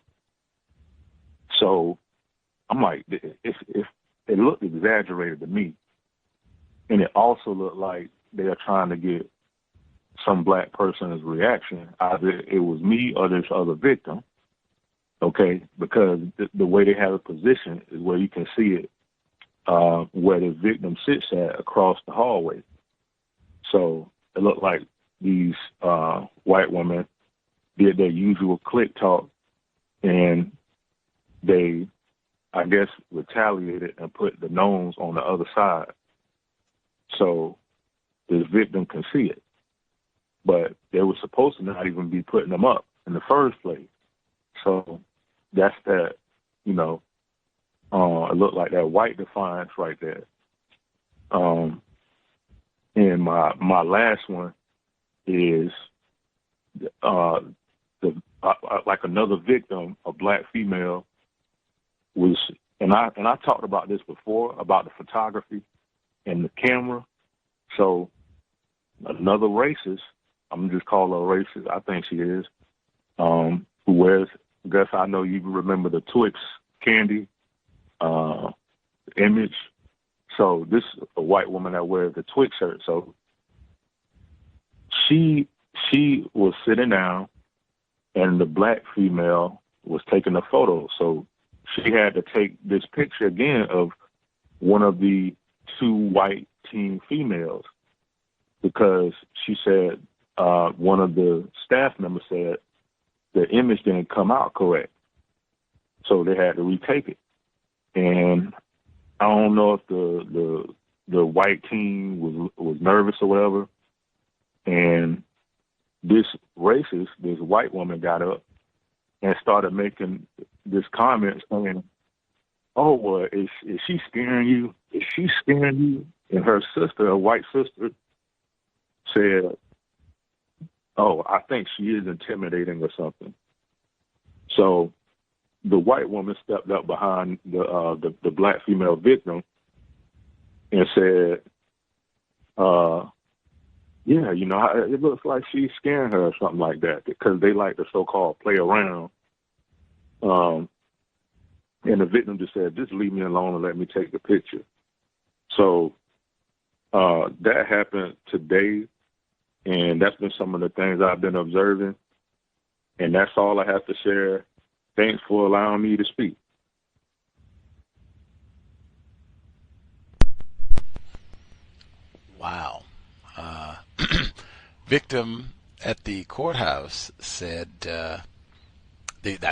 So I'm like, it looked exaggerated to me. And it also looked like they are trying to get some black person's reaction. Either it was me or this other victim, okay? Because the way they have it positioned is where you can see it, where the victim sits at across the hallway. So it looked like these white women did their usual click talk, and they, I guess, retaliated and put the gnomes on the other side so the victim can see it. But they were supposed to not even be putting them up. in the first place. So that's that, you know, it looked like that white defiance right there. And my last one is like another victim, a black female, was, and I talked about this before about the photography and the camera. So another racist, I'm just call her a racist, I think she is, who wears, Gus, I know you remember the Twix candy image. So this is a white woman that wears the Twix shirt. So she was sitting down, and the black female was taking a photo. So she had to take this picture again of one of the two white teen females, because she said one of the staff members said the image didn't come out correct. So they had to retake it. And I don't know if the white teen was nervous or whatever. And this racist, this white woman got up and started making this comment saying, "Oh, well, is she scaring you? Is she scaring you?" And her sister, a white sister, said, "Oh, I think she is intimidating or something." So the white woman stepped up behind the black female victim and said, "Yeah, you know, it looks like she's scaring her or something like that," because they like to so-called play around. And the victim just said, "Just leave me alone and let me take the picture." So that happened today, and that's been some of the things I've been observing. And that's all I have to share. Thanks for allowing me to speak. Wow. Victim at the courthouse said, I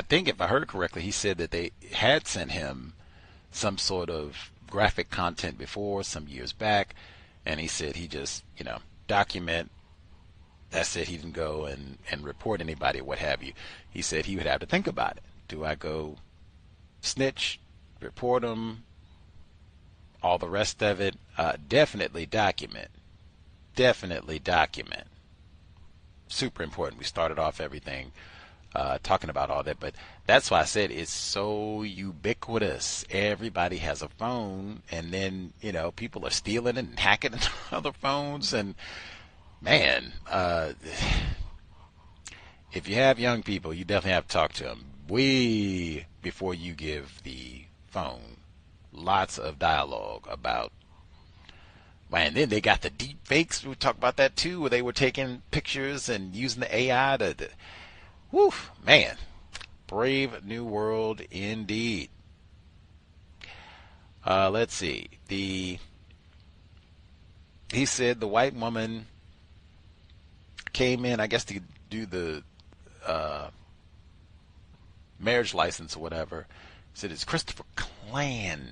think if I heard correctly, he said that they had sent him some sort of graphic content before, some years back, and he said he just, document. That's it. He didn't go and report anybody, what have you. He said he would have to think about it. Do I go snitch, report him, all the rest of it? Definitely document. Definitely document. Super important. We started off everything talking about all that, but that's why I said it's so ubiquitous. Everybody has a phone, and then, people are stealing and hacking into other phones, and man, if you have young people, you definitely have to talk to them way before you give the phone. Lots of dialogue about, man, then they got the deep fakes. We talked about that too, where they were taking pictures and using the AI whew, man, brave new world indeed. Let's see. He said the white woman came in, I guess, to do the marriage license or whatever. Said it's Christopher Klan,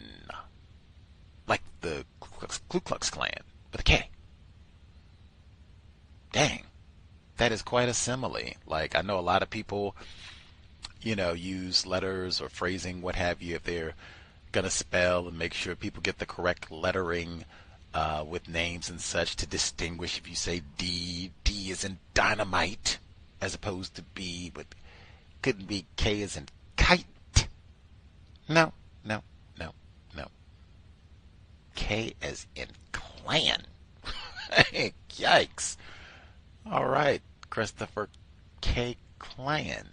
like the Ku Klux Klan, with a K. Dang, that is quite a simile. Like, I know a lot of people, use letters or phrasing, what have you, if they're gonna spell and make sure people get the correct lettering with names and such to distinguish. If you say D is in dynamite as opposed to B, but couldn't be K as in kite. No. K as in clan. Yikes. All right, Christopher K. Klan.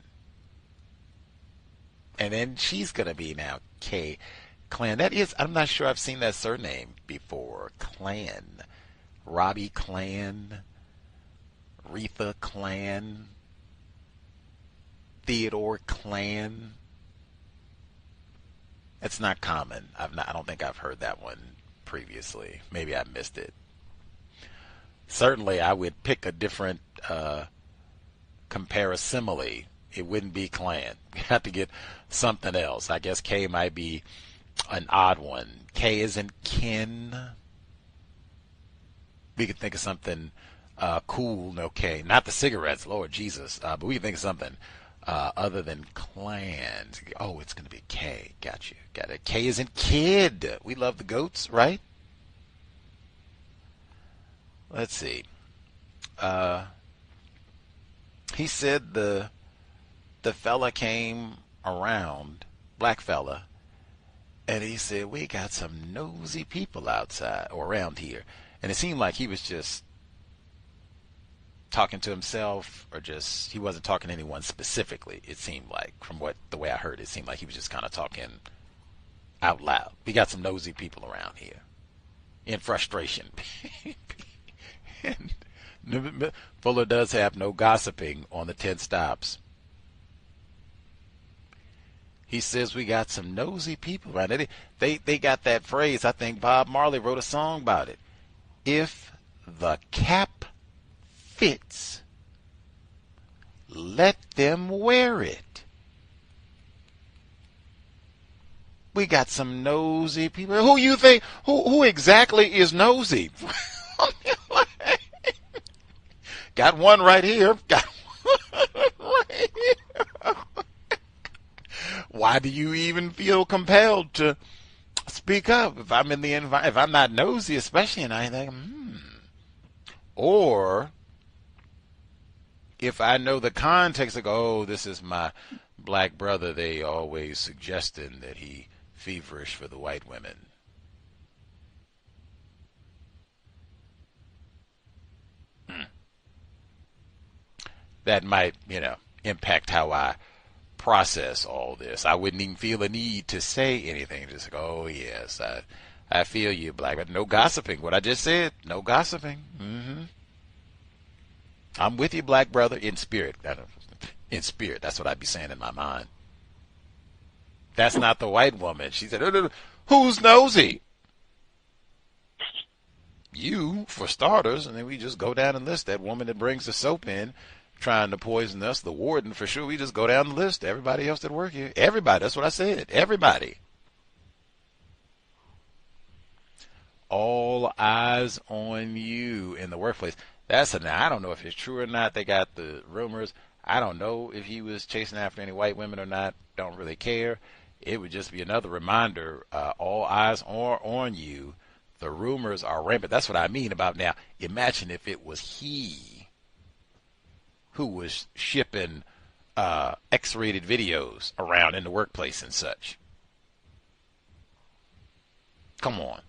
And then she's going to be now K. Klan. That is, I'm not sure I've seen that surname before. Klan. Robbie Klan. Retha Klan. Theodore Klan. It's not common. I don't think I've heard that one previously. Maybe I missed it. Certainly, I would pick a different comparasimile. It wouldn't be Klan. We have to get something else. I guess K might be an odd one. K is in kin. We could think of something cool, okay, not the cigarettes, Lord Jesus, but we can think of something other than clans. Oh, it's going to be K. Got you. Got it. K is in kid. We love the goats, right? Let's see. He said the fella came around, black fella, and he said, we got some nosy people outside or around here. And it seemed like he was just talking to himself, or just, he wasn't talking to anyone specifically. It seemed like, from the way I heard, it seemed like he was just kind of talking out loud. We got some nosy people around here in frustration. And Fuller does have no gossiping on the 10 stops. He says we got some nosy people around it. They got that phrase. I think Bob Marley wrote a song about it. If the cap fits, let them wear it. We got some nosy people. Who you think? Who exactly is nosy? Got one right here. Got one right here. Why do you even feel compelled to speak up if I'm in the environment? If I'm not nosy, especially, and I think, or if I know the context, like, oh, this is my black brother, they always suggesting that he feverish for the white women. That might, impact how I process all this. I wouldn't even feel a need to say anything. Just like, oh, yes, I feel you, black. But no gossiping. What I just said, no gossiping. I'm with you, black brother, in spirit. In spirit, that's what I'd be saying in my mind. That's not the white woman. She said, who's nosy? You, for starters, and then we just go down and list that woman that brings the soap in, trying to poison us, the warden, for sure. We just go down the list. Everybody else that work here. Everybody. That's what I said. Everybody. All eyes on you in the workplace. I don't know if it's true or not. They got the rumors. I don't know if he was chasing after any white women or not. Don't really care. It would just be another reminder. All eyes are on you. The rumors are rampant. That's what I mean about now. Imagine if it was he who was shipping X-rated videos around in the workplace and such. Come on.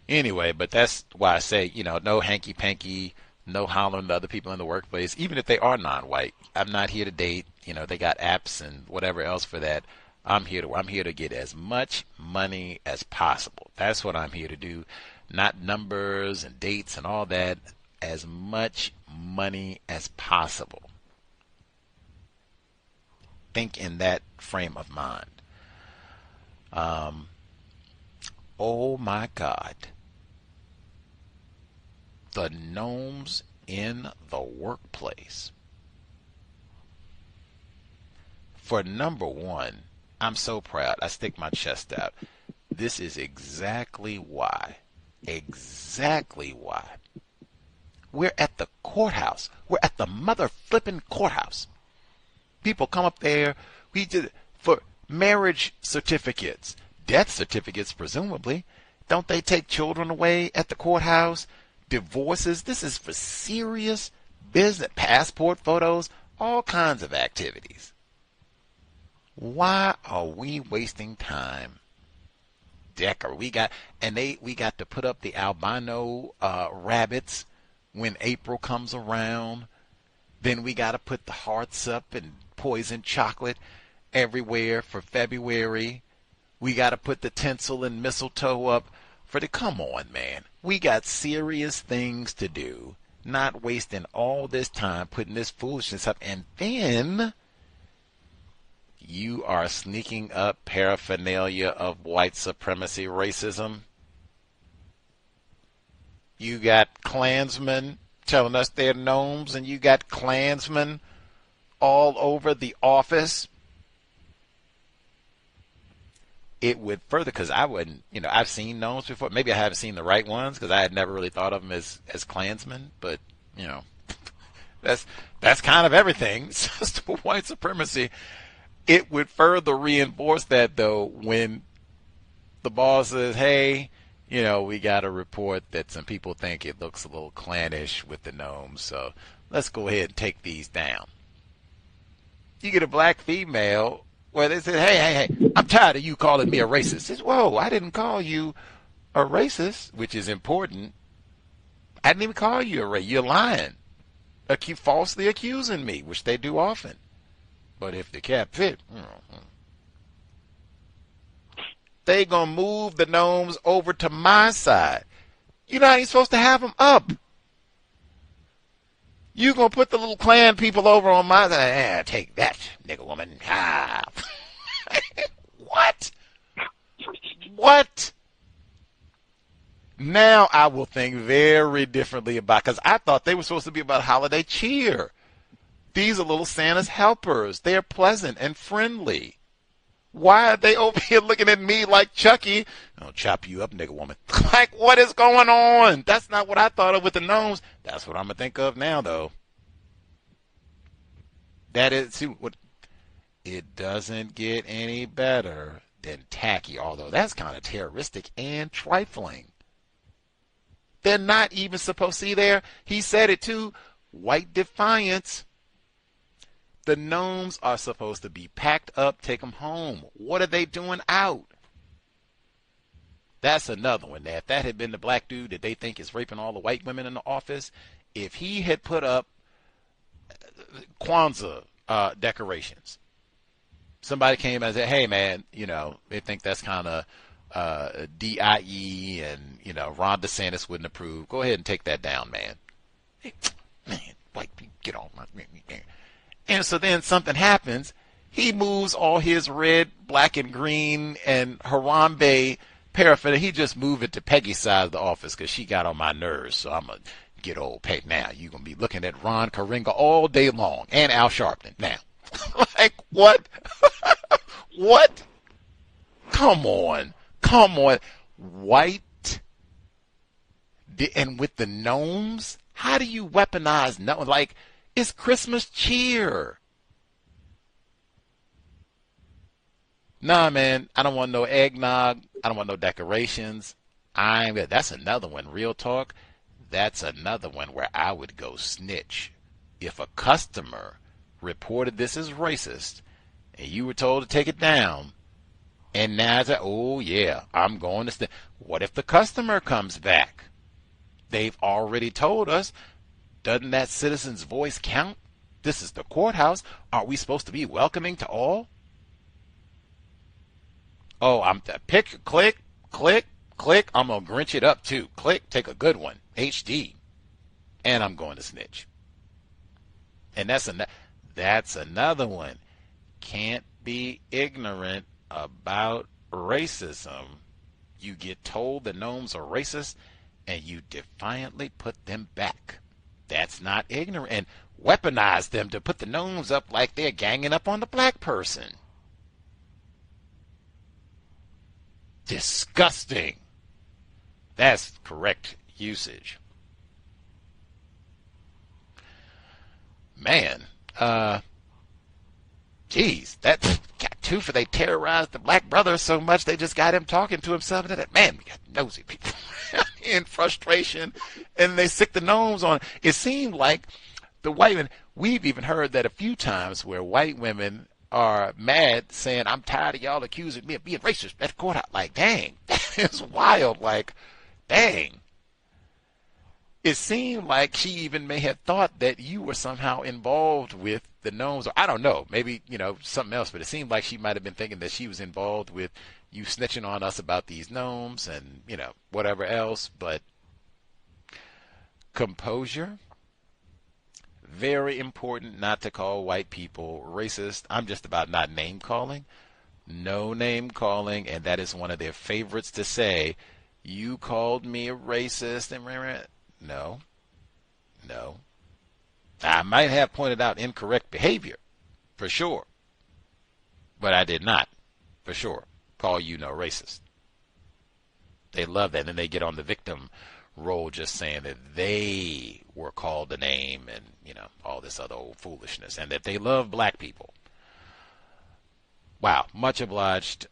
Anyway, but that's why I say, no hanky-panky, no hollering to other people in the workplace, even if they are non-white. I'm not here to date. They got apps and whatever else for that. I'm here to get as much money as possible. That's what I'm here to do. Not numbers and dates and all that. As much money as possible. Think in that frame of mind. Oh my God. The gnomes in the workplace. For number one, I'm so proud. I stick my chest out. This is exactly why. We're at the courthouse. We're at the mother flipping courthouse. People come up there. We did for marriage certificates, death certificates, presumably. Don't they take children away at the courthouse? Divorces. This is for serious business. Passport photos, all kinds of activities. Why are we wasting time? We got to put up the albino rabbits when April comes around. Then we got to put the hearts up and poison chocolate everywhere for February. We got to put the tinsel and mistletoe up come on, man. We got serious things to do, not wasting all this time putting this foolishness up. And then you are sneaking up paraphernalia of white supremacy racism. You got Klansmen telling us they're gnomes, and you got Klansmen all over the office. it would further, because I wouldn't, I've seen gnomes before. Maybe I haven't seen the right ones because I had never really thought of them as Klansmen, but, that's kind of everything. System of white supremacy. It would further reinforce that, though, when the boss says, hey, we got a report that some people think it looks a little clannish with the gnomes, so let's go ahead and take these down. You get a black female where they say, hey, I'm tired of you calling me a racist. Says, whoa, I didn't call you a racist, which is important. I didn't even call you a racist. You're lying. Falsely accusing me, which they do often. But if the cap fit, they gonna move the gnomes over to my side. You're not even supposed to have them up. You gonna put the little Klan people over on my side? Take that, nigga woman. Ah. What? What? Now I will think very differently about, because I thought they were supposed to be about holiday cheer. These are little Santa's helpers. They are pleasant and friendly. Why are they over here looking at me like Chucky? I'll chop you up, nigga woman. Like, what is going on? That's not what I thought of with the gnomes. That's what I'm going to think of now, though. That is, see, what, it doesn't get any better than tacky, although that's kind of terroristic and trifling. They're not even supposed to see there. He said it too. White defiance. The gnomes are supposed to be packed up, take them home. What are they doing out? That's another one. If that had been the black dude that they think is raping all the white women in the office, if he had put up Kwanzaa decorations, somebody came and said, hey, man, they think that's kind of DIE and, Ron DeSantis wouldn't approve. Go ahead and take that down, man. Hey, man, white people, get off my... And so then something happens. He moves all his red, black, and green and Harambe paraphernalia. He just moved it to Peggy's side of the office because she got on my nerves. So I'm going to get old Peg. Now you're going to be looking at Ron Karenga all day long and Al Sharpton. Now, like, what? What? Come on. White. And with the gnomes? How do you weaponize gnomes? Like, it's Christmas cheer. Nah, man, I don't want no eggnog. I don't want no decorations. That's another one, real talk. That's another one where I would go snitch. If a customer reported this as racist and you were told to take it down, and now it's like, oh yeah, I'm going to snitch. What if the customer comes back? They've already told us. Doesn't that citizen's voice count? This is the courthouse. Are we supposed to be welcoming to all? Oh, I'm click. I'm going to Grinch it up too. Click, take a good one. HD. And I'm going to snitch. And that's another one. Can't be ignorant about racism. You get told the gnomes are racist and you defiantly put them back. That's not ignorant. And weaponize them to put the gnomes up like they're ganging up on the black person. Disgusting. That's correct usage. Man, geez, that got too for they terrorized the black brother so much they just got him talking to himself. And that, man, we got nosy people in frustration, and they sick the gnomes on. It seemed like the white women, we've even heard that a few times where white women are mad saying, I'm tired of y'all accusing me of being racist at the courthouse. Like, dang, that is wild. Like, dang. It seemed like she even may have thought that you were somehow involved with the gnomes, or I don't know, maybe, something else, but it seemed like she might have been thinking that she was involved with you snitching on us about these gnomes and, whatever else. But composure, very important not to call white people racist. I'm just about not name calling. No name calling, and that is one of their favorites to say. You called me a racist, and no. I might have pointed out incorrect behavior, for sure, but I did not, for sure. call you no racist. They love that. And then they get on the victim role just saying that they were called a name and, you know, all this other old foolishness, and that they love black people. Wow. Much obliged.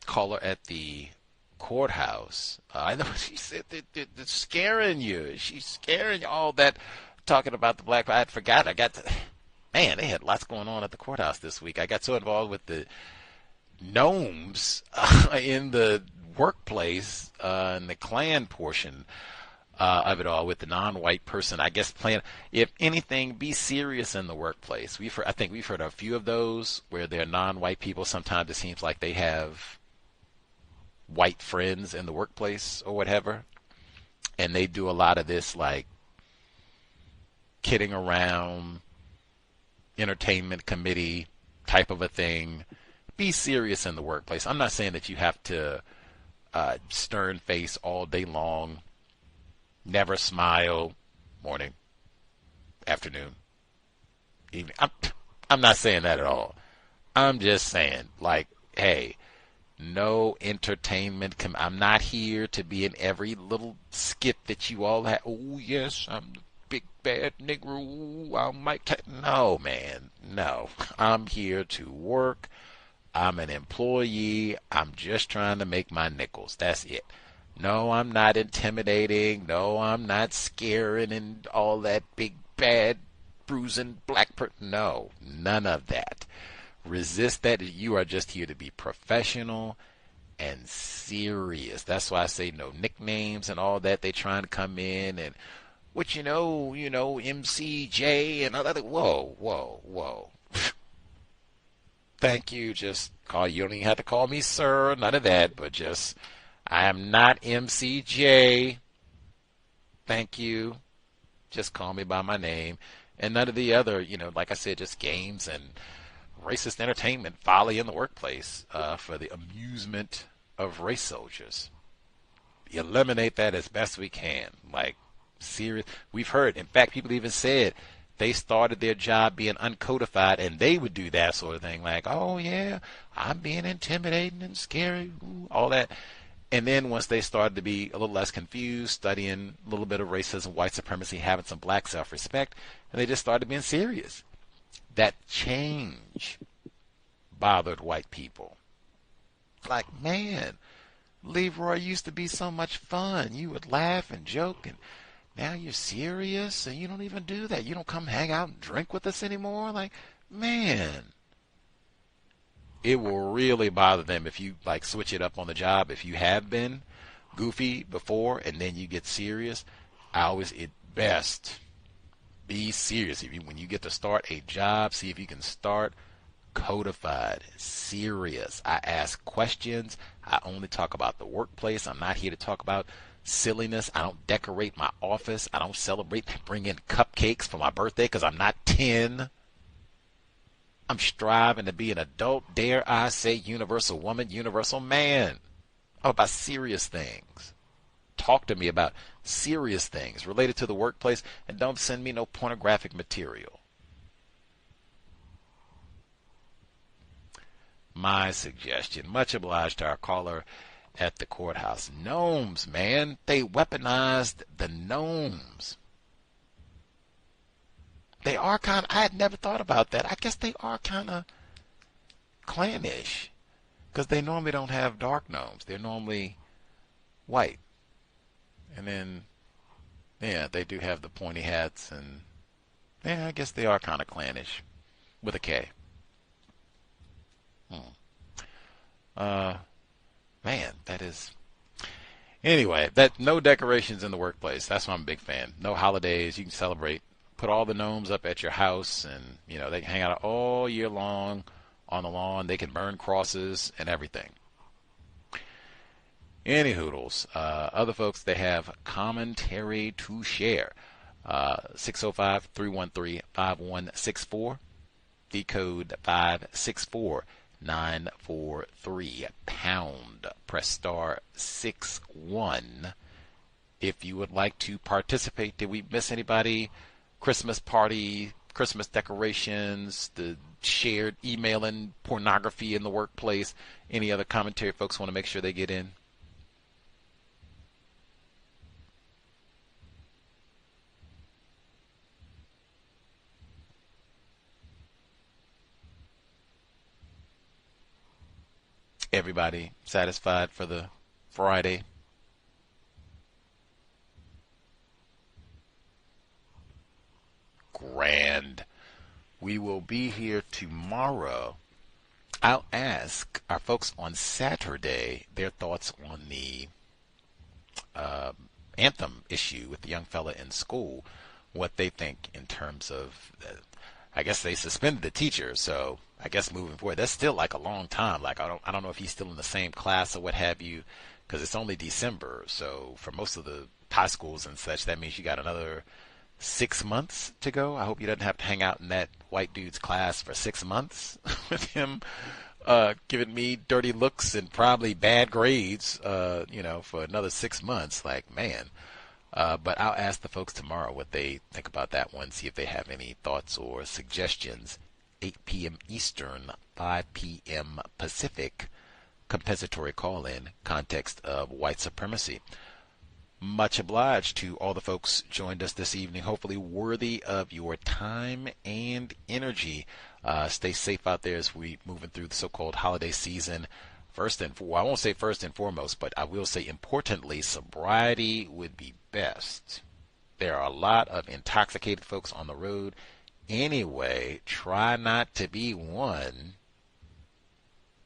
Caller at the courthouse. I know she said that it's scaring you. She's scaring you. All that talking about the black. I forgot. Man, they had lots going on at the courthouse this week. I got so involved with the gnomes in the workplace and the Klan portion of it all, with the non-white person, I guess, playing. If anything, be serious in the workplace. I think we've heard a few of those where they're non-white people. Sometimes it seems like they have white friends in the workplace or whatever, and they do a lot of this like kidding around, entertainment committee type of a thing. Be serious in the workplace. I'm not saying that you have to stern face all day long, never smile, morning, afternoon, evening. I'm not saying that at all. I'm just saying, like, hey, no entertainment. I'm not here to be in every little skit that you all have. Oh, yes, I'm the big bad Negro. Ooh, I'm Mike. No, man, no. I'm here to work. I'm an employee. I'm just trying to make my nickels. That's it. No, I'm not intimidating. No, I'm not scaring and all that big bad bruising black person. No, none of that. Resist that. You are just here to be professional and serious. That's why I say no nicknames and all that. They trying to come in and what you know, MCJ and all that. Whoa. Thank you. Just call. You don't even have to call me sir. None of that. But just, I am not MCJ. Thank you. Just call me by my name. And none of the other, like I said, just games and racist entertainment, folly in the workplace for the amusement of race soldiers. Eliminate that as best we can. Like, serious. We've heard, in fact, people even said they started their job being uncodified, and they would do that sort of thing, like, oh yeah, I'm being intimidating and scary, all that. And then once they started to be a little less confused, studying a little bit of racism, white supremacy, having some black self-respect, and they just started being serious. That change bothered white people. Like, man, Leroy used to be so much fun. You would laugh and joke, and now you're serious, and you don't even do that. You don't come hang out and drink with us anymore. Like, man, it will really bother them if you like switch it up on the job. If you have been goofy before and then you get serious, best be serious. When you get to start a job, see if you can start codified, serious. I ask questions. I only talk about the workplace. I'm not here to talk about silliness. I don't decorate my office. I don't bring in cupcakes for my birthday because I'm not 10. I'm striving to be an adult, dare I say, universal woman, universal man. I'm about serious things. Talk to me about serious things related to the workplace, and don't send me no pornographic material. My suggestion, much obliged to our caller at the courthouse. Gnomes, man, they weaponized the gnomes. They are kind of, I had never thought about that. I guess they are kind of clannish because they normally don't have dark gnomes. They're normally white. And then, yeah, they do have the pointy hats, and yeah, I guess they are kind of clannish with a K. Man, that is. Anyway, no decorations in the workplace. That's why I'm a big fan. No holidays. You can celebrate. Put all the gnomes up at your house, and they can hang out all year long on the lawn. They can burn crosses and everything. Any hoodles. Other folks, they have commentary to share. 605-313-5164. The code 564943 pound. Press star 61 if you would like to participate. Did we miss anybody? Christmas party, Christmas decorations, the shared emailing pornography in the workplace. Any other commentary folks want to make sure they get in? Everybody satisfied for the Friday? Grand. We will be here tomorrow. I'll ask our folks on Saturday their thoughts on the anthem issue with the young fella in school, what they think in terms of, I guess they suspended the teacher, so I guess moving forward, that's still like a long time. Like I don't know if he's still in the same class or what have you, because it's only December. So for most of the high schools and such, that means you got another 6 months to go. I hope he doesn't have to hang out in that white dude's class for 6 months with him giving me dirty looks and probably bad grades, for another 6 months. Like, man. But I'll ask the folks tomorrow what they think about that one, see if they have any thoughts or suggestions. 8 p.m. Eastern, 5 p.m. Pacific, compensatory call-in, Context of White Supremacy. Much obliged to all the folks joined us this evening, hopefully worthy of your time and energy. Stay safe out there as we moving through the so-called holiday season. I won't say first and foremost, but I will say importantly, sobriety would be best. There are a lot of intoxicated folks on the road. Anyway, try not to be one.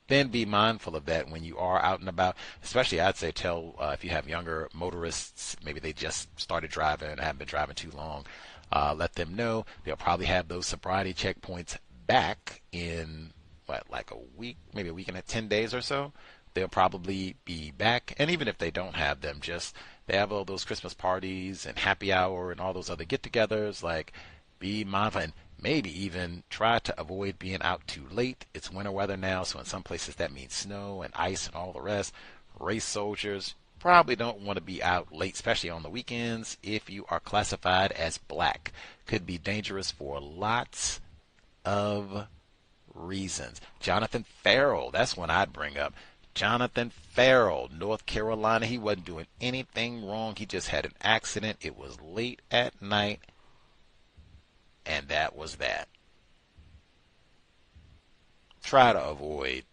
Then be mindful of that when you are out and about. Especially, I'd say, if you have younger motorists, maybe they just started driving and haven't been driving too long, let them know. They'll probably have those sobriety checkpoints back in, like a week, maybe a week and 10 days or so. They'll probably be back. And even if they don't have them, they have all those Christmas parties and happy hour and all those other get-togethers. Like, be mindful and maybe even try to avoid being out too late. It's winter weather now, so in some places that means snow and ice and all the rest. Race soldiers probably don't want to be out late, especially on the weekends. If you are classified as black, could be dangerous for lots of reasons. Jonathan Farrell, that's one I'd bring up. Jonathan Farrell, North Carolina. He wasn't doing anything wrong. He just had an accident. It was late at night. And that was that. Try to avoid,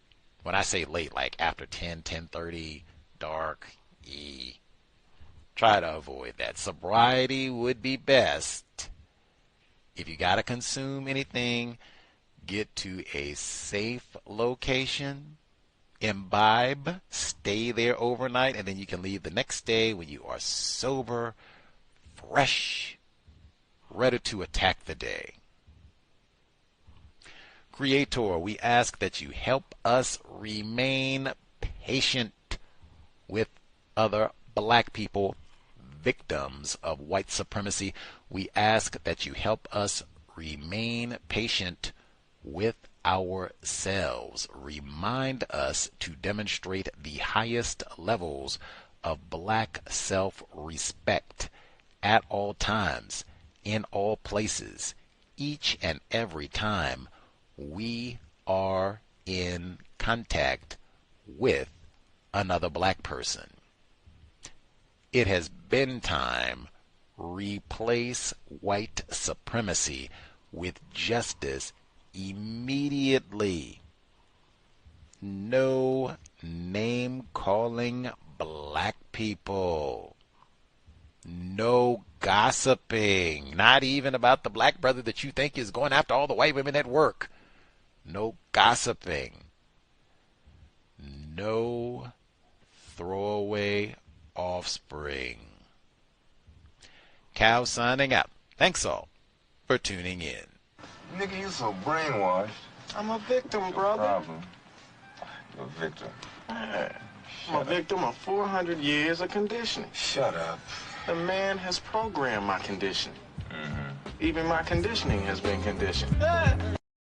when I say late, like after 10:30, dark, try to avoid that. Sobriety would be best. If you got to consume anything, get to a safe location, imbibe, stay there overnight, and then you can leave the next day when you are sober, fresh, ready to attack the day. Creator, we ask that you help us remain patient with other black people, victims of white supremacy. We ask that you help us remain patient with ourselves. Remind us to demonstrate the highest levels of black self-respect at all times, in all places, each and every time we are in contact with another black person. It has been time. Replace white supremacy with justice immediately. No name-calling black people. No gossiping, not even about the black brother that you think is going after all the white women at work. No gossiping. No throwaway offspring. Cal signing out. Thanks all for tuning in. Nigga, you so brainwashed. I'm a victim, brother. No problem. You're a victim. I'm a victim of 400 years of conditioning. Shut up. The man has programmed my conditioning. Even my conditioning has been conditioned.